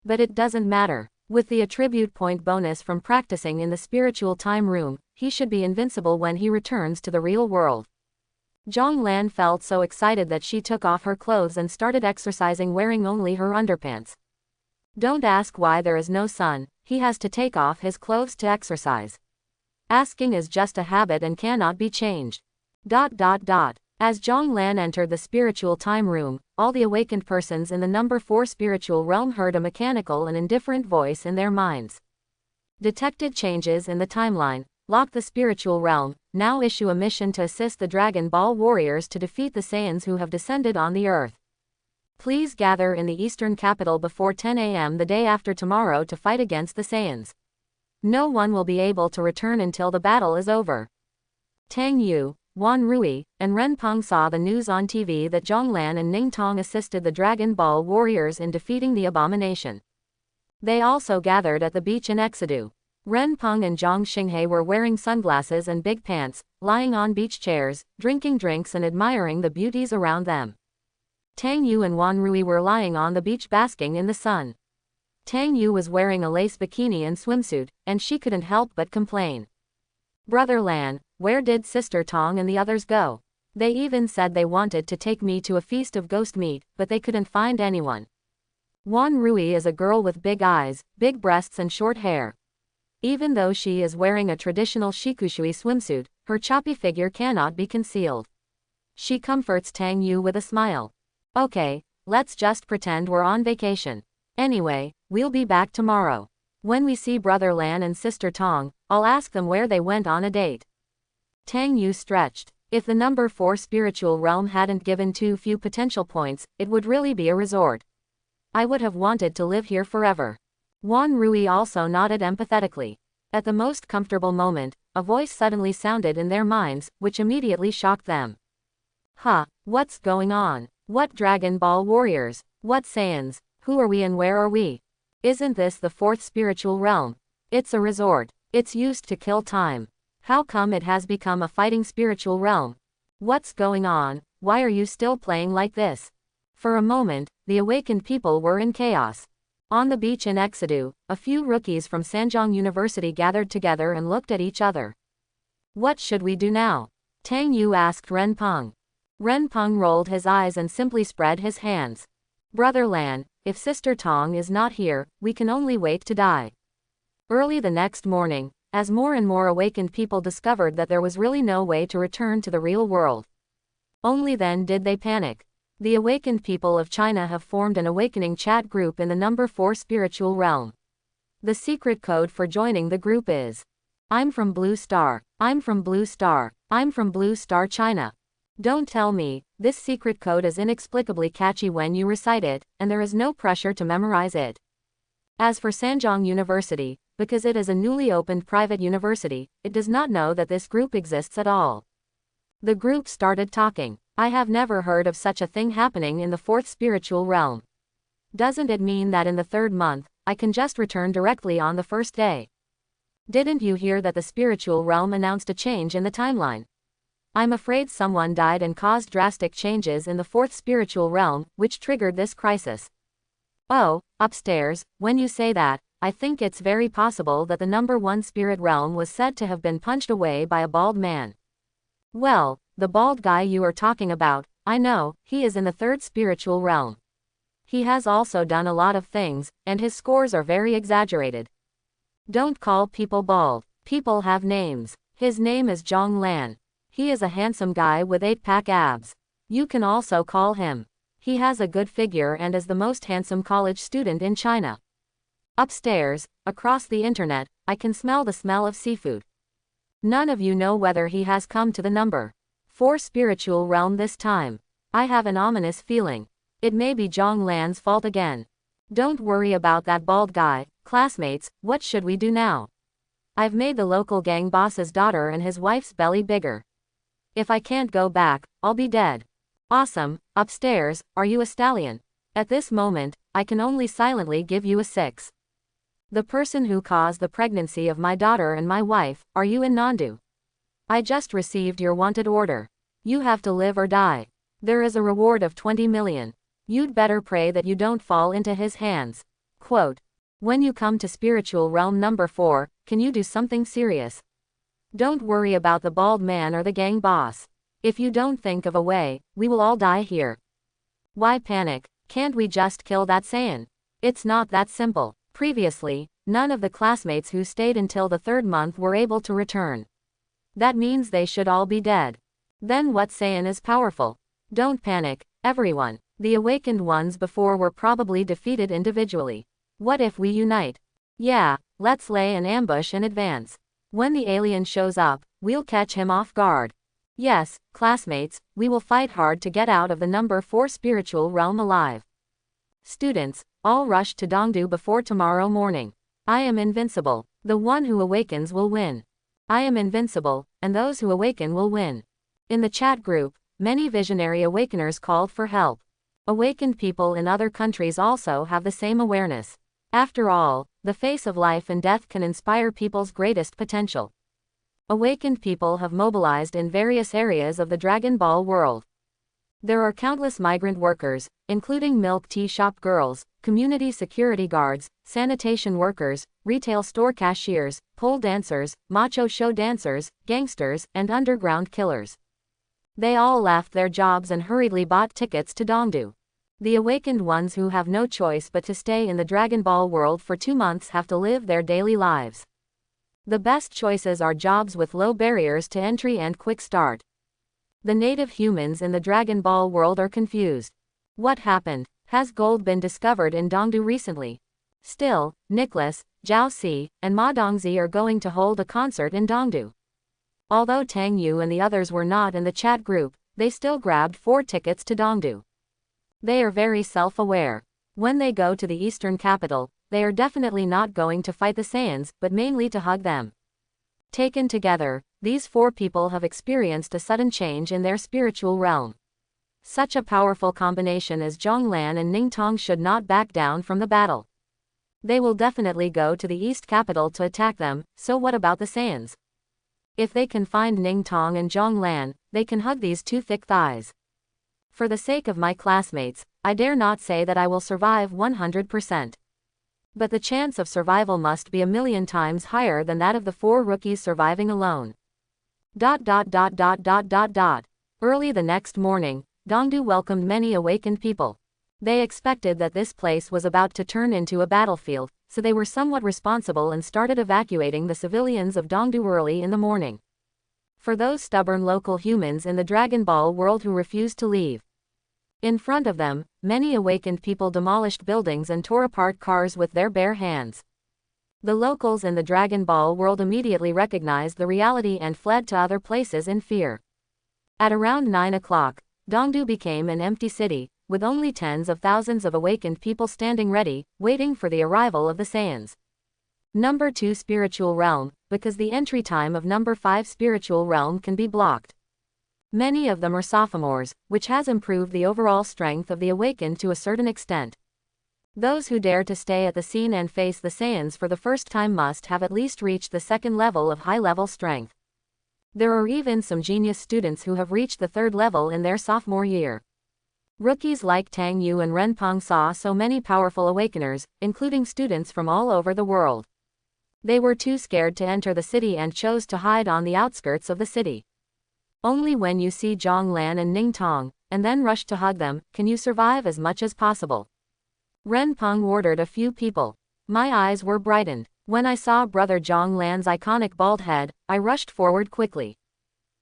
But it doesn't matter. With the attribute point bonus from practicing in the spiritual time room, he should be invincible when he returns to the real world. Zhong Lan felt so excited that she took off her clothes and started exercising wearing only her underpants. Don't ask why there is no sun, he has to take off his clothes to exercise. Asking is just a habit and cannot be changed. As Zhong Lan entered the spiritual time room, all the awakened persons in the number 4 spiritual realm heard a mechanical and indifferent voice in their minds. Detected changes in the timeline. Lock the spiritual realm. Now issue a mission to assist the Dragon Ball warriors to defeat the Saiyans who have descended on the earth. Please gather in the eastern capital before 10 a.m. the day after tomorrow to fight against the Saiyans. No one will be able to return until the battle is over. Tang Yu, Wan Rui, and Ren Peng saw the news on TV that Zhong Lan and Ningtong assisted the Dragon Ball warriors in defeating the abomination. They also gathered at the beach in Exedu. Ren Peng and Zhang Xinghe were wearing sunglasses and big pants, lying on beach chairs, drinking drinks and admiring the beauties around them. Tang Yu and Wan Rui were lying on the beach basking in the sun. Tang Yu was wearing a lace bikini and swimsuit, and she couldn't help but complain. Brother Lan, where did Sister Tong and the others go? They even said they wanted to take me to a feast of ghost meat, but they couldn't find anyone. Wan Rui is a girl with big eyes, big breasts and short hair. Even though she is wearing a traditional shikushui swimsuit, her choppy figure cannot be concealed. She comforts Tang Yu with a smile. Okay, let's just pretend we're on vacation. Anyway, we'll be back tomorrow. When we see Brother Lan and Sister Tong, I'll ask them where they went on a date. Tang Yu stretched. If the number 4 spiritual realm hadn't given too few potential points, it would really be a resort. I would have wanted to live here forever. Wan Rui also nodded empathetically. At the most comfortable moment, a voice suddenly sounded in their minds, which immediately shocked them. Huh, what's going on? What Dragon Ball warriors? What Saiyans? Who are we and where are we? Isn't this the fourth spiritual realm? It's a resort. It's used to kill time. How come it has become a fighting spiritual realm? What's going on? Why are you still playing like this? For a moment, the awakened people were in chaos. On the beach in Exedu, a few rookies from Sanjiang University gathered together and looked at each other. What should we do now? Tang Yu asked Ren Peng. Ren Peng rolled his eyes and simply spread his hands. Brother Lan, if Sister Tong is not here, we can only wait to die. Early the next morning, as more and more awakened people discovered that there was really no way to return to the real world. Only then did they panic. The awakened people of China have formed an awakening chat group in the number 4 spiritual realm. The secret code for joining the group is: I'm from Blue Star, I'm from Blue Star, I'm from Blue Star China. Don't tell me, this secret code is inexplicably catchy when you recite it, and there is no pressure to memorize it. As for Sanjiang University, because it is a newly opened private university, it does not know that this group exists at all. The group started talking. I have never heard of such a thing happening in the 4th spiritual realm. Doesn't it mean that in the 3rd month, I can just return directly on the 1st day? Didn't you hear that the spiritual realm announced a change in the timeline? I'm afraid someone died and caused drastic changes in the 4th spiritual realm, which triggered this crisis. Oh, upstairs, when you say that, I think it's very possible that the number 1 spirit realm was said to have been punched away by a bald man. Well, the bald guy you are talking about, I know, he is in the 3rd spiritual realm. He has also done a lot of things, and his scores are very exaggerated. Don't call people bald. People have names. His name is Zhong Lan. He is a handsome guy with 8-pack abs. You can also call him. He has a good figure and is the most handsome college student in China. Upstairs, across the internet, I can smell the smell of seafood. None of you know whether he has come to the number 4 spiritual realm this time. I have an ominous feeling. It may be Zhong Lan's fault again. Don't worry about that bald guy. Classmates, what should we do now? I've made the local gang boss's daughter and his wife's belly bigger. If I can't go back, I'll be dead. Awesome. Upstairs, are you a stallion? At this moment, I can only silently give you a 6. The person who caused the pregnancy of my daughter and my wife, are you in Nandu? I just received your wanted order. You have to live or die. There is a reward of 20 million. You'd better pray that you don't fall into his hands. Quote. When you come to spiritual realm number 4, can you do something serious? Don't worry about the bald man or the gang boss. If you don't think of a way, we will all die here. Why panic? Can't we just kill that Saiyan? It's not that simple. Previously, none of the classmates who stayed until the 3rd month were able to return. That means they should all be dead. Then what Saiyan is powerful? Don't panic, everyone. The awakened ones before were probably defeated individually. What if we unite? Yeah, let's lay an ambush in advance. When the alien shows up, we'll catch him off guard. Yes, classmates, we will fight hard to get out of the number 4 spiritual realm alive. Students, all rush to Dongdu before tomorrow morning. I am invincible. The one who awakens will win. I am invincible, and those who awaken will win. In the chat group, many visionary awakeners called for help. Awakened people in other countries also have the same awareness. After all, the face of life and death can inspire people's greatest potential. Awakened people have mobilized in various areas of the Dragon Ball world. There are countless migrant workers, including milk tea shop girls, community security guards, sanitation workers, retail store cashiers, pole dancers, macho show dancers, gangsters, and underground killers. They all left their jobs and hurriedly bought tickets to Dongdu. The awakened ones who have no choice but to stay in the Dragon Ball world for 2 months have to live their daily lives. The best choices are jobs with low barriers to entry and quick start. The native humans in the Dragon Ball world are confused. What happened? Has gold been discovered in Dongdu recently? Still, Nicholas, Zhao Si, and Ma Dongzi are going to hold a concert in Dongdu. Although Tang Yu and the others were not in the chat group, they still grabbed 4 tickets to Dongdu. They are very self-aware. When they go to the eastern capital, they are definitely not going to fight the Saiyans, but mainly to hug them. Taken together, these four people have experienced a sudden change in their spiritual realm. Such a powerful combination as Zhonglan and Ningtong should not back down from the battle. They will definitely go to the east capital to attack them, so what about the Saiyans? If they can find Ningtong and Zhonglan, they can hug these two thick thighs. For the sake of my classmates, I dare not say that I will survive 100%. But the chance of survival must be 1,000,000 times higher than that of the four rookies surviving alone. Early the next morning, Dongdu welcomed many awakened people. They expected that this place was about to turn into a battlefield, so they were somewhat responsible and started evacuating the civilians of Dongdu early in the morning. For those stubborn local humans in the Dragon Ball world who refused to leave. In front of them, many awakened people demolished buildings and tore apart cars with their bare hands. The locals in the Dragon Ball world immediately recognized the reality and fled to other places in fear. At around 9 o'clock, Dongdu became an empty city, with only tens of thousands of awakened people standing ready, waiting for the arrival of the Saiyans. Number 2 Spiritual Realm, because the entry time of number 5 Spiritual Realm can be blocked. Many of them are sophomores, which has improved the overall strength of the awakened to a certain extent. Those who dare to stay at the scene and face the Saiyans for the first time must have at least reached the second level of high-level strength. There are even some genius students who have reached the third level in their sophomore year. Rookies like Tang Yu and Renpeng saw so many powerful awakeners, including students from all over the world. They were too scared to enter the city and chose to hide on the outskirts of the city. Only when you see Zhonglan and Ningtong, and then rush to hug them, can you survive as much as possible. Renpeng ordered a few people. My eyes were brightened. When I saw Brother Zhonglan's iconic bald head, I rushed forward quickly.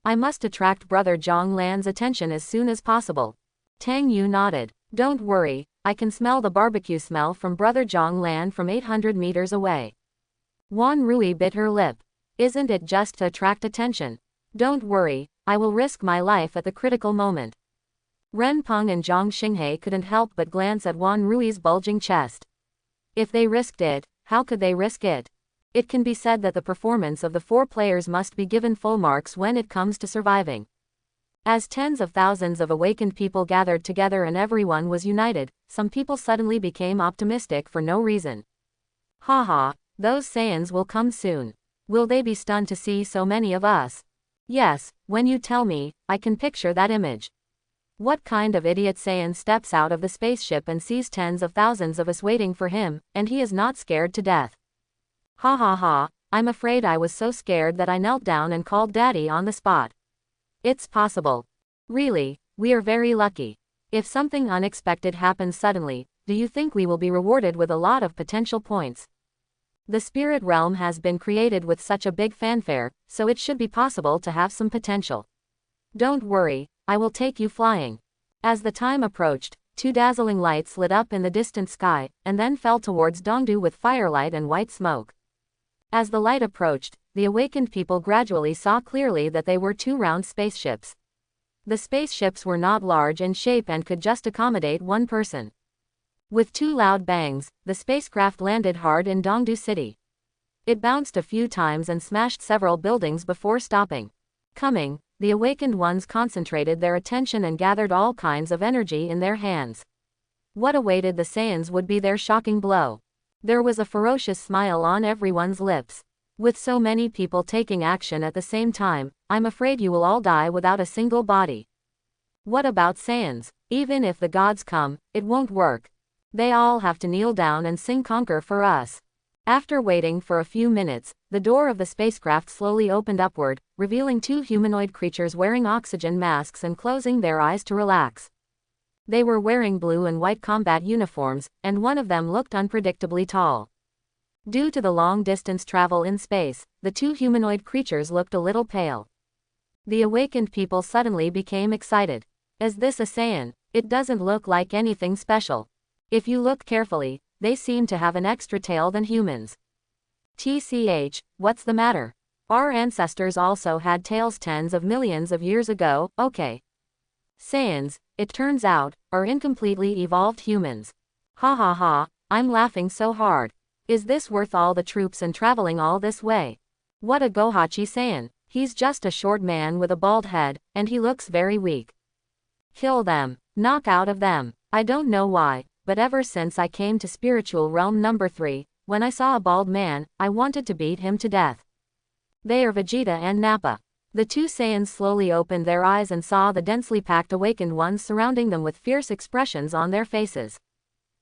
I must attract Brother Zhonglan's attention as soon as possible. Tang Yu nodded. Don't worry, I can smell the barbecue smell from Brother Zhonglan from 800 meters away. Wan Rui bit her lip. Isn't it just to attract attention? Don't worry, I will risk my life at the critical moment. Renpeng and Zhang Xinghe couldn't help but glance at Wan Rui's bulging chest. If they risked it, how could they risk it? It can be said that the performance of the four players must be given full marks when it comes to surviving. As tens of thousands of awakened people gathered together and everyone was united, some people suddenly became optimistic for no reason. Haha, those Saiyans will come soon. Will they be stunned to see so many of us? Yes, when you tell me, I can picture that image. What kind of idiot Saiyan steps out of the spaceship and sees tens of thousands of us waiting for him, and he is not scared to death? Ha ha ha, I'm afraid I was so scared that I knelt down and called Daddy on the spot. It's possible. Really, we are very lucky. If something unexpected happens suddenly, do you think we will be rewarded with a lot of potential points? The spirit realm has been created with such a big fanfare, so it should be possible to have some potential. Don't worry, I will take you flying. As the time approached, two dazzling lights lit up in the distant sky, and then fell towards Dongdu with firelight and white smoke. As the light approached, the awakened people gradually saw clearly that they were two round spaceships. The spaceships were not large in shape and could just accommodate one person. With two loud bangs, the spacecraft landed hard in Dongdu City. It bounced a few times and smashed several buildings before stopping. The awakened ones concentrated their attention and gathered all kinds of energy in their hands. What awaited the Saiyans would be their shocking blow. There was a ferocious smile on everyone's lips. With so many people taking action at the same time, I'm afraid you will all die without a single body. What about Saiyans? Even if the gods come, it won't work. They all have to kneel down and sing "Conquer for us." After waiting for a few minutes, the door of the spacecraft slowly opened upward, revealing two humanoid creatures wearing oxygen masks and closing their eyes to relax. They were wearing blue and white combat uniforms, and one of them looked unpredictably tall. Due to the long-distance travel in space, the two humanoid creatures looked a little pale. The awakened people suddenly became excited. Is this a Saiyan? It doesn't look like anything special. If you look carefully, they seem to have an extra tail than humans. TCH, what's the matter? Our ancestors also had tails tens of millions of years ago, okay. Saiyans, it turns out, are incompletely evolved humans. Ha ha ha, I'm laughing so hard. Is this worth all the troops and traveling all this way? What a Gohachi Saiyan. He's just a short man with a bald head, and he looks very weak. Kill them. Knock out of them. I don't know why, but ever since I came to spiritual realm number 3, when I saw a bald man, I wanted to beat him to death. They are Vegeta and Nappa. The two Saiyans slowly opened their eyes and saw the densely packed awakened ones surrounding them with fierce expressions on their faces.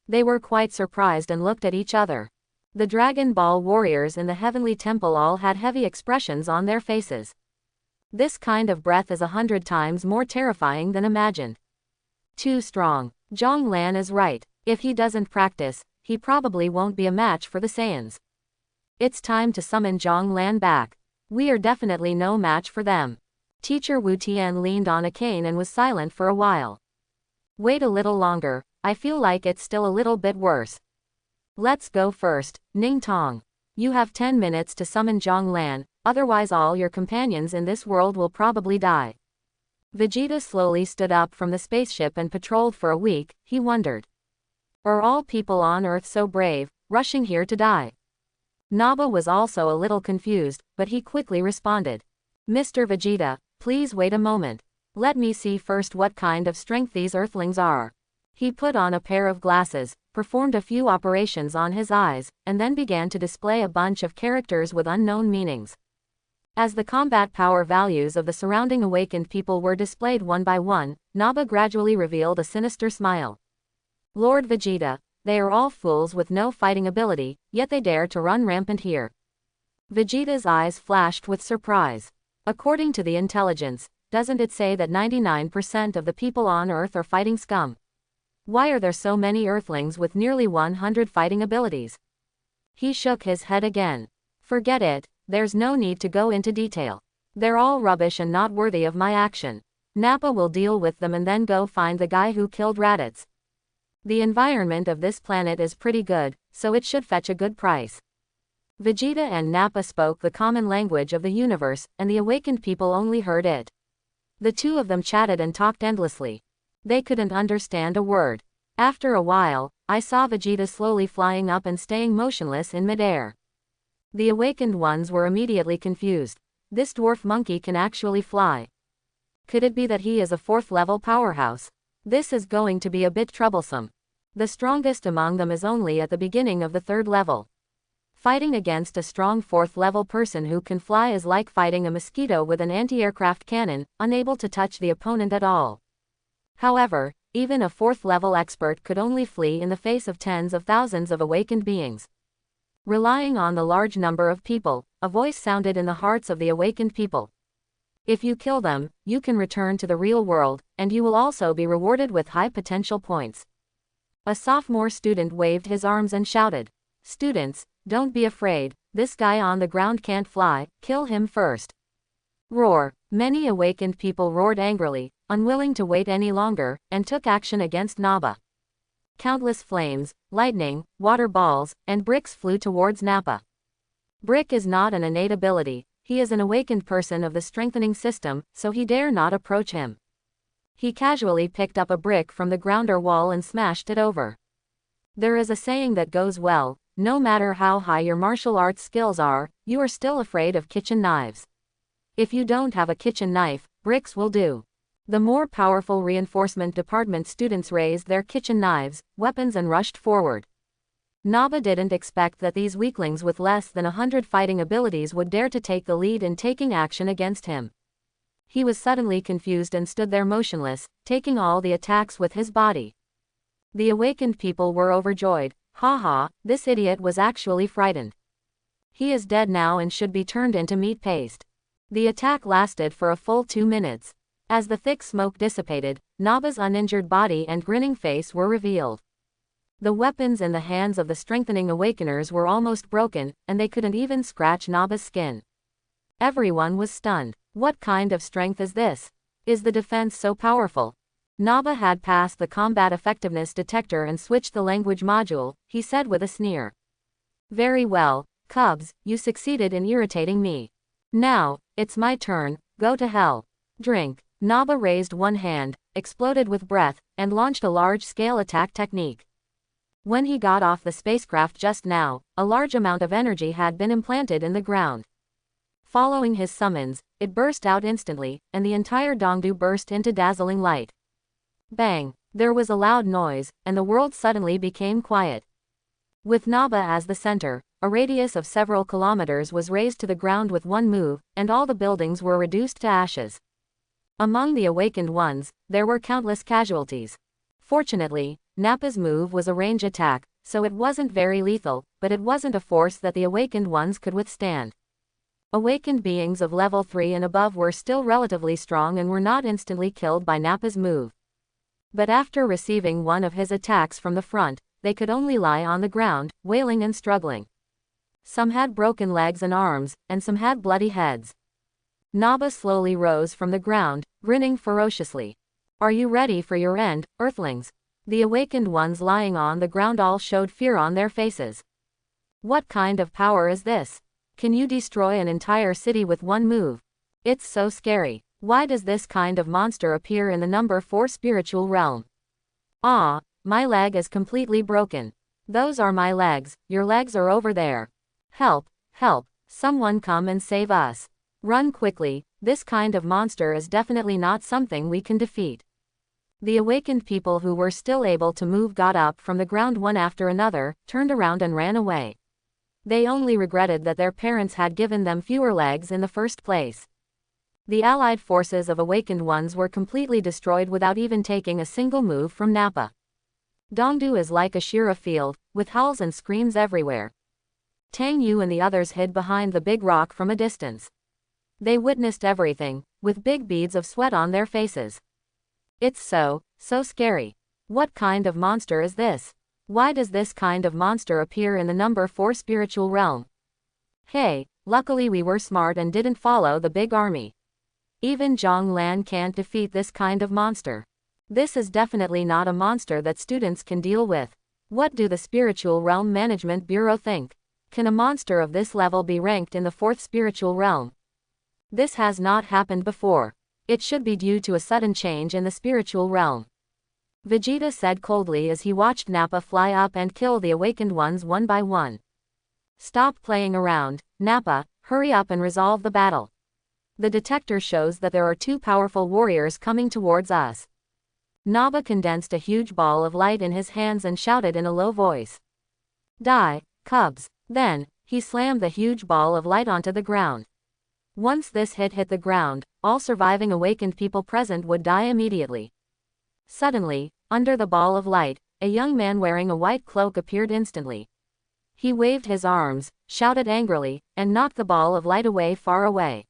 They were quite surprised and looked at each other. The Dragon Ball warriors in the heavenly temple all had heavy expressions on their faces. This kind of breath is 100 times more terrifying than imagined. Too strong. Zhong Lan is right. If he doesn't practice, he probably won't be a match for the Saiyans. It's time to summon Zhong Lan back. We are definitely no match for them. Teacher Wu Tian leaned on a cane and was silent for a while. Wait a little longer, I feel like it's still a little bit worse. Let's go first, Ning Tong. You have 10 minutes to summon Zhong Lan, otherwise all your companions in this world will probably die. Vegeta slowly stood up from the spaceship and patrolled for a week, he wondered. Are all people on Earth so brave, rushing here to die? Nappa was also a little confused, but he quickly responded. Mr. Vegeta, please wait a moment. Let me see first what kind of strength these Earthlings are. He put on a pair of glasses, performed a few operations on his eyes, and then began to display a bunch of characters with unknown meanings. As the combat power values of the surrounding awakened people were displayed one by one, Nappa gradually revealed a sinister smile. Lord Vegeta, they are all fools with no fighting ability, yet they dare to run rampant here. Vegeta's eyes flashed with surprise. According to the intelligence, doesn't it say that 99% of the people on Earth are fighting scum? Why are there so many Earthlings with nearly 100 fighting abilities? He shook his head again. Forget it, there's no need to go into detail. They're all rubbish and not worthy of my action. Nappa will deal with them and then go find the guy who killed Raditz. The environment of this planet is pretty good, so it should fetch a good price. Vegeta and Nappa spoke the common language of the universe, and the awakened people only heard it. The two of them chatted and talked endlessly. They couldn't understand a word. After a while, I saw Vegeta slowly flying up and staying motionless in midair. The awakened ones were immediately confused. This dwarf monkey can actually fly. Could it be that he is a 4th level powerhouse? This is going to be a bit troublesome. The strongest among them is only at the beginning of the 3rd level. Fighting against a strong 4th level person who can fly is like fighting a mosquito with an anti-aircraft cannon, unable to touch the opponent at all. However, even a 4th level expert could only flee in the face of tens of thousands of awakened beings. Relying on the large number of people, a voice sounded in the hearts of the awakened people. If you kill them, you can return to the real world, and you will also be rewarded with high potential points. A sophomore student waved his arms and shouted, Students, don't be afraid, this guy on the ground can't fly, kill him first. Roar. Many awakened people roared angrily, unwilling to wait any longer, and took action against Nappa. Countless flames, lightning, water balls, and bricks flew towards Nappa. Brick is not an innate ability, he is an awakened person of the strengthening system, so he dare not approach him. He casually picked up a brick from the ground or wall and smashed it over. There is a saying that goes well, no matter how high your martial arts skills are, you are still afraid of kitchen knives. If you don't have a kitchen knife, bricks will do. The more powerful reinforcement department students raised their kitchen knives, weapons and rushed forward. Nappa didn't expect that these weaklings with less than 100 fighting abilities would dare to take the lead in taking action against him. He was suddenly confused and stood there motionless, taking all the attacks with his body. The awakened people were overjoyed. Haha, this idiot was actually frightened. He is dead now and should be turned into meat paste. The attack lasted for a full 2 minutes. As the thick smoke dissipated, Nappa's uninjured body and grinning face were revealed. The weapons in the hands of the strengthening awakeners were almost broken, and they couldn't even scratch Nappa's skin. Everyone was stunned. What kind of strength is this? Is the defense so powerful? Nappa had passed the combat effectiveness detector and switched the language module, he said with a sneer. Very well, Cubs, you succeeded in irritating me. Now, it's my turn, go to hell. Drink. Nappa raised one hand, exploded with breath, and launched a large-scale attack technique. When he got off the spacecraft just now, a large amount of energy had been implanted in the ground. Following his summons, it burst out instantly, and the entire Dongdu burst into dazzling light. Bang! There was a loud noise, and the world suddenly became quiet. With Naba as the center, a radius of several kilometers was razed to the ground with one move, and all the buildings were reduced to ashes. Among the awakened ones, there were countless casualties. Fortunately, Nappa's move was a range attack, so it wasn't very lethal, but it wasn't a force that the awakened ones could withstand. Awakened beings of level 3 and above were still relatively strong and were not instantly killed by Nappa's move. But after receiving one of his attacks from the front, they could only lie on the ground, wailing and struggling. Some had broken legs and arms, and some had bloody heads. Naba slowly rose from the ground, grinning ferociously. "Are you ready for your end, Earthlings?" The awakened ones lying on the ground all showed fear on their faces. "What kind of power is this? Can you destroy an entire city with one move? It's so scary. Why does this kind of monster appear in the number 4 spiritual realm? Ah, my leg is completely broken. Those are my legs, your legs are over there. Help, help, someone come and save us. Run quickly, this kind of monster is definitely not something we can defeat." The awakened people who were still able to move got up from the ground one after another, turned around and ran away. They only regretted that their parents had given them fewer legs in the first place. The allied forces of awakened ones were completely destroyed without even taking a single move from Nappa. Dongdu is like a Shira field, with howls and screams everywhere. Tang Yu and the others hid behind the big rock from a distance. They witnessed everything, with big beads of sweat on their faces. "It's so scary. What kind of monster is this? Why does this kind of monster appear in the number 4 spiritual realm? Hey, luckily we were smart and didn't follow the big army. Even Zhong Lan can't defeat this kind of monster. This is definitely not a monster that students can deal with. What do the Spiritual Realm Management Bureau think? Can a monster of this level be ranked in the 4th spiritual realm? This has not happened before. It should be due to a sudden change in the spiritual realm," Vegeta said coldly as he watched Nappa fly up and kill the awakened ones one by one. "Stop playing around, Nappa, hurry up and resolve the battle. The detector shows that there are 2 powerful warriors coming towards us." Naba condensed a huge ball of light in his hands and shouted in a low voice. "Die, cubs." Then, he slammed the huge ball of light onto the ground. Once this hit the ground, all surviving awakened people present would die immediately. Suddenly, under the ball of light, a young man wearing a white cloak appeared instantly. He waved his arms, shouted angrily, and knocked the ball of light away far away.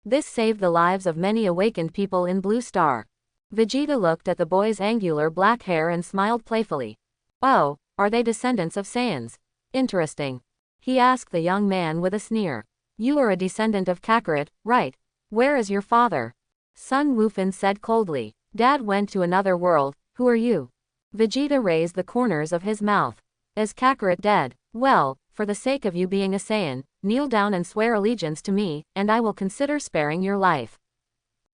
This saved the lives of many awakened people in Blue Star. Vegeta looked at the boy's angular black hair and smiled playfully. "Oh, are they descendants of Saiyans? Interesting," he asked the young man with a sneer. "You are a descendant of Kakarot, right? Where is your father?" Sun Wufan said coldly. "Dad went to another world. Who are you?" Vegeta raised the corners of his mouth. "Is Kakarot dead? Well, for the sake of you being a Saiyan, kneel down and swear allegiance to me, and I will consider sparing your life."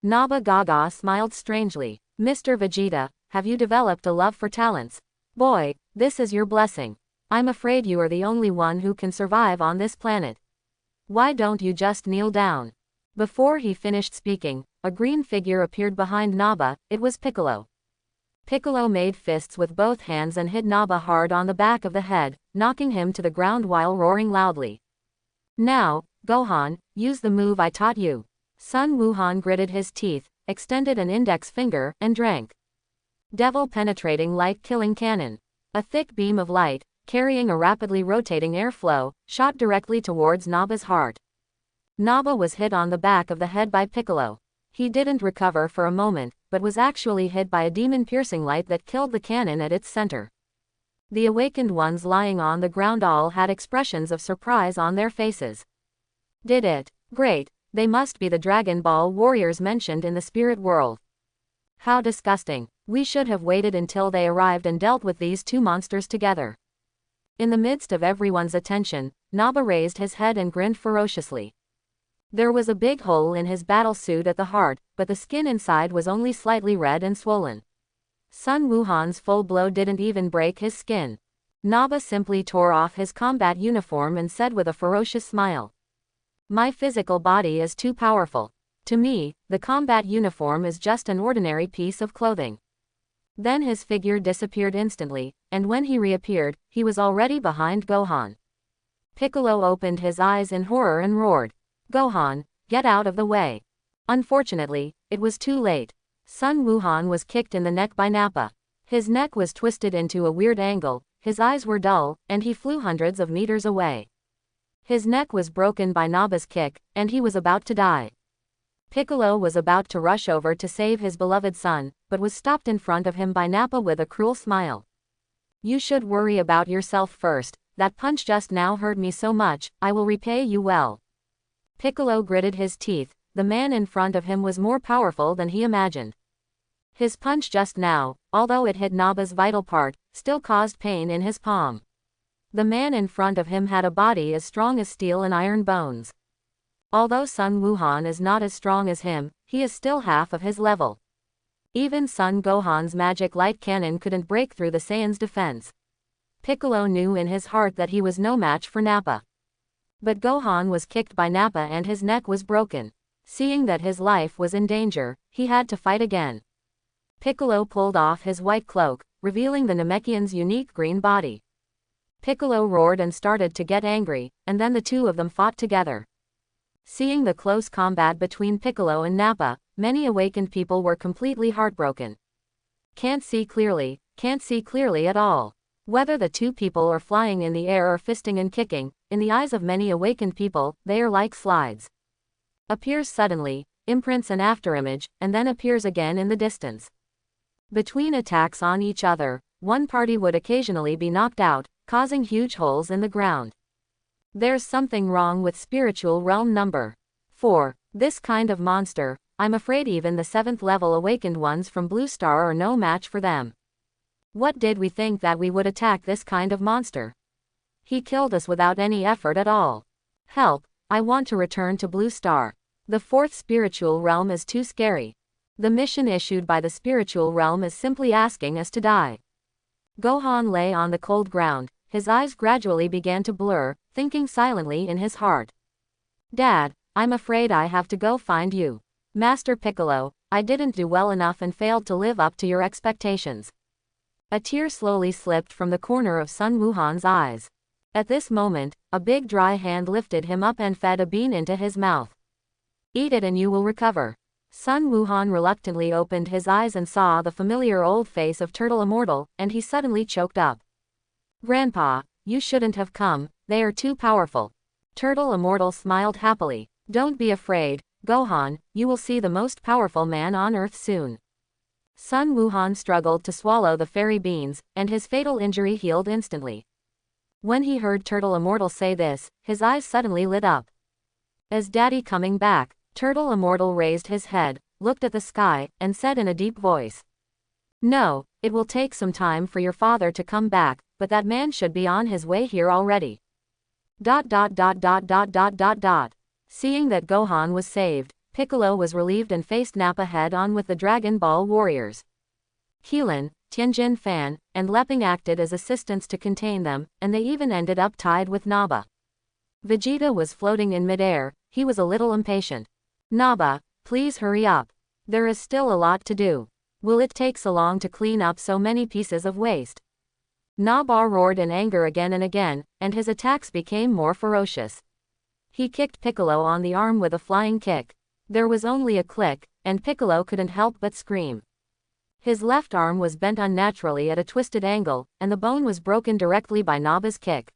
Naba Gaga smiled strangely. "Mr. Vegeta, have you developed a love for talents? Boy, this is your blessing. I'm afraid you are the only one who can survive on this planet. Why don't you just kneel down?" Before he finished speaking, a green figure appeared behind Naba. It was Piccolo. Piccolo made fists with both hands and hit Naba hard on the back of the head, knocking him to the ground while roaring loudly. "Now, Gohan, use the move I taught you." Sun Wuhan gritted his teeth, extended an index finger, and drank. Devil penetrating light killing cannon. A thick beam of light, carrying a rapidly rotating airflow, shot directly towards Naba's heart. Naba was hit on the back of the head by Piccolo. He didn't recover for a moment, but was actually hit by a demon-piercing light that killed the cannon at its center. The awakened ones lying on the ground all had expressions of surprise on their faces. "Did it? Great, they must be the Dragon Ball warriors mentioned in the spirit world. How disgusting. We should have waited until they arrived and dealt with these 2 monsters together." In the midst of everyone's attention, Naba raised his head and grinned ferociously. There was a big hole in his battle suit at the heart, but the skin inside was only slightly red and swollen. Sun Wuhan's full blow didn't even break his skin. Naba simply tore off his combat uniform and said with a ferocious smile. My physical body is too powerful. To me, the combat uniform is just an ordinary piece of clothing. Then his figure disappeared instantly, and when he reappeared, he was already behind Gohan. Piccolo opened his eyes in horror and roared, Gohan, get out of the way. Unfortunately, it was too late. Sun Wuhan was kicked in the neck by Nappa. His neck was twisted into a weird angle, his eyes were dull, and he flew hundreds of meters away. His neck was broken by Naba's kick, and he was about to die. Piccolo was about to rush over to save his beloved son, but was stopped in front of him by Nappa with a cruel smile. You should worry about yourself first. That punch just now hurt me so much, I will repay you well. Piccolo gritted his teeth. The man in front of him was more powerful than he imagined. His punch just now, although it hit Naba's vital part, still caused pain in his palm. The man in front of him had a body as strong as steel and iron bones. Although Sun Wuhan is not as strong as him, he is still half of his level. Even Son Gohan's magic light cannon couldn't break through the Saiyan's defense. Piccolo knew in his heart that he was no match for Nappa. But Gohan was kicked by Nappa and his neck was broken. Seeing that his life was in danger, he had to fight again. Piccolo pulled off his white cloak, revealing the Namekian's unique green body. Piccolo roared and started to get angry, and then the two of them fought together. Seeing the close combat between Piccolo and Nappa, many awakened people were completely heartbroken. Can't see clearly at all. Whether the two people are flying in the air or fisting and kicking, in the eyes of many awakened people, they are like slides. Appears suddenly, imprints an afterimage, and then appears again in the distance. Between attacks on each other, one party would occasionally be knocked out, causing huge holes in the ground. There's something wrong with spiritual realm number 4. This kind of monster, I'm afraid even the 7th level awakened ones from Blue Star are no match for them. What did we think that we would attack this kind of monster? He killed us without any effort at all. Help, I want to return to Blue Star. The 4th spiritual realm is too scary. The mission issued by the spiritual realm is simply asking us to die. Gohan lay on the cold ground, his eyes gradually began to blur, thinking silently in his heart. Dad, I'm afraid I have to go find you. Master Piccolo, I didn't do well enough and failed to live up to your expectations. A tear slowly slipped from the corner of Sun Wuhan's eyes. At this moment, a big dry hand lifted him up and fed a bean into his mouth. Eat it and you will recover. Sun Wuhan reluctantly opened his eyes and saw the familiar old face of Turtle Immortal, and he suddenly choked up. Grandpa, you shouldn't have come, they are too powerful. Turtle Immortal smiled happily. Don't be afraid, Gohan, you will see the most powerful man on Earth soon. Sun Wuhan struggled to swallow the fairy beans, and his fatal injury healed instantly. When he heard Turtle Immortal say this, his eyes suddenly lit up. Is Daddy coming back? Turtle Immortal raised his head, looked at the sky, and said in a deep voice. No, it will take some time for your father to come back, but that man should be on his way here already. Seeing that Gohan was saved, Piccolo was relieved and faced Nappa head-on with the Dragon Ball warriors. Keelan, Tianjin Fan, and Leping acted as assistants to contain them, and they even ended up tied with Naba. Vegeta was floating in midair, he was a little impatient. Naba, please hurry up. There is still a lot to do. Will it take so long to clean up so many pieces of waste? Naba roared in anger again and again, and his attacks became more ferocious. He kicked Piccolo on the arm with a flying kick. There was only a click, and Piccolo couldn't help but scream. His left arm was bent unnaturally at a twisted angle, and the bone was broken directly by Naba's kick.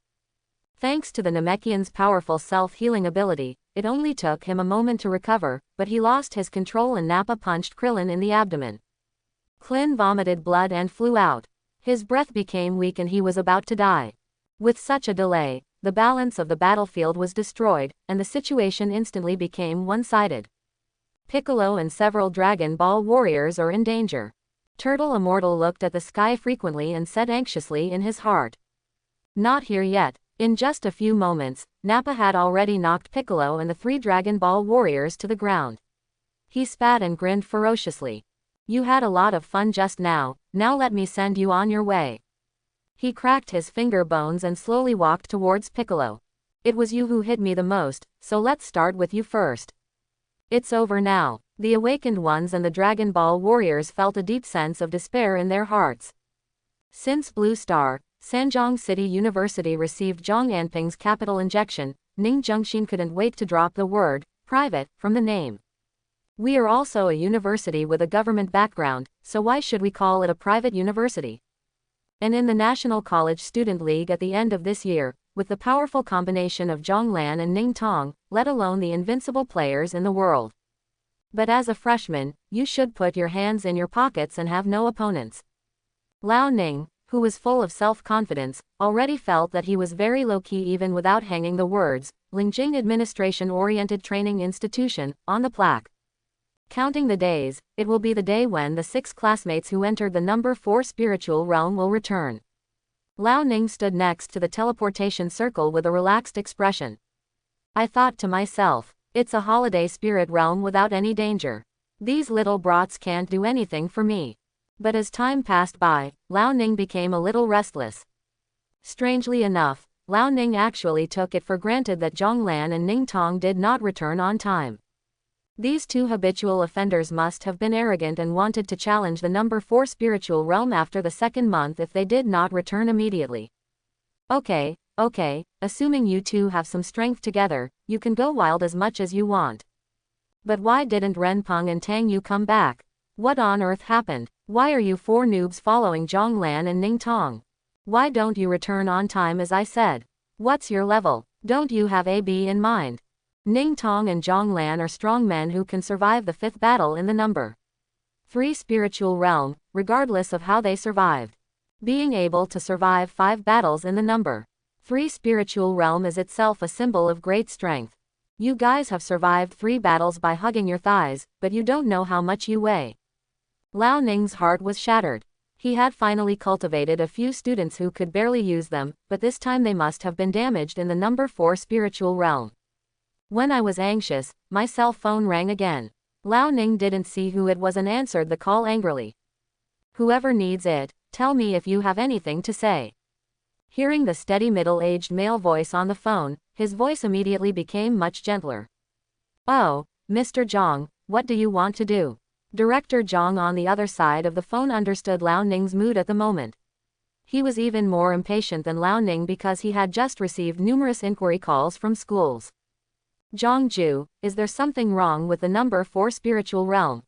Thanks to the Namekian's powerful self-healing ability, it only took him a moment to recover, but he lost his control and Nappa punched Krillin in the abdomen. Krillin vomited blood and flew out. His breath became weak and he was about to die. With such a delay, the balance of the battlefield was destroyed, and the situation instantly became one-sided. Piccolo and several Dragon Ball warriors are in danger. Turtle Immortal looked at the sky frequently and said anxiously in his heart. Not here yet. In just a few moments, Nappa had already knocked Piccolo and the 3 Dragon Ball warriors to the ground. He spat and grinned ferociously. You had a lot of fun just now, now let me send you on your way. He cracked his finger bones and slowly walked towards Piccolo. It was you who hit me the most, so let's start with you first. It's over now. The awakened ones and the Dragon Ball warriors felt a deep sense of despair in their hearts. Since Blue Star, Sanjiang City University received Zhang Anping's capital injection, Ning Zhengxin couldn't wait to drop the word private from the name. We are also a university with a government background, so why should we call it a private university? And in the National College Student League at the end of this year, with the powerful combination of Zhang Lan and Ning Tong, let alone the invincible players in the world. But as a freshman, you should put your hands in your pockets and have no opponents. Lao Ning, who was full of self-confidence, already felt that he was very low-key even without hanging the words, Lingjing Administration-Oriented Training Institution, on the plaque. Counting the days, it will be the day when the 6 classmates who entered the number 4 spiritual realm will return. Lao Ning stood next to the teleportation circle with a relaxed expression. I thought to myself, it's a holiday spirit realm without any danger. These little brats can't do anything for me. But as time passed by, Lao Ning became a little restless. Strangely enough, Lao Ning actually took it for granted that Zhang Lan and Ning Tong did not return on time. These 2 habitual offenders must have been arrogant and wanted to challenge the number 4 spiritual realm after the 2nd month if they did not return immediately. Okay, assuming you 2 have some strength together, you can go wild as much as you want. But why didn't Renpeng and Tang Yu come back? What on earth happened? Why are you 4 noobs following Zhang Lan and Ning Tong? Why don't you return on time as I said? What's your level? Don't you have AB in mind? Ning Tong and Zhang Lan are strong men who can survive the 5th battle in the number 3 spiritual realm, regardless of how they survived. Being able to survive 5 battles in the number 3 spiritual realm is itself a symbol of great strength. You guys have survived 3 battles by hugging your thighs, but you don't know how much you weigh. Lao Ning's heart was shattered. He had finally cultivated a few students who could barely use them, but this time they must have been damaged in the number 4 spiritual realm. When I was anxious, my cell phone rang again. Lao Ning didn't see who it was and answered the call angrily. Whoever needs it, tell me if you have anything to say. Hearing the steady middle-aged male voice on the phone, his voice immediately became much gentler. Oh, Mr. Zhang, what do you want to do? Director Zhang on the other side of the phone understood Lao Ning's mood at the moment. He was even more impatient than Lao Ning because he had just received numerous inquiry calls from schools. Zhangju, is there something wrong with the number 4 spiritual realm?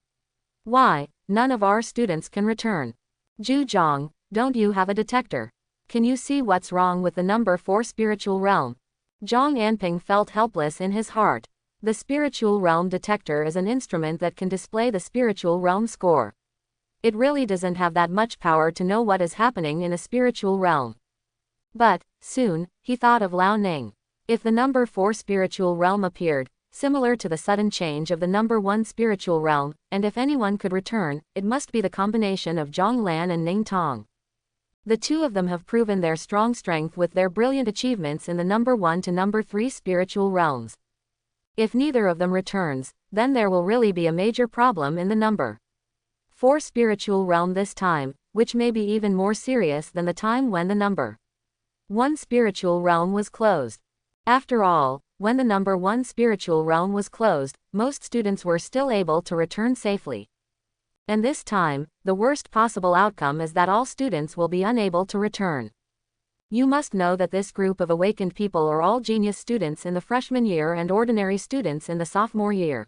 Why, none of our students can return? Zhu Zhang, don't you have a detector? Can you see what's wrong with the number 4 spiritual realm? Zhang Anping felt helpless in his heart. The spiritual realm detector is an instrument that can display the spiritual realm score. It really doesn't have that much power to know what is happening in a spiritual realm. But, soon, he thought of Lao Ning. If the number 4 spiritual realm appeared, similar to the sudden change of the number 1 spiritual realm, and if anyone could return, it must be the combination of Zhang Lan and Ning Tong. The 2 of them have proven their strong strength with their brilliant achievements in the number 1 to number 3 spiritual realms. If neither of them returns, then there will really be a major problem in the number 4 spiritual realm this time, which may be even more serious than the time when the number 1 spiritual realm was closed. After all, when the number 1 spiritual realm was closed, most students were still able to return safely. And this time, the worst possible outcome is that all students will be unable to return. You must know that this group of awakened people are all genius students in the freshman year and ordinary students in the sophomore year.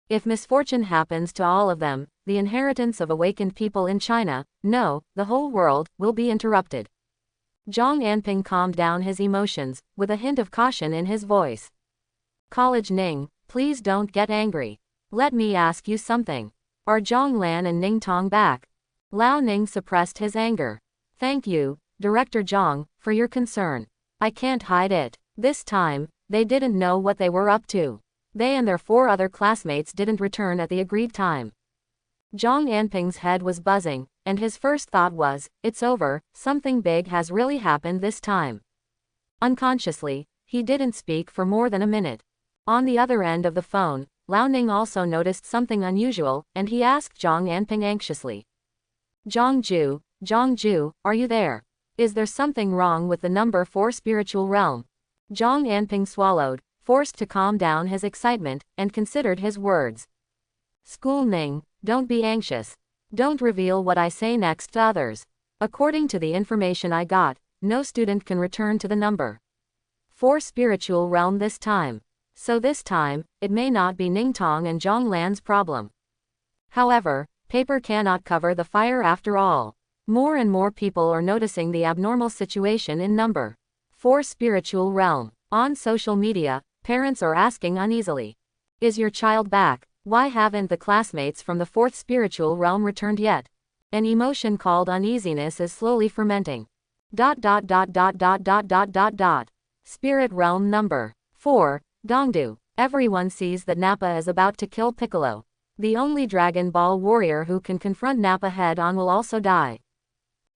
If misfortune happens to all of them, the inheritance of awakened people in China, no, the whole world, will be interrupted. Zhang Anping calmed down his emotions, with a hint of caution in his voice. College Ning, please don't get angry. Let me ask you something. Are Zhang Lan and Ning Tong back? Lao Ning suppressed his anger. Thank you, Director Zhang, for your concern. I can't hide it. This time, they didn't know what they were up to. They and their 4 other classmates didn't return at the agreed time. Zhang Anping's head was buzzing, and his first thought was, it's over, something big has really happened this time. Unconsciously, he didn't speak for more than a minute. On the other end of the phone, Lao Ning also noticed something unusual, and he asked Zhang Anping anxiously. Zhangju, are you there? Is there something wrong with the number 4 spiritual realm? Zhang Anping swallowed, forced to calm down his excitement, and considered his words. School Ning, don't be anxious. Don't reveal what I say next to others. According to the information I got, no student can return to the number 4 spiritual realm this time. So this time, it may not be Ningtong and Zhonglan's problem. However, paper cannot cover the fire after all. More and more people are noticing the abnormal situation in number 4 spiritual realm. On social media, parents are asking uneasily, is your child back? Why haven't the classmates from the 4th spiritual realm returned yet? An emotion called uneasiness is slowly fermenting. Spirit realm number 4, Dongdu. Everyone sees that Nappa is about to kill Piccolo. The only Dragon Ball warrior who can confront Nappa head-on will also die.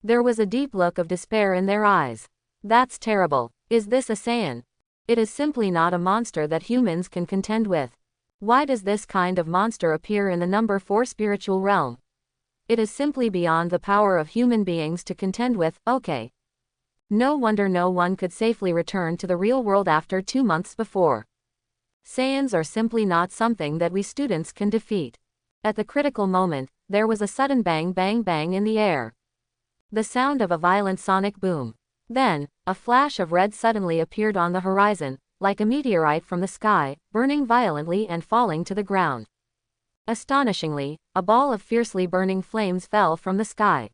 There was a deep look of despair in their eyes. That's terrible. Is this a Saiyan? It is simply not a monster that humans can contend with. Why does this kind of monster appear in the number 4 spiritual realm? It is simply beyond the power of human beings to contend with, okay. No wonder no one could safely return to the real world after 2 months before. Saiyans are simply not something that we students can defeat. At the critical moment, there was a sudden bang bang bang in the air. The sound of a violent sonic boom. Then, a flash of red suddenly appeared on the horizon, like a meteorite from the sky, burning violently and falling to the ground. Astonishingly, a ball of fiercely burning flames fell from the sky.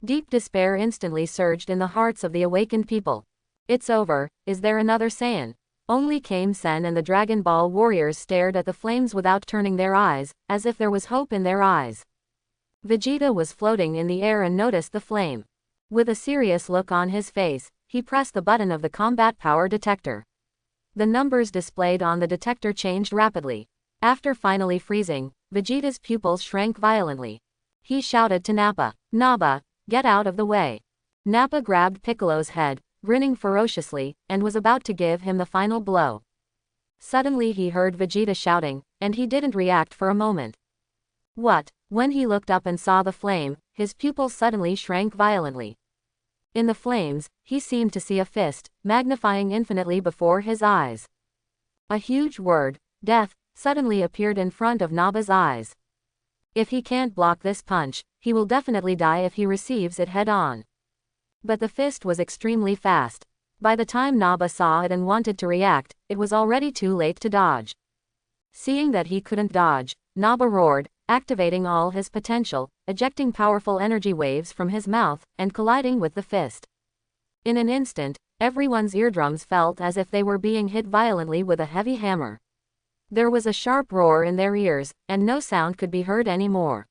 Deep despair instantly surged in the hearts of the awakened people. It's over. Is there another Saiyan? Only Kame Sen and the Dragon Ball warriors stared at the flames without turning their eyes, as if there was hope in their eyes. Vegeta was floating in the air and noticed the flame. With a serious look on his face, he pressed the button of the combat power detector. The numbers displayed on the detector changed rapidly. After finally freezing, Vegeta's pupils shrank violently. He shouted to Nappa, "Nappa, get out of the way." Nappa grabbed Piccolo's head, grinning ferociously, and was about to give him the final blow. Suddenly he heard Vegeta shouting, and he didn't react for a moment. What? When he looked up and saw the flame, his pupils suddenly shrank violently. In the flames, he seemed to see a fist, magnifying infinitely before his eyes. A huge word, death, suddenly appeared in front of Nappa's eyes. If he can't block this punch, he will definitely die if he receives it head-on. But the fist was extremely fast. By the time Nappa saw it and wanted to react, it was already too late to dodge. Seeing that he couldn't dodge, Nappa roared, activating all his potential, ejecting powerful energy waves from his mouth, and colliding with the fist. In an instant, everyone's eardrums felt as if they were being hit violently with a heavy hammer. There was a sharp roar in their ears, and no sound could be heard anymore.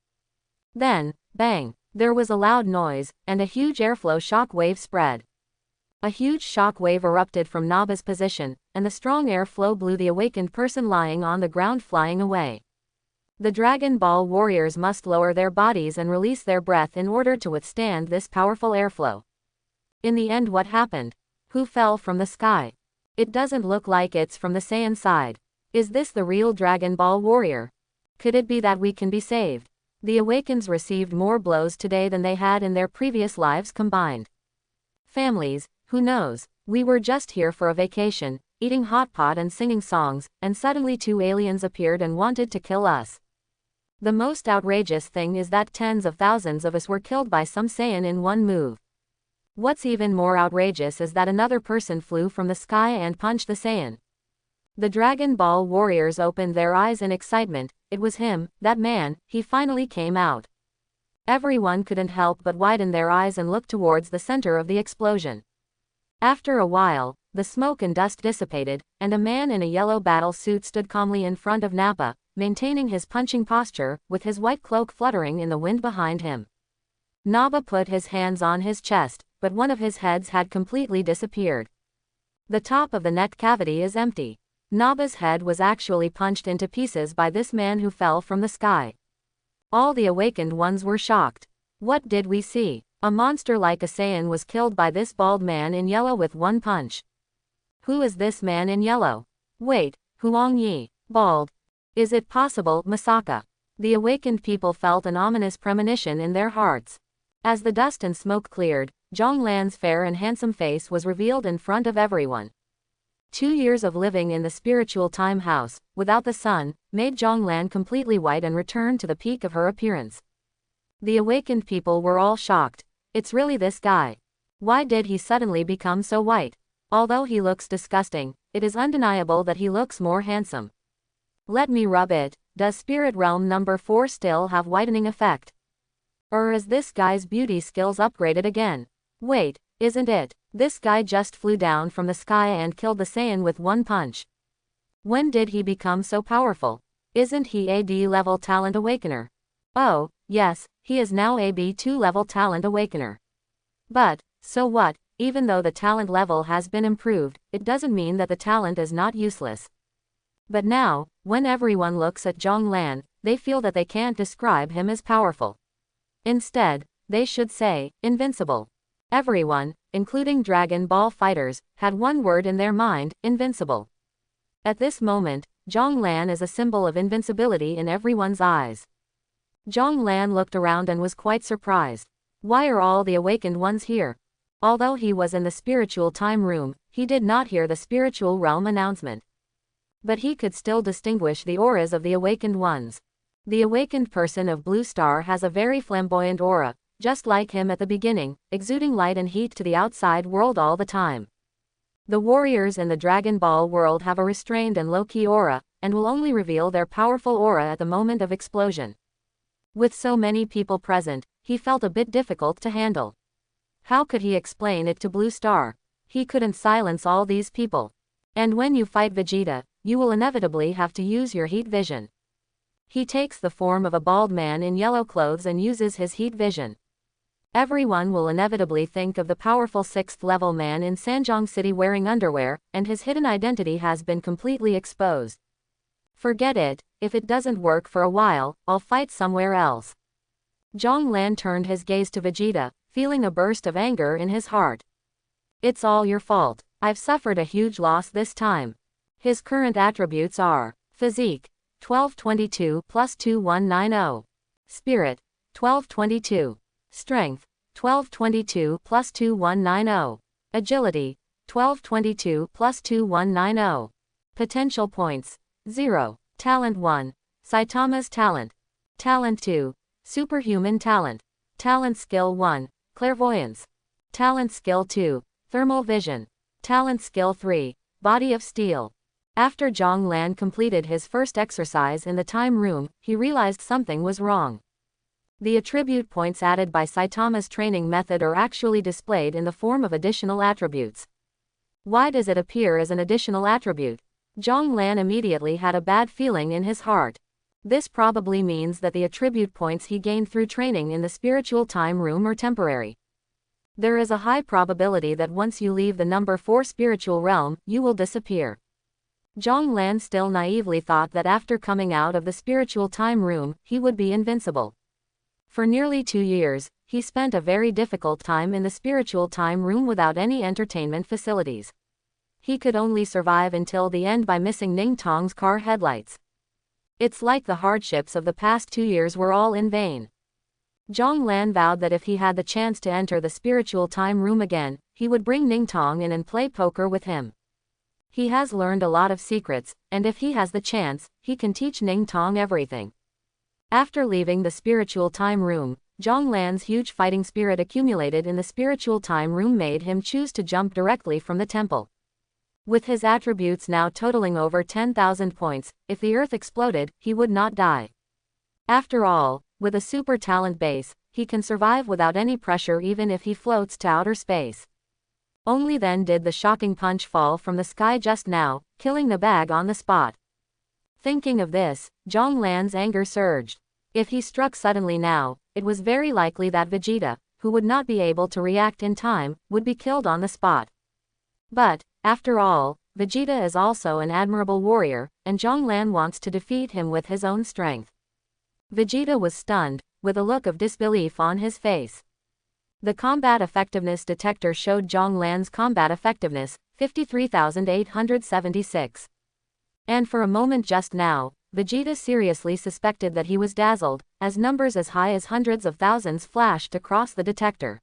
Then, bang! There was a loud noise, and a huge airflow shock wave spread. A huge shock wave erupted from Nappa's position, and the strong airflow blew the awakened person lying on the ground flying away. The Dragon Ball warriors must lower their bodies and release their breath in order to withstand this powerful airflow. In the end, what happened? Who fell from the sky? It doesn't look like it's from the Saiyan side. Is this the real Dragon Ball warrior? Could it be that we can be saved? The Awakens received more blows today than they had in their previous lives combined. Families, who knows? We were just here for a vacation, eating hot pot and singing songs, and suddenly 2 aliens appeared and wanted to kill us. The most outrageous thing is that tens of thousands of us were killed by some Saiyan in one move. What's even more outrageous is that another person flew from the sky and punched the Saiyan. The Dragon Ball warriors opened their eyes in excitement. It was him, that man, he finally came out. Everyone couldn't help but widen their eyes and look towards the center of the explosion. After a while, the smoke and dust dissipated, and a man in a yellow battle suit stood calmly in front of Nappa, maintaining his punching posture, with his white cloak fluttering in the wind behind him. Nappa put his hands on his chest, but one of his heads had completely disappeared. The top of the neck cavity is empty. Nappa's head was actually punched into pieces by this man who fell from the sky. All the awakened ones were shocked. What did we see? A monster like a Saiyan was killed by this bald man in yellow with one punch. Who is this man in yellow? Wait, Huang Yi, bald. Is it possible, Masaka? The awakened people felt an ominous premonition in their hearts. As the dust and smoke cleared, Zhonglan's fair and handsome face was revealed in front of everyone. 2 years of living in the spiritual time house, without the sun, made Zhonglan completely white and returned to the peak of her appearance. The awakened people were all shocked. It's really this guy. Why did he suddenly become so white? Although he looks disgusting, it is undeniable that he looks more handsome. Let me rub it. Does Spirit Realm number 4 still have whitening effect? Or is this guy's beauty skills upgraded again? Wait, isn't it? This guy just flew down from the sky and killed the Saiyan with one punch. When did he become so powerful? Isn't he a D level talent awakener? Oh, yes, he is now a B2 level talent awakener. But, so what, even though the talent level has been improved, it doesn't mean that the talent is not useless. But now, when everyone looks at Zhonglan, they feel that they can't describe him as powerful. Instead, they should say, invincible. Everyone, including Dragon Ball fighters, had one word in their mind, invincible. At this moment, Zhonglan is a symbol of invincibility in everyone's eyes. Zhonglan looked around and was quite surprised. Why are all the awakened ones here? Although he was in the spiritual time room, he did not hear the spiritual realm announcement. But he could still distinguish the auras of the awakened ones. The awakened person of Blue Star has a very flamboyant aura, just like him at the beginning, exuding light and heat to the outside world all the time. The warriors in the Dragon Ball world have a restrained and low-key aura, and will only reveal their powerful aura at the moment of explosion. With so many people present, he felt a bit difficult to handle. How could he explain it to Blue Star? He couldn't silence all these people. And when you fight Vegeta, you will inevitably have to use your heat vision. He takes the form of a bald man in yellow clothes and uses his heat vision. Everyone will inevitably think of the powerful 6th level man in Sanjiang City wearing underwear, and his hidden identity has been completely exposed. Forget it, if it doesn't work for a while, I'll fight somewhere else. Zhonglan turned his gaze to Vegeta, feeling a burst of anger in his heart. It's all your fault. I've suffered a huge loss this time. His current attributes are Physique, 1222 plus 2190. Spirit, 1222. Strength, 1222 plus 2190. Agility, 1222 plus 2190. Potential points, 0. Talent 1. Saitama's talent. Talent 2. Superhuman talent. Talent skill 1. Clairvoyance. Talent skill 2. Thermal vision. Talent skill 3. Body of steel. After Zhonglan completed his first exercise in the time room, he realized something was wrong. The attribute points added by Saitama's training method are actually displayed in the form of additional attributes. Why does it appear as an additional attribute? Zhonglan immediately had a bad feeling in his heart. This probably means that the attribute points he gained through training in the spiritual time room are temporary. There is a high probability that once you leave the number 4 spiritual realm, you will disappear. Zhonglan still naively thought that after coming out of the spiritual time room, he would be invincible. For nearly 2 years, he spent a very difficult time in the spiritual time room without any entertainment facilities. He could only survive until the end by missing Ning Tong's car headlights. It's like the hardships of the past 2 years were all in vain. Zhonglan vowed that if he had the chance to enter the spiritual time room again, he would bring Ning Tong in and play poker with him. He has learned a lot of secrets, and if he has the chance, he can teach Ning Tong everything. After leaving the spiritual time room, Zhonglan's huge fighting spirit accumulated in the spiritual time room made him choose to jump directly from the temple. With his attributes now totaling over 10,000 points, if the earth exploded, he would not die. After all, with a super talent base, he can survive without any pressure even if he floats to outer space. Only then did the shocking punch fall from the sky just now, killing the bag on the spot. Thinking of this, Zhonglan's anger surged. If he struck suddenly now, it was very likely that Vegeta, who would not be able to react in time, would be killed on the spot. But, after all, Vegeta is also an admirable warrior, and Zhonglan wants to defeat him with his own strength. Vegeta was stunned, with a look of disbelief on his face. The combat effectiveness detector showed Zhonglan's combat effectiveness, 53,876. And for a moment just now, Vegeta seriously suspected that he was dazzled, as numbers as high as hundreds of thousands flashed across the detector.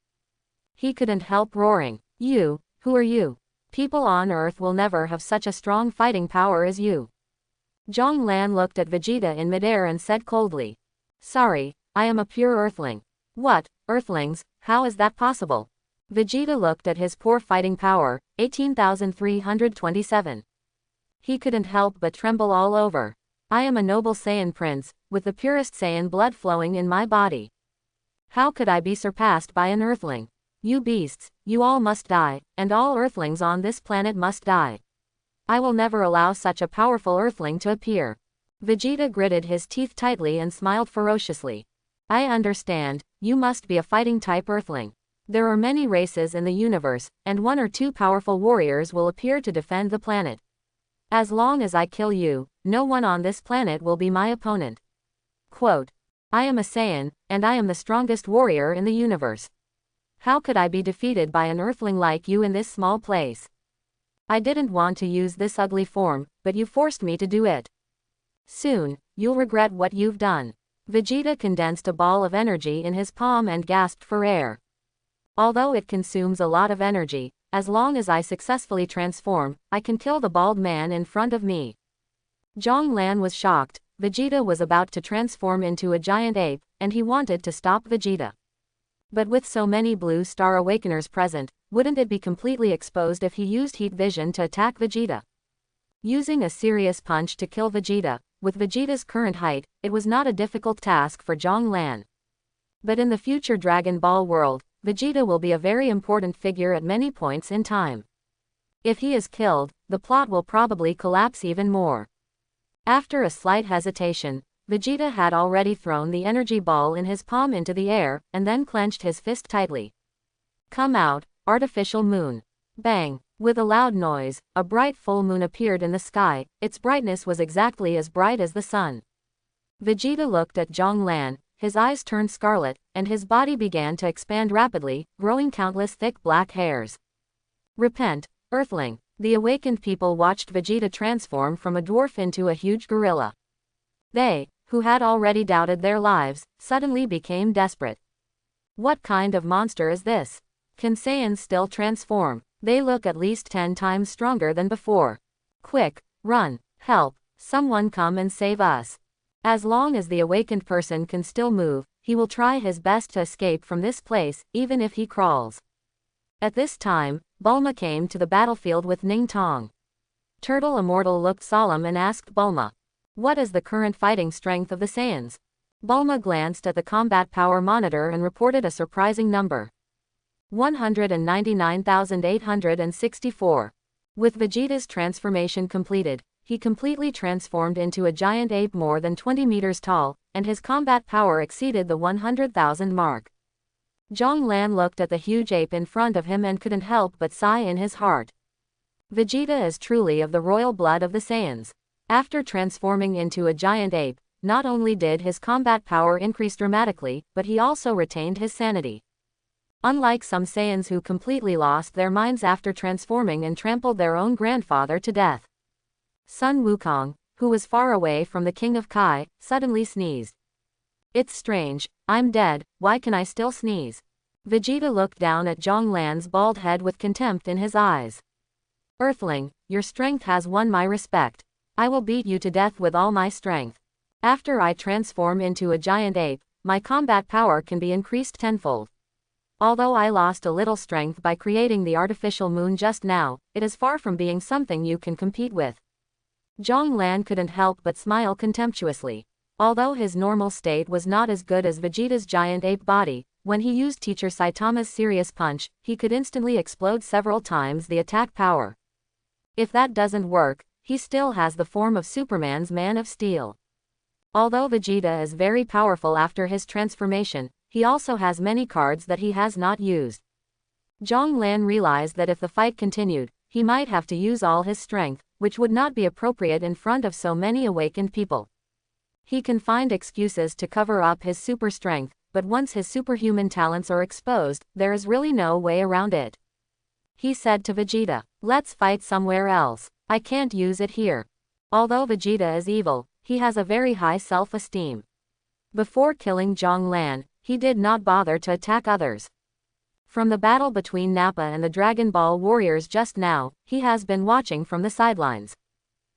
He couldn't help roaring. You, who are you? People on Earth will never have such a strong fighting power as you. Zhong Lan looked at Vegeta in midair and said coldly. Sorry, I am a pure Earthling. What, Earthlings, how is that possible? Vegeta looked at his poor fighting power, 18,327. He couldn't help but tremble all over. I am a noble Saiyan prince, with the purest Saiyan blood flowing in my body. How could I be surpassed by an Earthling? You beasts, you all must die, and all Earthlings on this planet must die. I will never allow such a powerful Earthling to appear. Vegeta gritted his teeth tightly and smiled ferociously. I understand, you must be a fighting type Earthling. There are many races in the universe, and 1 or 2 powerful warriors will appear to defend the planet. As long as I kill you, no one on this planet will be my opponent. Quote, I am a Saiyan, and I am the strongest warrior in the universe. How could I be defeated by an Earthling like you in this small place? I didn't want to use this ugly form, but you forced me to do it. Soon, you'll regret what you've done. Vegeta condensed a ball of energy in his palm and gasped for air. Although it consumes a lot of energy, as long as I successfully transform, I can kill the bald man in front of me. Zhong Lan was shocked. Vegeta was about to transform into a giant ape, and he wanted to stop Vegeta. But with so many Blue Star Awakeners present, wouldn't it be completely exposed if he used heat vision to attack Vegeta? Using a serious punch to kill Vegeta, with Vegeta's current height, it was not a difficult task for Zhong Lan. But in the future Dragon Ball world, Vegeta will be a very important figure at many points in time. If he is killed, the plot will probably collapse even more. After a slight hesitation, Vegeta had already thrown the energy ball in his palm into the air, and then clenched his fist tightly. Come out, artificial moon. Bang! With a loud noise, a bright full moon appeared in the sky. Its brightness was exactly as bright as the sun. Vegeta looked at Zhong Lan, his eyes turned scarlet, and his body began to expand rapidly, growing countless thick black hairs. Repent, Earthling. The awakened people watched Vegeta transform from a dwarf into a huge gorilla. They, who had already doubted their lives, suddenly became desperate. What kind of monster is this? Can Saiyans still transform? They look at least 10 times stronger than before. Quick, run, help, someone come and save us. As long as the awakened person can still move, he will try his best to escape from this place, even if he crawls. At this time, Bulma came to the battlefield with Ning Tong. Turtle Immortal looked solemn and asked Bulma, what is the current fighting strength of the Saiyans? Bulma glanced at the combat power monitor and reported a surprising number. 199,864. With Vegeta's transformation completed, he completely transformed into a giant ape more than 20 meters tall, and his combat power exceeded the 100,000 mark. Zhong Lan looked at the huge ape in front of him and couldn't help but sigh in his heart. Vegeta is truly of the royal blood of the Saiyans. After transforming into a giant ape, not only did his combat power increase dramatically, but he also retained his sanity. Unlike some Saiyans who completely lost their minds after transforming and trampled their own grandfather to death. Sun Wukong, who was far away from the King of Kai, suddenly sneezed. It's strange, I'm dead, why can I still sneeze? Vegeta looked down at Zhong Lan's bald head with contempt in his eyes. Earthling, your strength has won my respect. I will beat you to death with all my strength. After I transform into a giant ape, my combat power can be increased tenfold. Although I lost a little strength by creating the artificial moon just now, it is far from being something you can compete with. Zhong Lan couldn't help but smile contemptuously. Although his normal state was not as good as Vegeta's giant ape body, when he used Teacher Saitama's serious punch, he could instantly explode several times the attack power. If that doesn't work, he still has the form of Superman's Man of Steel. Although Vegeta is very powerful after his transformation, he also has many cards that he has not used. Zhong Lan realized that if the fight continued, he might have to use all his strength, which would not be appropriate in front of so many awakened people. He can find excuses to cover up his super strength, but once his superhuman talents are exposed, there is really no way around it. He said to Vegeta, let's fight somewhere else. I can't use it here. Although Vegeta is evil, he has a very high self-esteem. Before killing Zhong Lan, he did not bother to attack others. From the battle between Nappa and the Dragon Ball warriors just now, he has been watching from the sidelines.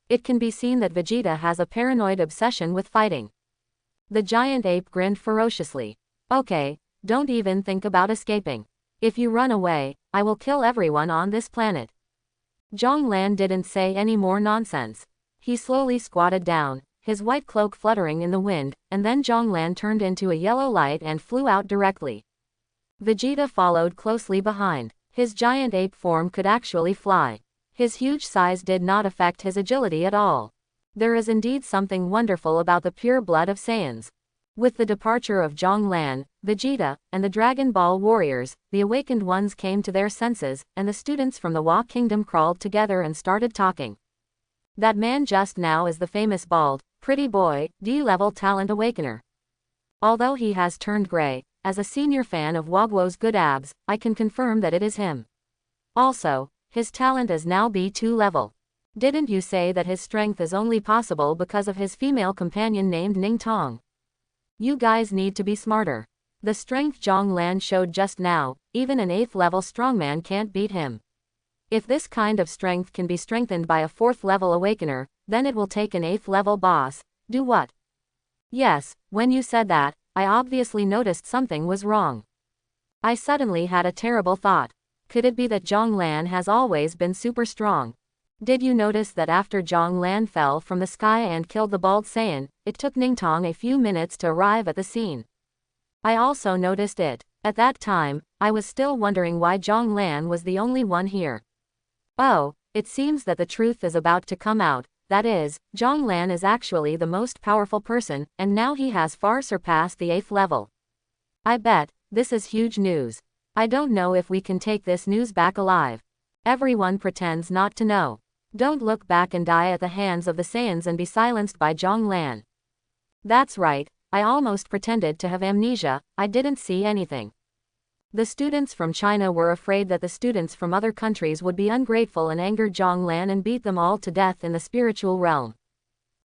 It can be seen that Vegeta has a paranoid obsession with fighting. The giant ape grinned ferociously. Okay, don't even think about escaping. If you run away, I will kill everyone on this planet. Zhong Lan didn't say any more nonsense. He slowly squatted down, his white cloak fluttering in the wind, and then Zhong Lan turned into a yellow light and flew out directly. Vegeta followed closely behind. His giant ape form could actually fly. His huge size did not affect his agility at all. There is indeed something wonderful about the pure blood of Saiyans. With the departure of Zhong Lan, Vegeta, and the Dragon Ball warriors, the awakened ones came to their senses, and the students from the Wa Kingdom crawled together and started talking. That man just now is the famous bald, pretty boy, D-level talent awakener. Although he has turned gray, as a senior fan of Wagwo's good abs, I can confirm that it is him. Also, his talent is now B2 level. Didn't you say that his strength is only possible because of his female companion named Ning Tong? You guys need to be smarter. The strength Zhong Lan showed just now, even an 8th level strongman can't beat him. If this kind of strength can be strengthened by a 4th level awakener, then it will take an 8th level boss. Do what? Yes, when you said that, I obviously noticed something was wrong. I suddenly had a terrible thought. Could it be that Zhong Lan has always been super strong? Did you notice that after Zhong Lan fell from the sky and killed the bald Saiyan, it took Ningtong a few minutes to arrive at the scene? I also noticed it. At that time, I was still wondering why Zhong Lan was the only one here. Oh, it seems that the truth is about to come out. That is, Zhong Lan is actually the most powerful person, and now he has far surpassed the 8th level. I bet, this is huge news. I don't know if we can take this news back alive. Everyone pretends not to know. Don't look back and die at the hands of the Saiyans and be silenced by Zhong Lan. That's right, I almost pretended to have amnesia, I didn't see anything. The students from China were afraid that the students from other countries would be ungrateful and anger Zhong Lan and beat them all to death in the spiritual realm.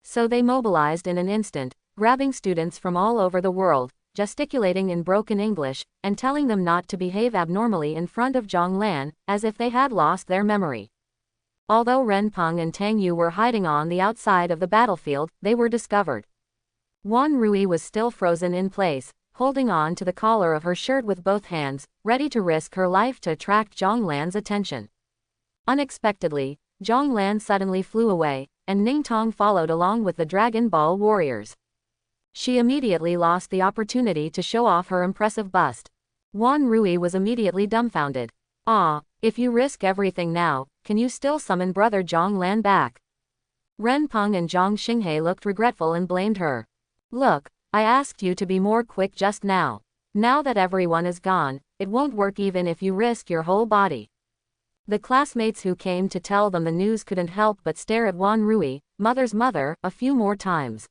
So they mobilized in an instant, grabbing students from all over the world, gesticulating in broken English, and telling them not to behave abnormally in front of Zhong Lan, as if they had lost their memory. Although Ren Peng and Tang Yu were hiding on the outside of the battlefield, they were discovered. Wan Rui was still frozen in place, holding on to the collar of her shirt with both hands, ready to risk her life to attract Zhong Lan's attention. Unexpectedly, Zhong Lan suddenly flew away, and Ningtong followed along with the Dragon Ball warriors. She immediately lost the opportunity to show off her impressive bust. Wan Rui was immediately dumbfounded. Ah, if you risk everything now, can you still summon brother Zhong Lan back? Ren Peng and Zhang Xinghe looked regretful and blamed her. Look, I asked you to be more quick just now. Now that everyone is gone, it won't work even if you risk your whole body. The classmates who came to tell them the news couldn't help but stare at Wan Rui, mother's mother, a few more times.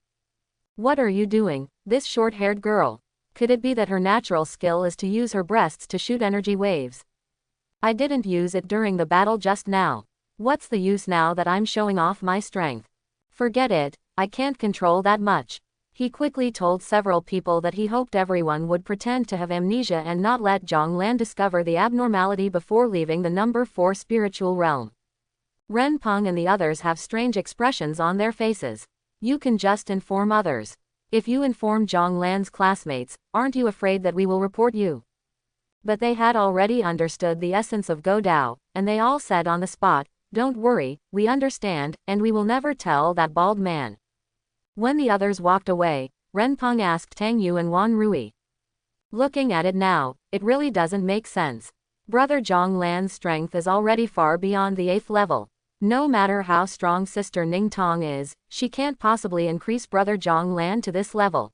What are you doing, this short-haired girl? Could it be that her natural skill is to use her breasts to shoot energy waves? I didn't use it during the battle just now. What's the use now that I'm showing off my strength? Forget it, I can't control that much. He quickly told several people that he hoped everyone would pretend to have amnesia and not let Zhong Lan discover the abnormality before leaving the number 4 spiritual realm. Ren Peng and the others have strange expressions on their faces. You can just inform others. If you inform Zhong Lan's classmates, aren't you afraid that we will report you? But they had already understood the essence of Go Dao, and they all said on the spot, don't worry, we understand, and we will never tell that bald man. When the others walked away, Ren Peng asked Tang Yu and Wan Rui. Looking at it now, it really doesn't make sense. Brother Zhong Lan's strength is already far beyond the 8th level. No matter how strong sister Ning Tong is, she can't possibly increase brother Zhong Lan to this level.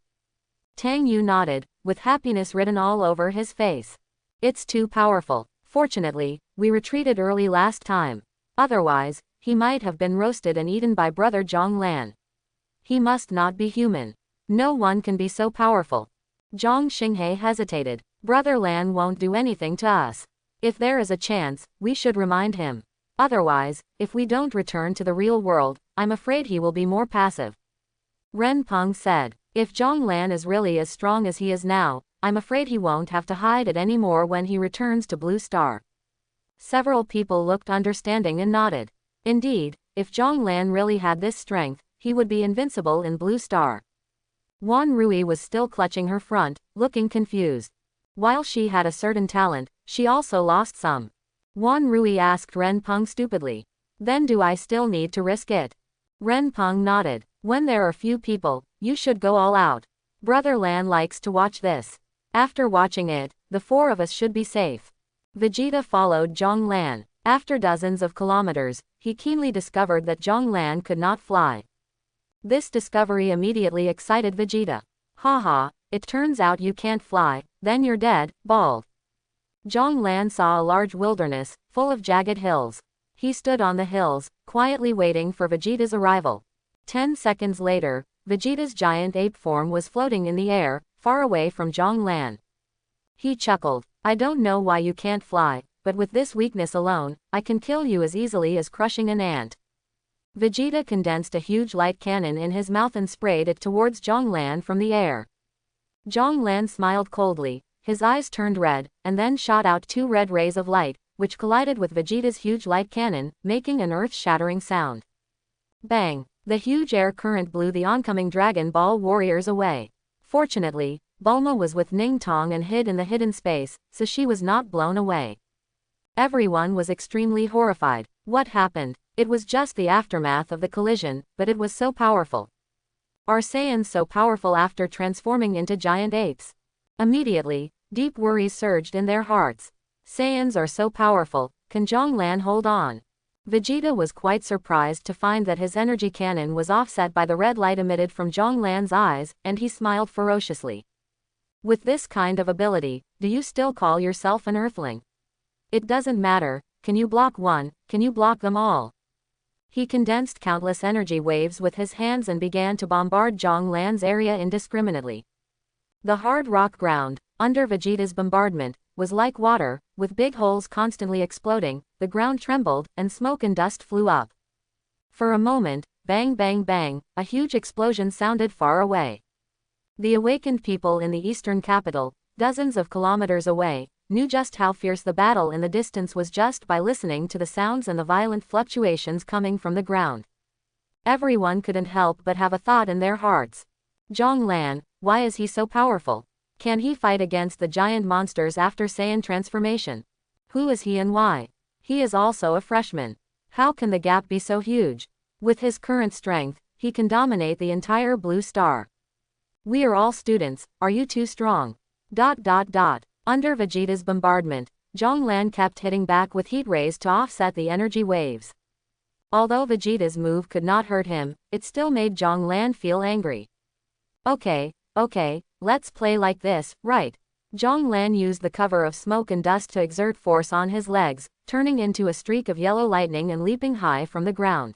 Tang Yu nodded, with happiness written all over his face. It's too powerful. Fortunately, we retreated early last time. Otherwise, he might have been roasted and eaten by brother Zhong Lan. He must not be human. No one can be so powerful. Zhang Xinghe hesitated. Brother Lan won't do anything to us. If there is a chance, we should remind him. Otherwise, if we don't return to the real world, I'm afraid he will be more passive. Ren Peng said, if Zhong Lan is really as strong as he is now, I'm afraid he won't have to hide it anymore when he returns to Blue Star. Several people looked understanding and nodded. Indeed, if Zhonglan really had this strength, he would be invincible in Blue Star. Wan Rui was still clutching her front, looking confused. While she had a certain talent, she also lost some. Wan Rui asked Ren Peng stupidly. Then do I still need to risk it? Ren Peng nodded. When there are few people, you should go all out. Brother Lan likes to watch this. After watching it, the four of us should be safe. Vegeta followed Zhong Lan. After dozens of kilometers, he keenly discovered that Zhong Lan could not fly. This discovery immediately excited Vegeta. Haha, it turns out you can't fly, then you're dead, bald. Zhong Lan saw a large wilderness, full of jagged hills. He stood on the hills, quietly waiting for Vegeta's arrival. 10 seconds later, Vegeta's giant ape form was floating in the air, far away from Zhong Lan. He chuckled. I don't know why you can't fly, but with this weakness alone, I can kill you as easily as crushing an ant. Vegeta condensed a huge light cannon in his mouth and sprayed it towards Zhong Lan from the air. Zhong Lan smiled coldly, his eyes turned red, and then shot out 2 red rays of light, which collided with Vegeta's huge light cannon, making an earth-shattering sound. Bang! The huge air current blew the oncoming Dragon Ball warriors away. Fortunately, Bulma was with Ning Tong and hid in the hidden space, so she was not blown away. Everyone was extremely horrified. What happened? It was just the aftermath of the collision, but it was so powerful. Are Saiyans so powerful after transforming into giant apes? Immediately, deep worries surged in their hearts. Saiyans are so powerful, can Zhong Lan hold on? Vegeta was quite surprised to find that his energy cannon was offset by the red light emitted from Zhong Lan's eyes, and he smiled ferociously. With this kind of ability, do you still call yourself an Earthling? It doesn't matter, can you block one, can you block them all? He condensed countless energy waves with his hands and began to bombard Zhong Lan's area indiscriminately. The hard rock ground, under Vegeta's bombardment, was like water, with big holes constantly exploding, the ground trembled, and smoke and dust flew up. For a moment, bang bang bang, a huge explosion sounded far away. The awakened people in the eastern capital, dozens of kilometers away, knew just how fierce the battle in the distance was just by listening to the sounds and the violent fluctuations coming from the ground. Everyone couldn't help but have a thought in their hearts. Zhong Lan, why is he so powerful? Can he fight against the giant monsters after Saiyan transformation? Who is he and why? He is also a freshman. How can the gap be so huge? With his current strength, he can dominate the entire Blue Star. We are all students, are you too strong? Under Vegeta's bombardment, Zhong Lan kept hitting back with heat rays to offset the energy waves. Although Vegeta's move could not hurt him, it still made Zhong Lan feel angry. Okay, let's play like this, right? Zhong Lan used the cover of smoke and dust to exert force on his legs, turning into a streak of yellow lightning and leaping high from the ground.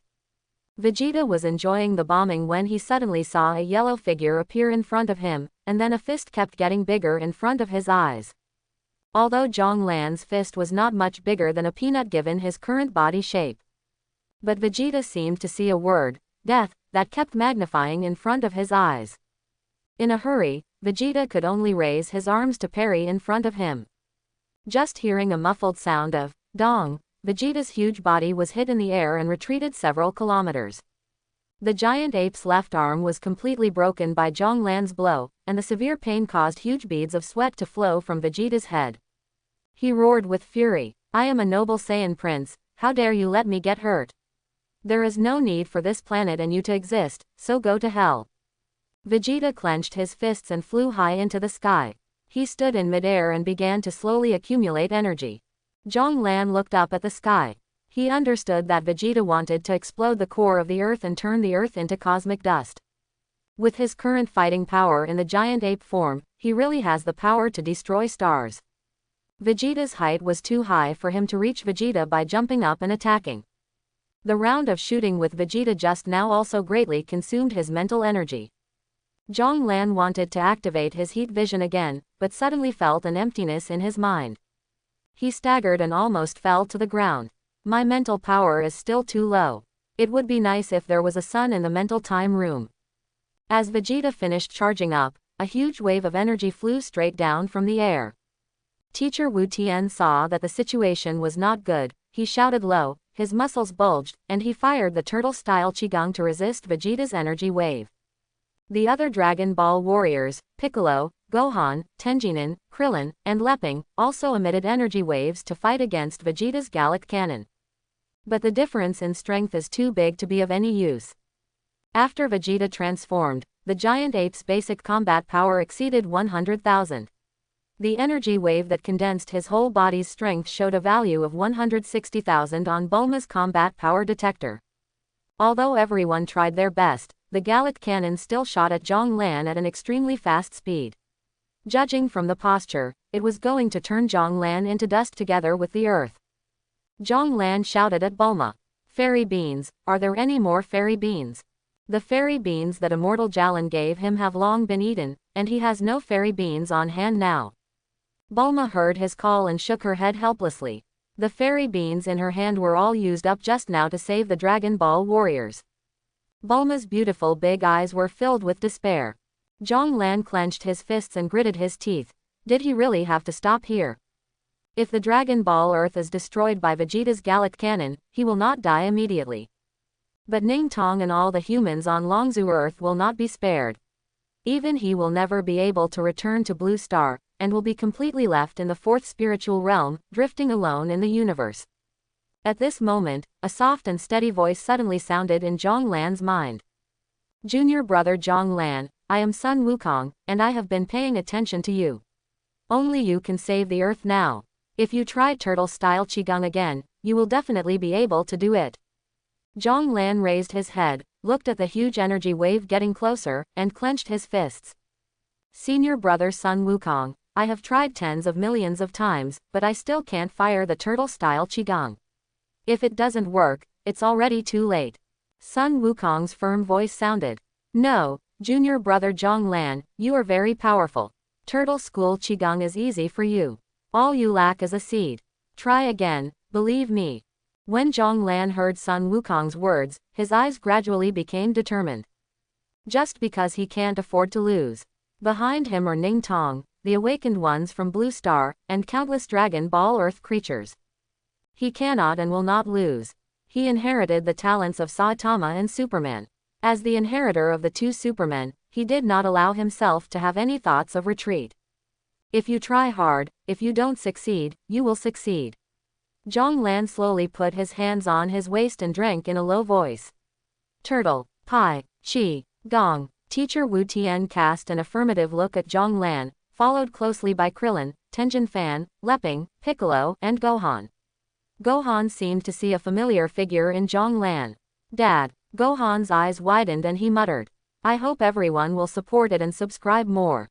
Vegeta was enjoying the bombing when he suddenly saw a yellow figure appear in front of him, and then a fist kept getting bigger in front of his eyes. Although Zhong Lan's fist was not much bigger than a peanut given his current body shape. But Vegeta seemed to see a word, death, that kept magnifying in front of his eyes. In a hurry, Vegeta could only raise his arms to parry in front of him. Just hearing a muffled sound of dong, Vegeta's huge body was hit in the air and retreated several kilometers. The giant ape's left arm was completely broken by Zhong Lan's blow, and the severe pain caused huge beads of sweat to flow from Vegeta's head. He roared with fury, I am a noble Saiyan prince, how dare you let me get hurt? There is no need for this planet and you to exist, so go to hell. Vegeta clenched his fists and flew high into the sky. He stood in midair and began to slowly accumulate energy. Zhong Lan looked up at the sky. He understood that Vegeta wanted to explode the core of the earth and turn the earth into cosmic dust. With his current fighting power in the giant ape form, he really has the power to destroy stars. Vegeta's height was too high for him to reach Vegeta by jumping up and attacking. The round of shooting with Vegeta just now also greatly consumed his mental energy. Zhong Lan wanted to activate his heat vision again, but suddenly felt an emptiness in his mind. He staggered and almost fell to the ground. My mental power is still too low. It would be nice if there was a sun in the mental time room. As Vegeta finished charging up, a huge wave of energy flew straight down from the air. Teacher Wu Tian saw that the situation was not good. He shouted low, his muscles bulged, and he fired the turtle-style qigong to resist Vegeta's energy wave. The other Dragon Ball warriors, Piccolo, Gohan, Tenjinin, Krillin, and Leping, also emitted energy waves to fight against Vegeta's Gallic Cannon. But the difference in strength is too big to be of any use. After Vegeta transformed, the giant ape's basic combat power exceeded 100,000. The energy wave that condensed his whole body's strength showed a value of 160,000 on Bulma's combat power detector. Although everyone tried their best, the Gallic Cannon still shot at Zhong Lan at an extremely fast speed. Judging from the posture, it was going to turn Zhong Lan into dust together with the earth. Zhong Lan shouted at Bulma. Fairy beans, are there any more fairy beans? The fairy beans that Immortal Jalan gave him have long been eaten, and he has no fairy beans on hand now. Bulma heard his call and shook her head helplessly. The fairy beans in her hand were all used up just now to save the Dragon Ball warriors. Bulma's beautiful big eyes were filled with despair. Zhong Lan clenched his fists and gritted his teeth. Did he really have to stop here? If the Dragon Ball Earth is destroyed by Vegeta's Gallic Cannon, he will not die immediately. But Ning Tong and all the humans on Longzhu Earth will not be spared. Even he will never be able to return to Blue Star, and will be completely left in the fourth spiritual realm, drifting alone in the universe. At this moment, a soft and steady voice suddenly sounded in Zhong Lan's mind. Junior brother Zhong Lan, I am Sun Wukong, and I have been paying attention to you. Only you can save the earth now. If you try turtle-style qigong again, you will definitely be able to do it. Zhong Lan raised his head, looked at the huge energy wave getting closer, and clenched his fists. Senior brother Sun Wukong, I have tried tens of millions of times, but I still can't fire the turtle-style qigong. If it doesn't work, it's already too late. Sun Wukong's firm voice sounded. No, junior brother Zhong Lan, you are very powerful. Turtle school qigong is easy for you. All you lack is a seed. Try again, believe me. When Zhong Lan heard Sun Wukong's words, his eyes gradually became determined. Just because he can't afford to lose. Behind him are Ning Tong, the awakened ones from Blue Star, and countless Dragon Ball Earth creatures. He cannot and will not lose. He inherited the talents of Saitama and Superman. As the inheritor of the two Supermen, he did not allow himself to have any thoughts of retreat. If you try hard, if you don't succeed, you will succeed. Zhong Lan slowly put his hands on his waist and drank in a low voice. Turtle, Pai, Chi, Gong. Teacher Wu Tian cast an affirmative look at Zhong Lan, followed closely by Krillin, Tenjin Fan, Leping, Piccolo, and Gohan. Gohan seemed to see a familiar figure in Zhong Lan. Dad. Gohan's eyes widened and he muttered. I hope everyone will support it and subscribe more.